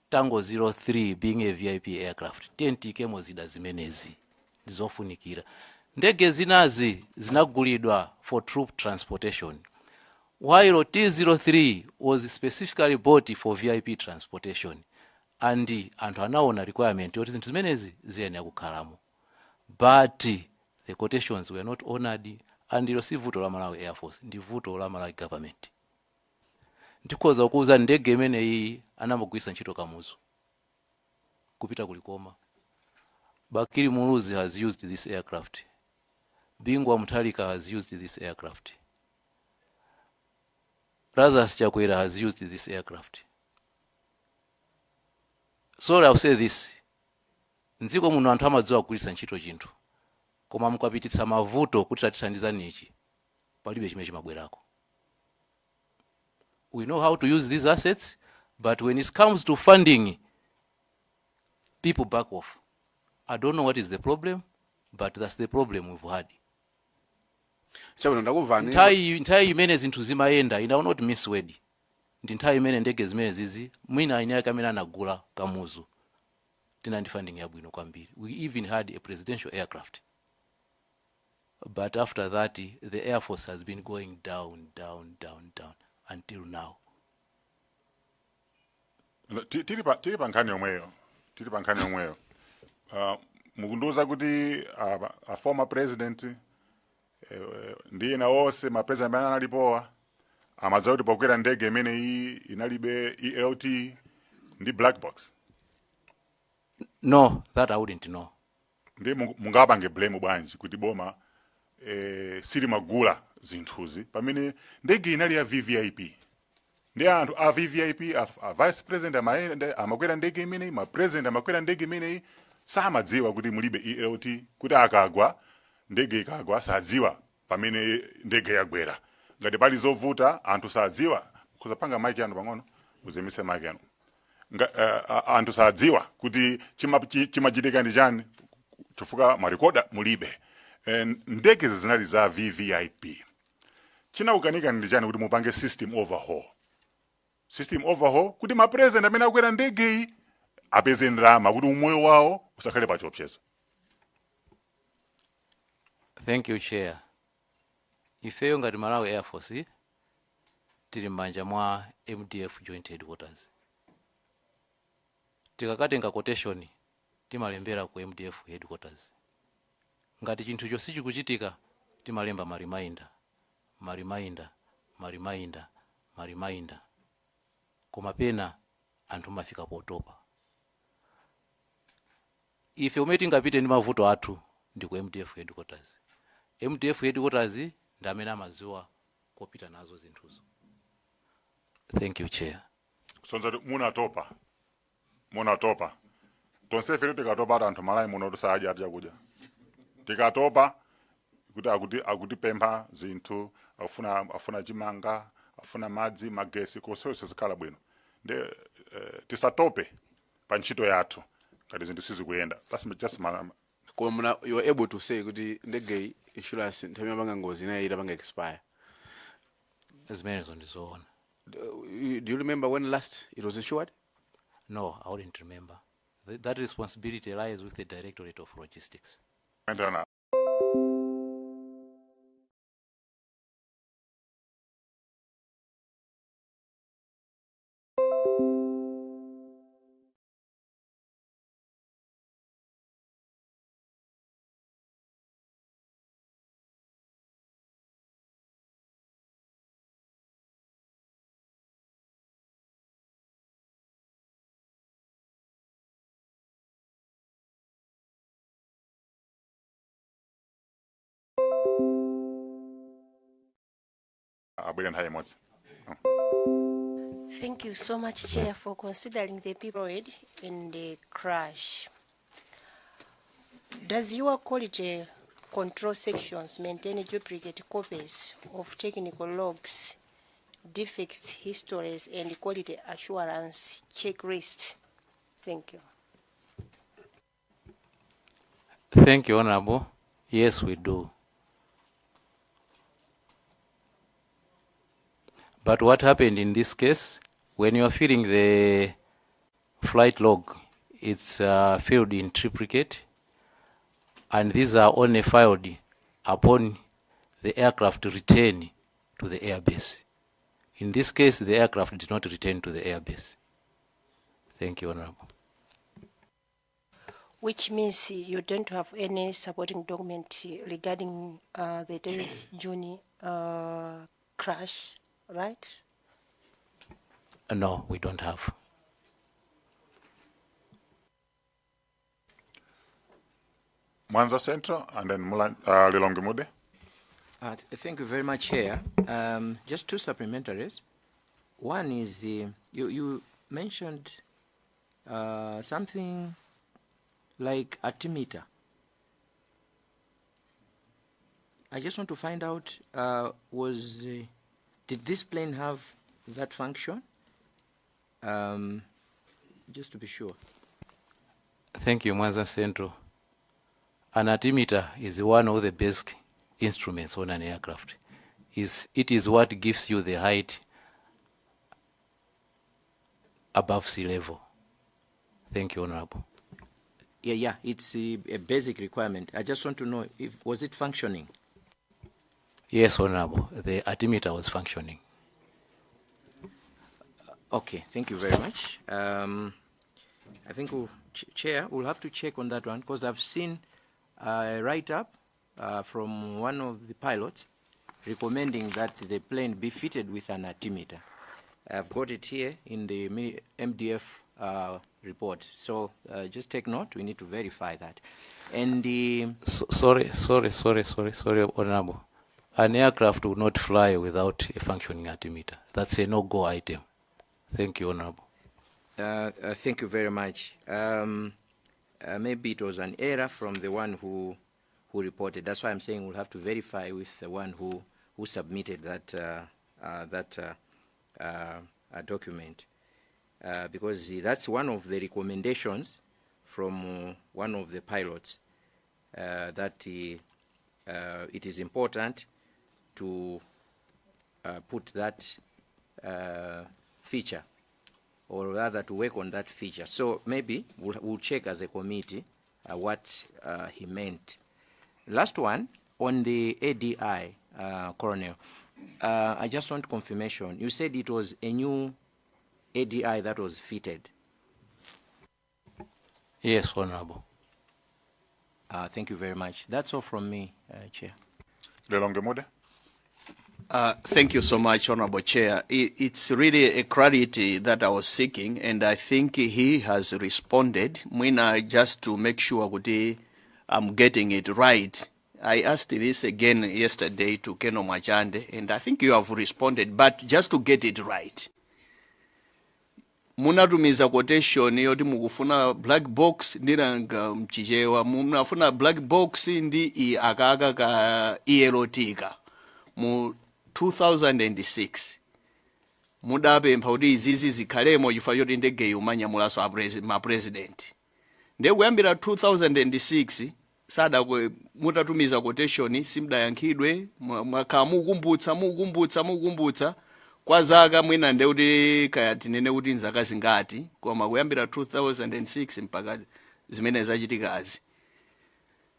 Tango 03 being a VIP aircraft, TNTK mozida zimenezi ndizofunikira. Ndege zinazi zinagulidwa for troop transportation, while T03 was specifically bought for VIP transportation. And anthu anaona requirement yoti zinthu zimenezi ziyene kukhalamo. But the quotations were not honored, and ilo si vuto la Malawi Air Force, ndi vuto la Malawi government. Ndikoza kuuza ndege imene iyi anamugwisa ntchito Kamuzu kupita kulikoma. Bakiri Muluzi has used this aircraft. Bingwa Mutharika has used this aircraft. Lazarus Chakwera has used this aircraft. So I'll say this. Nziko muno anthu amadziwa kugwiritsa ntchito chinthu. Koma mukapititsa mavuto kuti tatithandizani ichi, palibe chimene chimabwerako. We know how to use these assets, but when it comes to funding, people back off. I don't know what is the problem, but that's the problem we've had. Nthawi imene zinthu zimayenda, I will not misword. Ndi nthawi imene ndege zimene zizi, mwina aine yake amene anagula Kamuzu. Tina ndi funding yabwino kwambiri. We even had a presidential aircraft. But after that, the Air Force has been going down until now. Tiri pa nkhani yomweyo. Mukunduza kuti a former president ndiye na wose ma president amene analipowa amadziwa kuti pokwera ndege imene iyi inalibe ELT ndi black box. No, that I wouldn't know. Ndi mungapange blame bwanji kuti boma sili magula zinthuzi pamene ndege inali ya VVIP. Ndi anthu a VVIP, a vice president amakwera ndege imene, ma president amakwera ndege imene, samadziwa kuti mulibe ELT, kuti akagwa ndege ikagwa sadziwa pamene ndege yagwera. Ngati pali zovuta anthu sadziwa, kuzapanga mic yanu pang'ono, uzemise mic yanu. Anthu sadziwa kuti chimachitika ndi chani, chifukwa marekoda mulibe. Ndege zinali za VVIP. Chinaukanika ndi chani kuti mupange system overhaul. System overhaul kuti ma president amene akwera ndege iyi apeze ndalama kuti umoyo wawo usakhale pa chiopsezo. Thank you, Chair. Ifeyo ngati Malawi Air Force tili m'manja mwa MDF Joint Headquarters. Tikakatenga quotation timalembera ku MDF Headquarters. Ngati chinthu chonse chikuchitika timalemba marimainda. Koma pena anthu mafika potopa. Ife umeti ngapite ndi mavuto athu ndi ku MDF Headquarters. MDF Headquarters ndi amene amadziwa kopita nazo zinthuzo. Thank you, Chair. Sonza munatopa. Tonse fere tikatopa anthu Malawi muno tusaje atyakuja. Tikatopa kuti pempha zinthu, afuna chimanga, afuna madzi, magesi, kosose zikhala bwino. Tisatope pa ntchito yathu ngati zinthu sizikuyenda. That's just You were able to say kuti ndege insurance nthawi mapanga ngozi naye itapanga expire. Zimenezo on his own. Do you remember when last it was insured? No, I wouldn't remember. That responsibility lies with the Directorate of Logistics. Thank you so much, Chair, for considering the people in the crash. Does your quality control sections maintain duplicate copies of technical logs, defects, histories, and quality assurance checklist? Thank you. Thank you, Honorable. Yes, we do. But what happened in this case, when you are filling the flight log, it's filled in triplicate, and these are only filed upon the aircraft return to the airbase. In this case, the aircraft did not return to the airbase. Thank you, Honorable. Which means you don't have any supporting document regarding the 10th June crash, right? No, we don't have. Mwanza Central and then Lilonge Mude. Thank you very much, Chair. Just two supplementaries. One is you mentioned something like altimeter. I just want to find out, did this plane have that function? Just to be sure. Thank you, Mwanza Central. An altimeter is one of the basic instruments on an aircraft. It is what gives you the height above sea level. Thank you, Honorable. Yeah, it's a basic requirement. I just want to know, was it functioning? Yes, Honorable. The altimeter was functioning. Okay, thank you very much. I think, Chair, we'll have to check on that one, because I've seen a write-up from one of the pilots recommending that the plane be fitted with an altimeter. I've got it here in the MDF report. So just take note, we need to verify that. And the... Sorry, Honorable. An aircraft will not fly without a functioning altimeter. That's a no-go item. Thank you, Honorable. Thank you very much. Maybe it was an error from the one who reported. That's why I'm saying we'll have to verify with the one who submitted that document, because that's one of the recommendations from one of the pilots, that it is important to put that feature, or rather to work on that feature. So maybe we'll check as a committee what he meant. Last one, on the ADI, Colonel, I just want confirmation. You said it was a new ADI that was fitted. Yes, Honorable. Thank you very much. That's all from me, Chair. Thank you so much, Honorable Chair. It's really a clarity that I was seeking, and I think he has responded. Mwina, just to make sure that I'm getting it right, I asked this again yesterday to Keno Machande, and I think you have responded, but just to get it right. Munatumiza quotation yoti mukufuna black box ndinanga mchichewa, munafuna black box ndi akaka ka ierotika mu 2006. Mudapempha kuti izizi zikhalemo chifukwa choti ndege yomanyamulaso ma president. Ndekuyambira 2006 sada mutatumiza quotation simdayankhidwe mwakhala mukumbutsa kwa zaka mwina nde kuti kaya tinene kuti nzaka zingati koma kuyambira 2006 mpaka zimene zachitikazi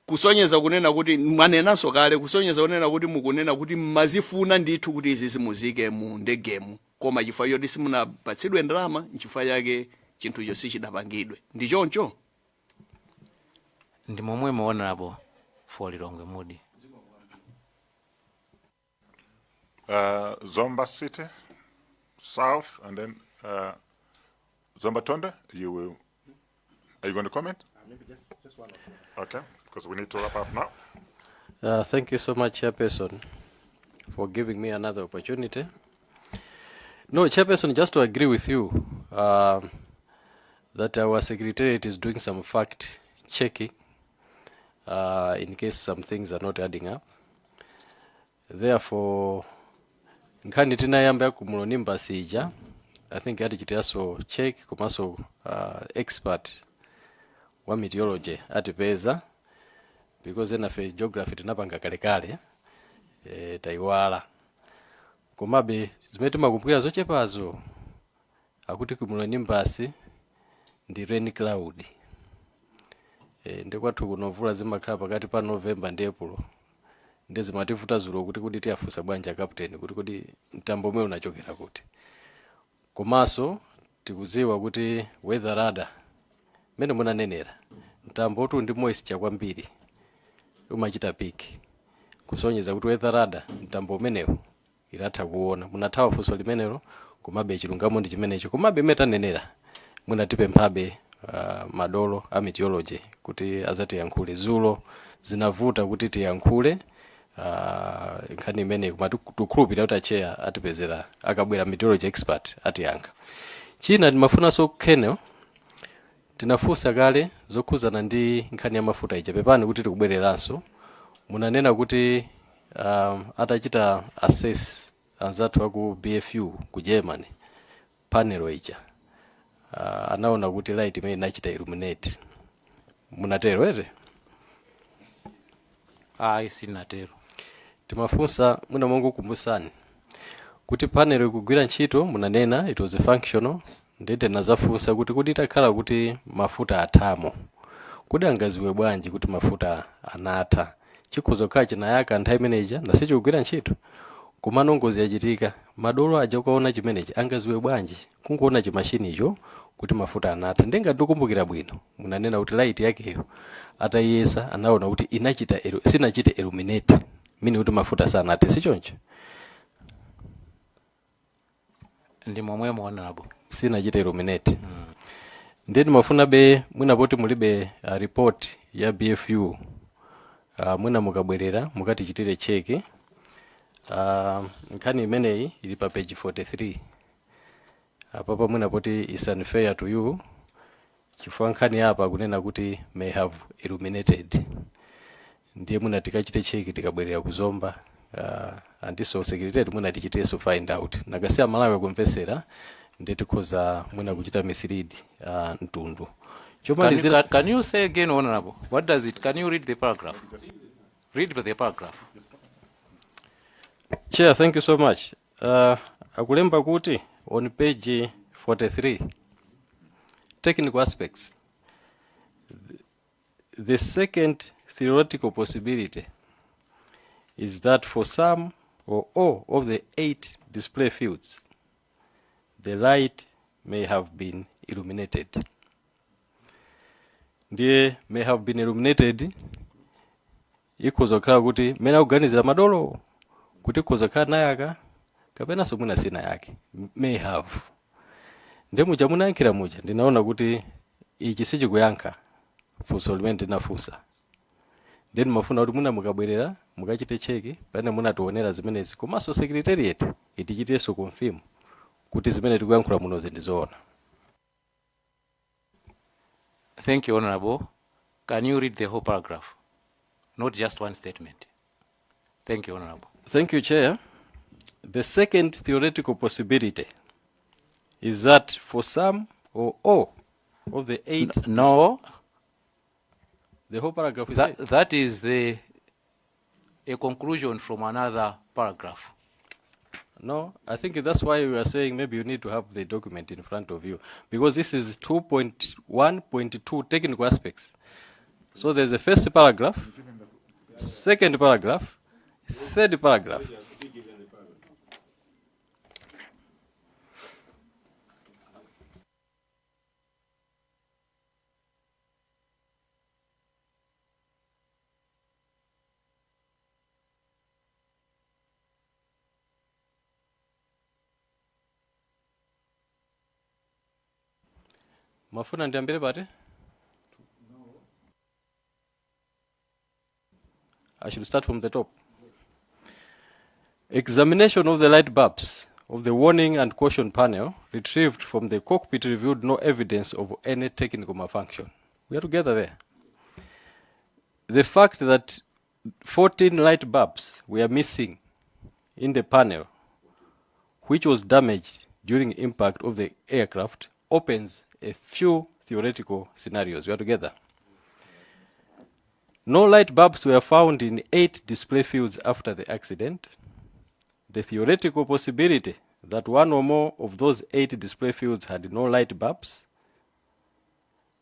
kusonyeza kunena kuti mwanenanso kale kusonyeza kunena kuti mukunena kuti mazifuna ndithu kuti izi zimuzike mu ndegemu koma chifukwa choti simunapatsidwe ndalama nchifukwa chake chinthucho sichidapangidwe ndi choncho ndi momwe muonerable for Lilongwe Mudi. Zomba City, South, and then Zomba Tonde. Are you going to comment? Maybe just one. Okay, because we need to wrap up now. Thank you so much, Chairperson, for giving me another opportunity. No, Chairperson, just to agree with you that our Secretariat is doing some fact checking in case some things are not adding up. Therefore, nkhani tinayamba kumulonimba sija, I think ati chitiaso check kumaso expert wa meteorology atipeza because ena fe geography tinapanga kalekale taiwala komabe zimene makumbukira zochepazo akuti kumulonimbasi ndi rain cloud ndikwathu kunovula zimakhala pakati pa November ndi April ndezimativuta zulo kuti tiafusa bwanja captain kuti mtambo umwe unachokera kuti komaso tikuziwa kuti weather radar mene munanenera mtambo tu ndi moisture kwambiri umachita peak kusonyeza kuti weather radar mtambo umenewo iratha kuona munathawa funso limenelo komabe chilungamo ndi chimenecho komabe metanenera munatipemphabe madolo a meteorology kuti azati yankhule zulo zinavuta kuti tiyankhule nkhani imene tukhulupirira kuti acheya atipezera akabwera meteorology expert atiyankha china timafunanso kukheneo tinafunsa kale zokhuzana ndi nkhani ya mafuta ija pepani kuti tikubwereranso munanena kuti atachita assess anzathu aku BFU ku Germany panel ija anaona kuti light imene inachita illuminate munatero ere sinatero timafunsa muna mongo kumbusani kuti panel ikugwira ntchito munanena it was functional ndete nazafunsa kuti itakhala kuti mafuta athamo kuti angaziwe bwanji kuti mafuta anatha chikhozo kachi nayaka nthawi imeneja nasichikugwira ntchito kumano ngozi yachitika madolo aja ukaona chimenechi angaziwe bwanji kungoona chimashinicho kuti mafuta anatha ndengati tikumbukira bwino munanena kuti light yakeyo atayesa anaona kuti sinachite illuminate mini kuti mafuta sanathe sichoncho ndi momwe muonerable sinachite illuminate ndeni mafuna be mwinapoti mulibe report ya BFU mwina mukabwerera mukatichitire cheki nkhani imeneyi ili pa page 43 apapa mwinapoti is unfair to you chifukwa nkhani apa kunena kuti may have illuminated ndiye mwina tikachite cheki tikabwerera kuzomba andiso secretary mwina tichiteso find out nakasiya Malawi kumvesera ndiye tikhoza mwina kuchita mislead mtundu. Can you say again, Honorable? What does it? Can you read the paragraph? Read the paragraph. Chair, thank you so much. Akulemba kuti on page 43, technical aspects. The second theoretical possibility is that for some or all of the 8 display fields, the light may have been illuminated. Ndiye may have been illuminated ikozokhala kuti mena kuganizira madolo kuti kozokhala nayaka kapena somuna sina yake may have ndiye muja munayankhira muja ndinaona kuti ichi sichikuyankha funso limene ndinafunsa then mafuna kuti muna mukabwerera mukachite cheki pena munatiwonera zimenezi komanso secretariat itichiteso confirm kuti zimene tikuyankhula muno zindizoona. Thank you, Honorable. Can you read the whole paragraph? Not just one statement. Thank you, Honorable. Thank you, Chair. The second theoretical possibility is that for some or all of the 8... No. The whole paragraph is that is a conclusion from another paragraph. No, I think that's why we are saying maybe you need to have the document in front of you, because this is 2.1.2 technical aspects. So there's the first paragraph, second paragraph, third paragraph. Mafuna ndiambire pati? I should start from the top. Examination of the light bulbs of the warning and caution panel retrieved from the cockpit revealed no evidence of any technical malfunction. We are together there. The fact that 14 light bulbs were missing in the panel, which was damaged during impact of the aircraft, opens a few theoretical scenarios. We are together. No light bulbs were found in 8 display fields after the accident. The theoretical possibility that one or more of those 8 display fields had no light bulbs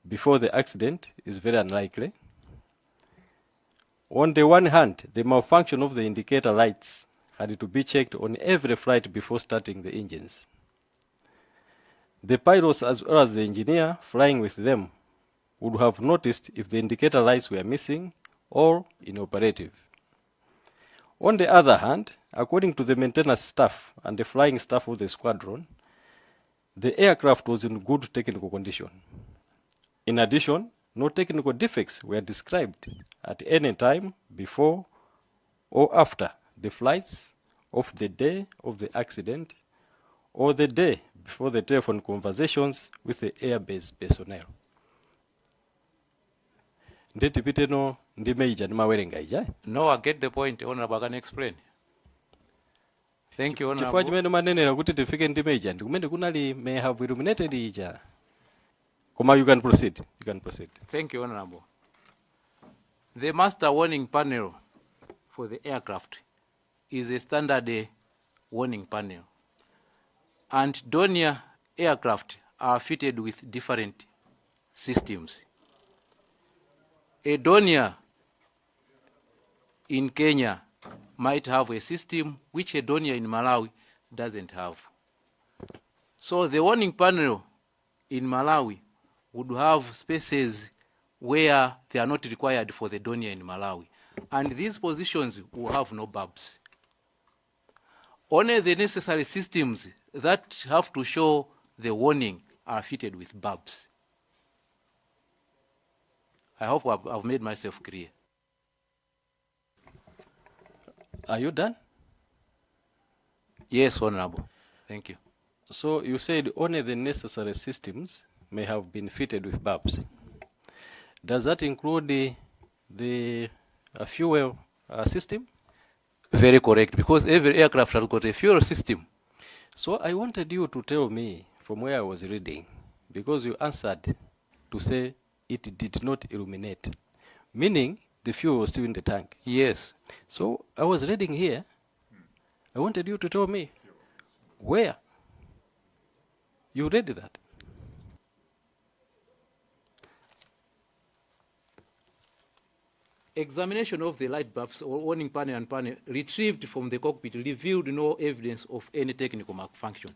before the accident is very unlikely. On the one hand, the malfunction of the indicator lights had to be checked on every flight before starting the engines. The pilots as well as the engineer flying with them would have noticed if the indicator lights were missing or inoperative. On the other hand, according to the maintenance staff and the flying staff of the squadron, the aircraft was in good technical condition. In addition, no technical defects were described at any time before or after the flights of the day of the accident or the day before the telephone conversations with the airbase personnel. No, I get the point. Honorable, I can explain. Thank you, Honorable. May have illuminated. You can proceed. You can proceed. Thank you, Honorable. The master warning panel for the aircraft is a standard warning panel. And Dornier aircraft are fitted with different systems. A Dornier in Kenya might have a system which a Dornier in Malawi doesn't have. So the warning panel in Malawi would have spaces where they are not required for the Dornier in Malawi. And these positions will have no bulbs. Only the necessary systems that have to show the warning are fitted with bulbs. I hope I've made myself clear. Are you done? Yes, Honorable. Thank you. So you said only the necessary systems may have been fitted with bulbs. Does that include the fuel system? Very correct, because every aircraft has got a fuel system. So I wanted you to tell me from where I was reading, because you answered to say it did not illuminate, meaning the fuel was still in the tank. Yes. So I was reading here. I wanted you to tell me where you read that. Examination of the light bulbs or warning panel and panel retrieved from the cockpit revealed no evidence of any technical malfunction.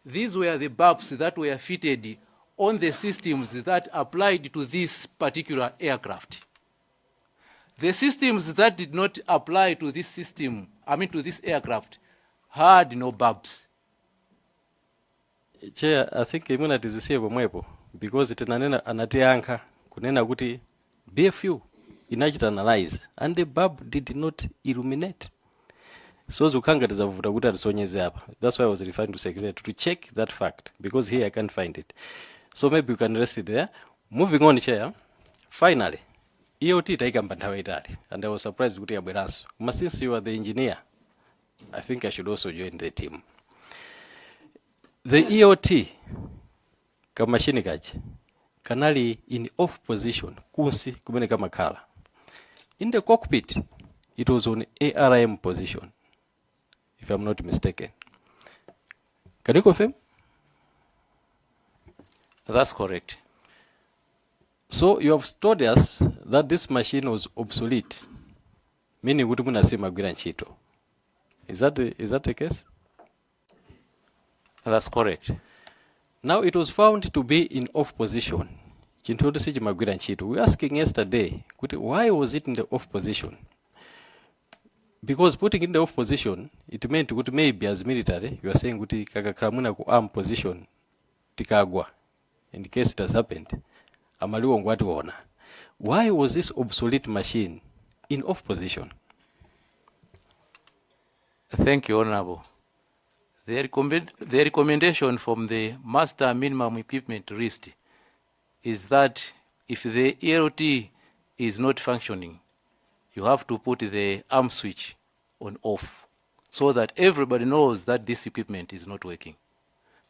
These were the bulbs that were fitted on the systems that applied to this particular aircraft. The systems that did not apply to this system, to this aircraft, had no bulbs. Chair, I think imuna tizisiye mwepo because it anatianka kunena kuti BFU inachita analyze and the bulb did not illuminate. So zukanga tizavuta kuti atisonyeze hapa. That's why I was referring to secretary to check that fact, because here I can't find it. So maybe you can rest it there. Moving on, Chair. Finally, EOT taikamba nthawi itali, and I was surprised kuti yabweranso. Since you are the engineer, I think I should also join the team. The EOT kamashini kachi kanali in off position, kunsi kumene kamakhala. In the cockpit, it was on ARM position, if I'm not mistaken. Can you confirm? That's correct. So you have told us that this machine was obsolete, meaning kuti munasema gwira ntchito. Is that the case? That's correct. Now it was found to be in off position. Chinthu si chimagwira ntchito. We were asking yesterday, kuti why was it in the off position? Because putting in the off position, it meant kuti maybe as military, you are saying kuti kakakhala muna ku arm position tikagwa. In case it has happened, amaliwo ngwati wona. Why was this obsolete machine in off position? Thank you, Honorable. The recommendation from the Master Minimum Equipment List is that if the ELT is not functioning, you have to put the arm switch on off so that everybody knows that this equipment is not working.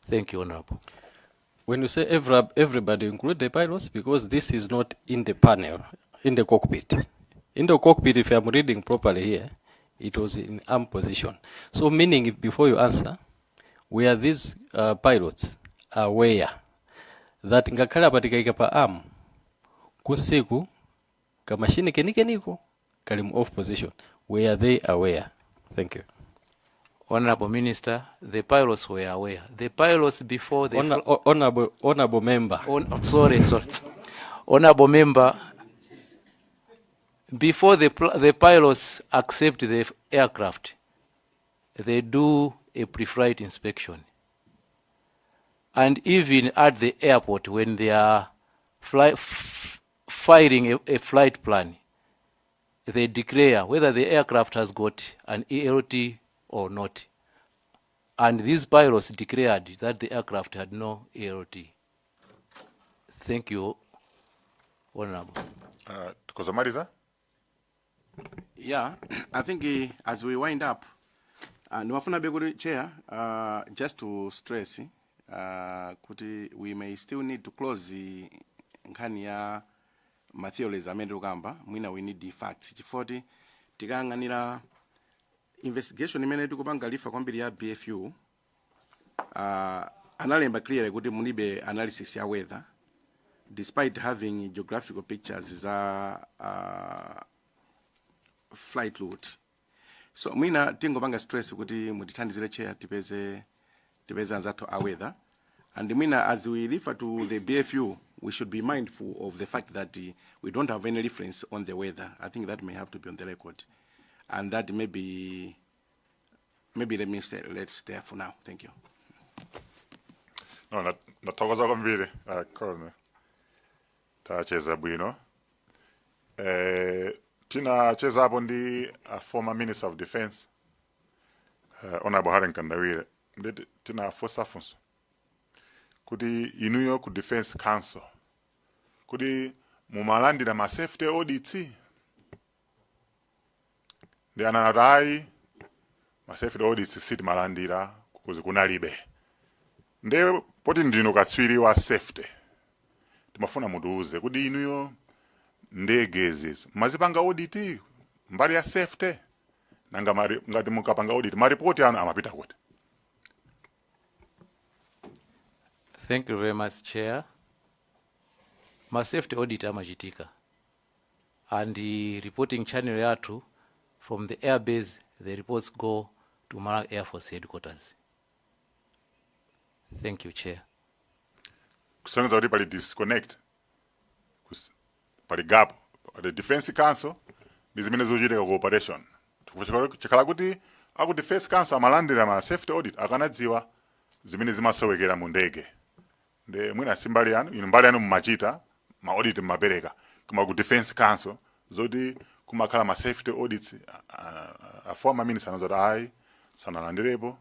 Thank you, Honorable. When you say everybody, include the pilots, because this is not in the panel, in the cockpit. In the cockpit, if I'm reading properly here, it was in arm position. So meaning, if before you answer, where these pilots are aware that ngakhala patikaika pa arm, kusiku, ka machine keniko, kalim off position, were they aware? Thank you. Honorable Minister, the pilots were aware. The pilots before the... Honorable Member. Sorry. Honorable Member, before the pilots accept the aircraft, they do a pre-flight inspection. And even at the airport, when they are firing a flight plan, they declare whether the aircraft has got an ELT or not. And these pilots declared that the aircraft had no ELT. Thank you, Honorable. Kozamaliza? Yeah, I think as we wind up, Nwafuna Beguri Chair, just to stress, kuti we may still need to close the nkhani ya materials amene ukamba, mwina we need the facts. Chifoti, tikang'anira investigation imene tikupanga lifa kwambiri ya BFU, analemba clear kuti munibe analysis ya weather, despite having geographical pictures za flight route. So mwina tingopanga stress kuti mutithandizire chair tipeze anzathu a weather. And mwina as we refer to the BFU, we should be mindful of the fact that we don't have any reference on the weather. I think that may have to be on the record. And that maybe let's stay for now. Thank you. No, nathokoza kwambiri khona tacheza bwino. Tina cheza hapo ndi former Minister of Defense Honorable Haren Kandawire. Tina fosa funso. Kuti inuyo ku Defense Council. Kuti mumalandira ma safety audits. Ndi ananarai ma safety audits siti malandira kuzi kunalibe. Nde poti ndino katswiri wa safety. Timafuna muduze kuti inuyo ndege zizi mazipanga audit mbali ya safety nanga ngati mukapanga audit maripoti anu amapita kuti. Thank you very much, Chair. My safety audit amachitika. And the reporting channel yathu from the airbase, the reports go to Malawi Air Force headquarters. Thank you, Chair. Kusonga kuti pali disconnect. Pali gap. The Defense Council bizimene zochitika cooperation. Chikhala kuti aku Defense Council amalandira ma safety audit akanadziwa zimene zimasowekera mu ndege. Nde mwina simbali yanu, inu mbali yanu mmachita ma audit mmapereka. Kuma ku Defense Council zoti kumakhala ma safety audits a former minister anozoti ayi sanalandirepo.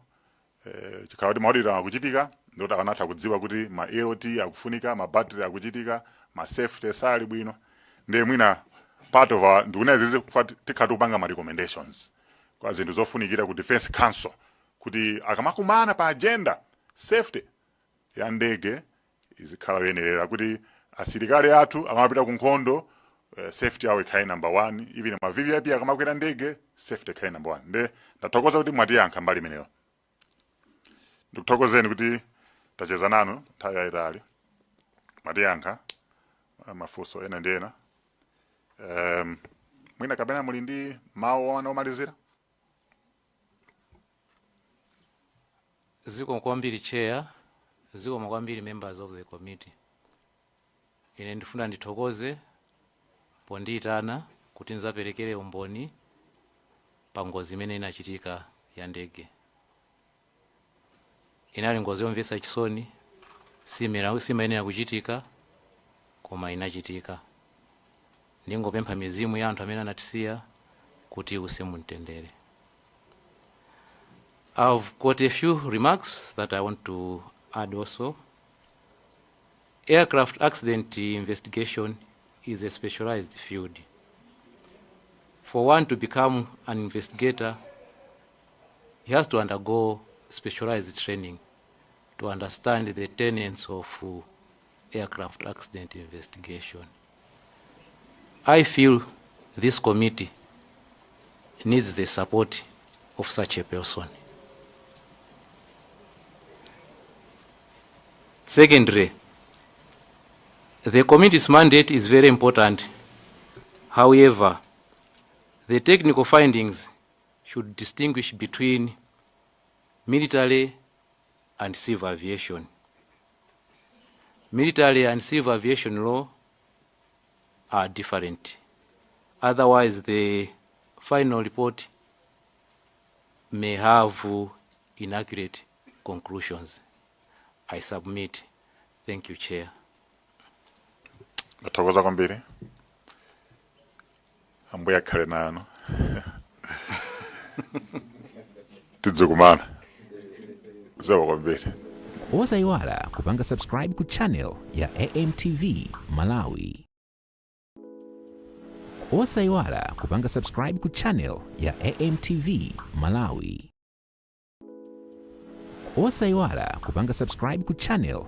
Chikhala kuti ma audit akuchitika ndoti akanatha kudziwa kuti ma AOT akufunika, ma battery akuchitika, ma safety sali bwino. Nde mwina part of our ndikunezi tikhatu kupanga ma recommendations kwa zinthu zofunikira ku Defense Council kuti akamakumana pa agenda safety ya ndege izikhala yenerera kuti asilikali athu amapita ku nkhondo, safety yawo ikhale number 1, even ma VVIP akamakwera ndege safety ikhale number 1. Nde ndathokoza kuti mwatiyankha mbali imeneyo. Ndikuthokozeni kuti tacheza nanu nthawi yayitali, mwatiyankha mafunso ena ndi ena. Mwina kapena muli ndi mawu omalizira? Ziko kwambiri chair, ziko kwambiri members of the committee. Ine ndifuna ndithokoze pondiyitana kuti nzaperekere umboni pa ngozi imene inachitika ya ndege. Inali ngozi yomvetsa chisoni, simayenera kuchitika, koma inachitika. Ndingopempha mizimu ya anthu amene anatisiya kuti iwuse mumtendere. I've got a few remarks that I want to add also. Aircraft accident investigation is a specialized field. For one to become an investigator, he has to undergo specialized training to understand the tenets of aircraft accident investigation. I feel this committee needs the support of such a person. Secondly, the committee's mandate is very important. However, the technical findings should distinguish between military and civil aviation. Military and civil aviation law are different. Otherwise, the final report may have inaccurate conclusions. I submit. Thank you, Chair. Ndathokoza kwambiri. Ambuya khale nanu. Tidzukumana. Zabo kwambiri. Osayiwala kupanga subscribe ku channel ya AMTV Malawi. Osayiwala kupanga subscribe ku channel ya AMTV Malawi. Osayiwala kupanga subscribe ku channel